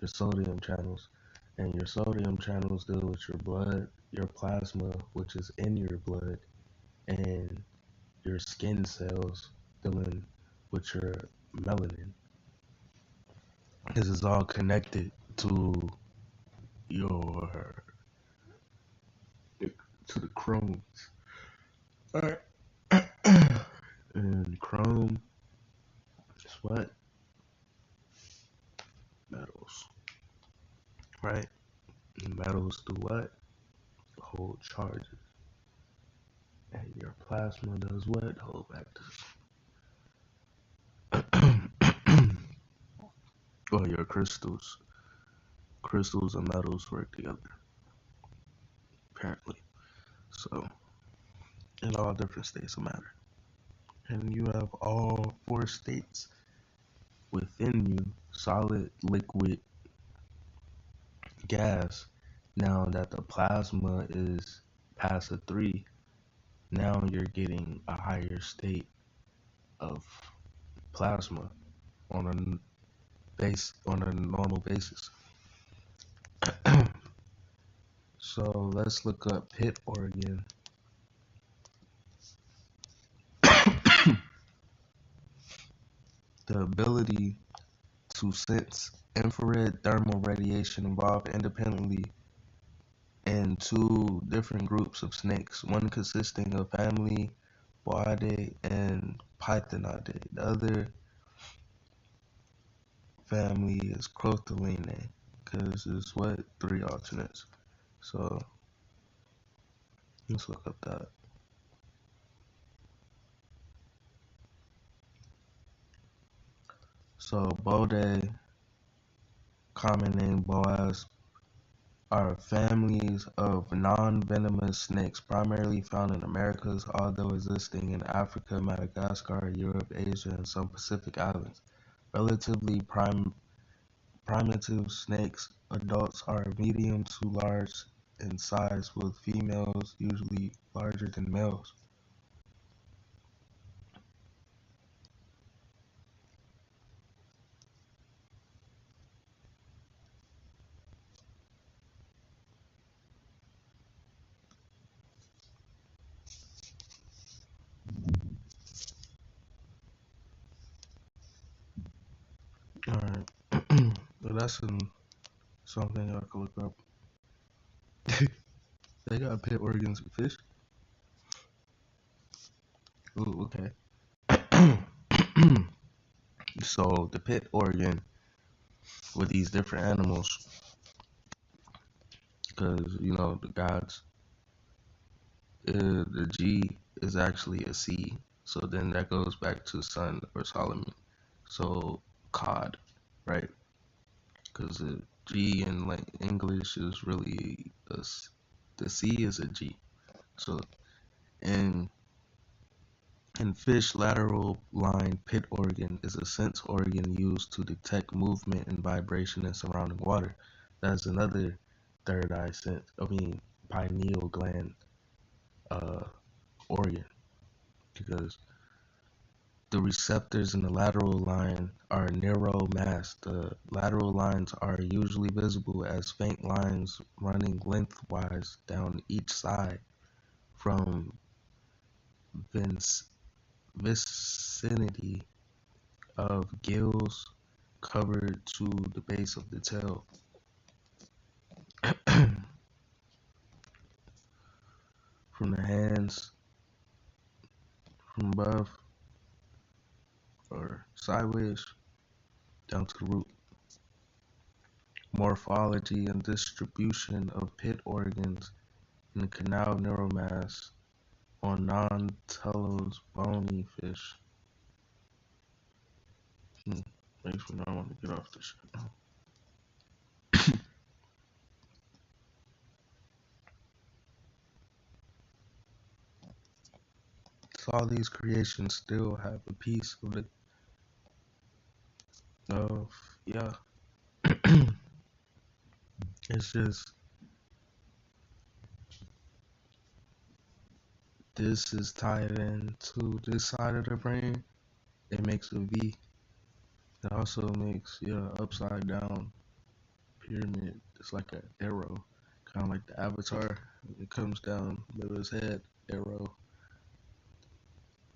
your sodium channels. And your sodium channels deal with your blood, your plasma, which is in your blood, and your skin cells dealing with your melanin. This is all connected to your to the chromes. Alright. And chrome is what? Metals. Right? And metals do what? Hold charges. And your plasma does what? Hold back to or your crystals. Crystals and metals work together, apparently. So, in all different states of matter. And you have all 4 states within you: solid, liquid, gas. Now that the plasma is past a 3, now you're getting a higher state of plasma on a normal basis. So let's look up pit organ. The ability to sense infrared thermal radiation involved independently in 2 different groups of snakes, one consisting of family Boidae and Pythonidae. The other family is Crotholinae, because it's what? 3 alternates. So let's look up that. So Boidae, common name Boas, are families of non-venomous snakes primarily found in Americas, although existing in Africa, Madagascar, Europe, Asia, and some Pacific islands. Relatively primitive snakes, adults are medium to large in size, with females usually larger than males. Alright, well, that's something I can look up. They got pit organs in fish. Ooh, okay. So the pit organ with these different animals, because the gods, the G is actually a C, so then that goes back to Sun or Solomon. So cod, right? Because the G in like English is really the C is a G. So in fish, lateral line pit organ is a sense organ used to detect movement and vibration in surrounding water. That's another third eye sense. Pineal gland organ, because the receptors in the lateral line are neuromass. The lateral lines are usually visible as faint lines running lengthwise down each side from vicinity of gills covered to the base of the tail. From the hands, from above or sideways down to the root. morphology and distribution of pit organs in the canal neuromass on non-telos bony fish. Makes me not want to get off this shit. So all these creations still have a piece of it. Yeah. It's just this is tied into this side of the brain. It makes a V. It also makes upside down pyramid. It's like an arrow, kind of like the Avatar. It comes down middle of his head, arrow.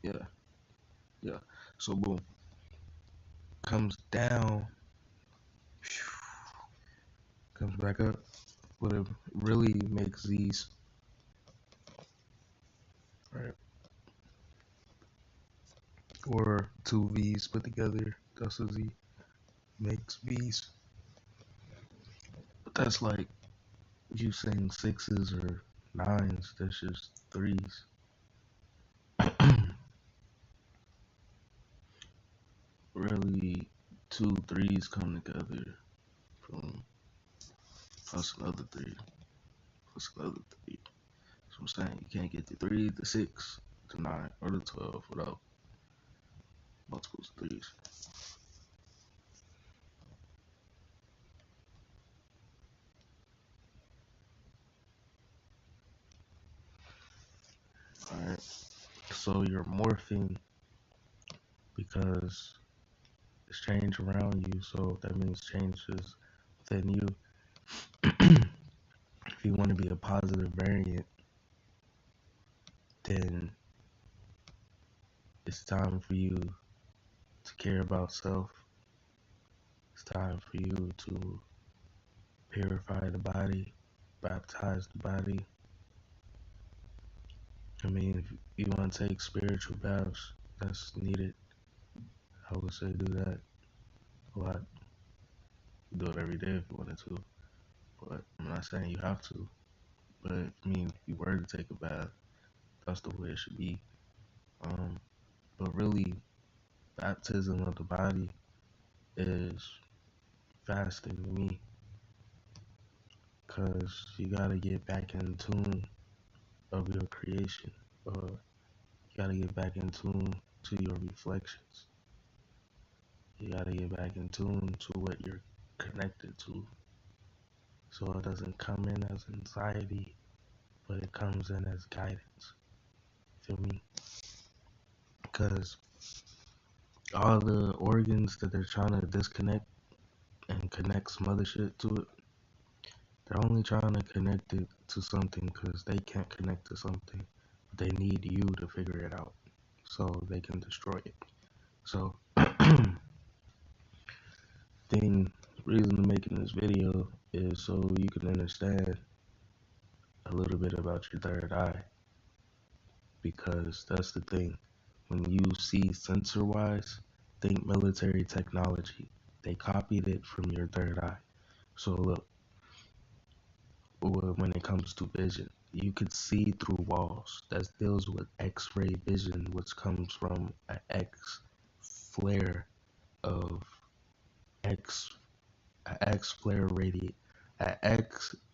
Yeah. So boom, comes down, comes back up. But it really makes these, right? Or two V's put together. That's a Z. Makes V's. But that's like you saying sixes or nines. That's just threes. Really, two threes come together from plus another three, plus another three. So I'm saying you can't get the 3, the 6, the 9, or the 12 without multiples of threes. Alright, so you're morphing because it's change around you, so that means change is within you. If you want to be a positive variant, then it's time for you to care about self. It's time for you to purify the body, baptize the body. I mean, if you want to take spiritual baths, that's needed. I would say do that a lot. You do it every day if you wanted to, but I'm not saying you have to. But I mean, if you were to take a bath, that's the way it should be. But really, baptism of the body is fasting to me, cause you gotta get back in tune of your creation. You gotta get back in tune to your reflections. You gotta get back in tune to what you're connected to, so it doesn't come in as anxiety, but it comes in as guidance. Feel me? Because all the organs that they're trying to disconnect and connect some other shit to it, they're only trying to connect it to something because they can't connect to something. But they need you to figure it out so they can destroy it. So, reason to making this video is so you can understand a little bit about your third eye. Because that's the thing. When you see sensor-wise, think military technology. They copied it from your third eye. So look, when it comes to vision, you could see through walls. That deals with X-ray vision, which comes from an X flare of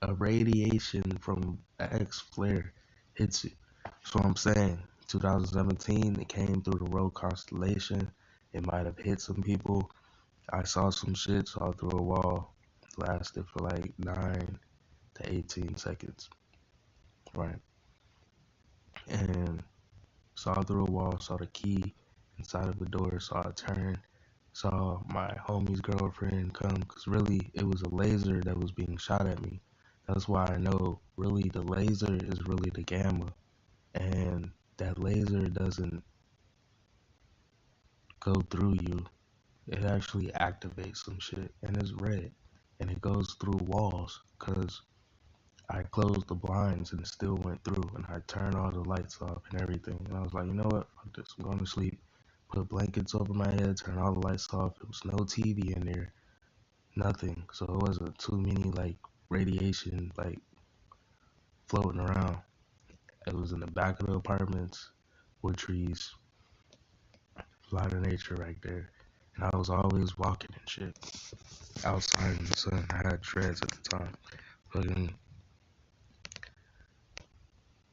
a radiation from an X flare hits you. So I'm saying 2017 it came through the road constellation. It might have hit some people. I saw some shit, saw through a wall, lasted for like 9 to 18 seconds. Right. And saw through a wall, saw the key inside of the door, saw it turn, saw my homie's girlfriend come, because really it was a laser that was being shot at me. That's why I know really the laser is really the gamma, and that laser doesn't go through you. It actually activates some shit, and it's red, and it goes through walls, because I closed the blinds and it still went through, and I turned all the lights off and everything, and I was like, you know what, fuck this, I'm going to sleep. Put blankets over my head, turn all the lights off. There was no TV in there. nothing. So it wasn't too many like radiation like floating around. It was in the back of the apartments with trees, a lot of nature right there. And I was always walking and shit outside in the sun. I had dreads at the time. Fucking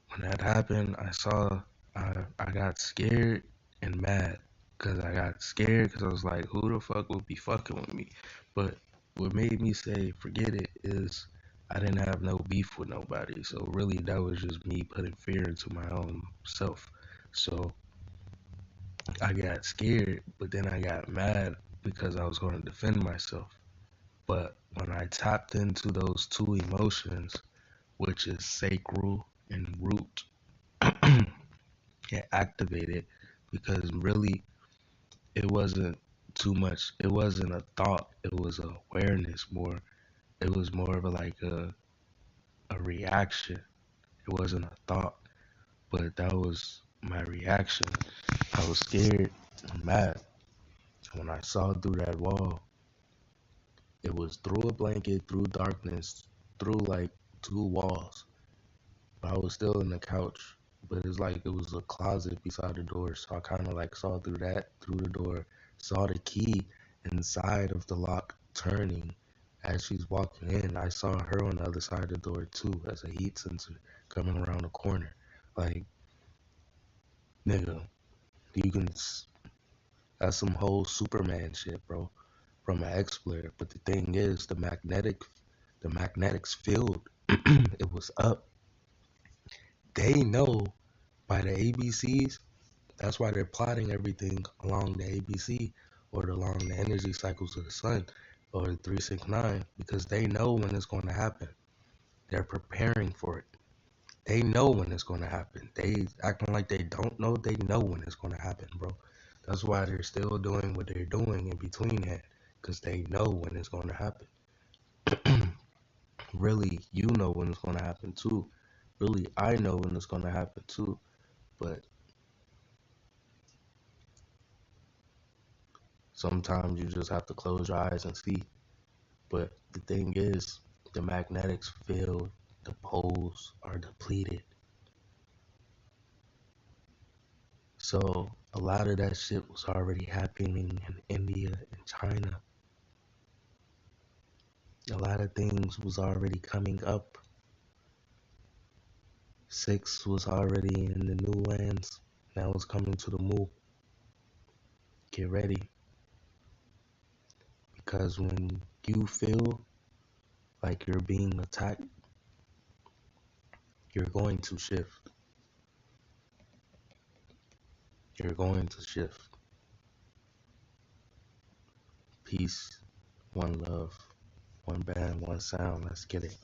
when that happened, I got scared and mad. Cause I got scared because I was like, who the fuck would be fucking with me? But what made me say forget it is I didn't have no beef with nobody. So really that was just me putting fear into my own self. So I got scared, but then I got mad because I was going to defend myself. But when I tapped into those two emotions, which is sacral and root, it activated because really it wasn't too much. It wasn't a thought. It was awareness more. It was more of a reaction. It wasn't a thought, but that was my reaction. I was scared and mad. When I saw through that wall, it was through a blanket, through darkness, through like two walls. But I was still in the couch, but it's like it was a closet beside the door. So I kind of like saw through that, through the door, saw the key inside of the lock turning as she's walking in. I saw her on the other side of the door too, as a heat sensor coming around the corner. Like, nigga, you can, that's some whole Superman shit, bro, from an X-Player. But the thing is, the magnetics field, it was up. They know by the ABCs. That's why they're plotting everything along the ABC or along the energy cycles of the sun or the 369 because they know when it's going to happen. They're preparing for it. They know when it's going to happen. They acting like they don't know. They know when it's going to happen, bro. That's why they're still doing what they're doing in between that because they know when it's going to happen. Really, you know when it's going to happen too. Really, I know when it's going to happen too. But sometimes you just have to close your eyes and see. But the thing is, the magnetics field, the poles are depleted. So a lot of that shit was already happening in India and China. A lot of things was already coming up. 6 was already in the new lands. Now it's coming to the moon. Get ready. Because when you feel like you're being attacked, you're going to shift. You're going to shift. Peace, one love, one band, one sound. Let's get it.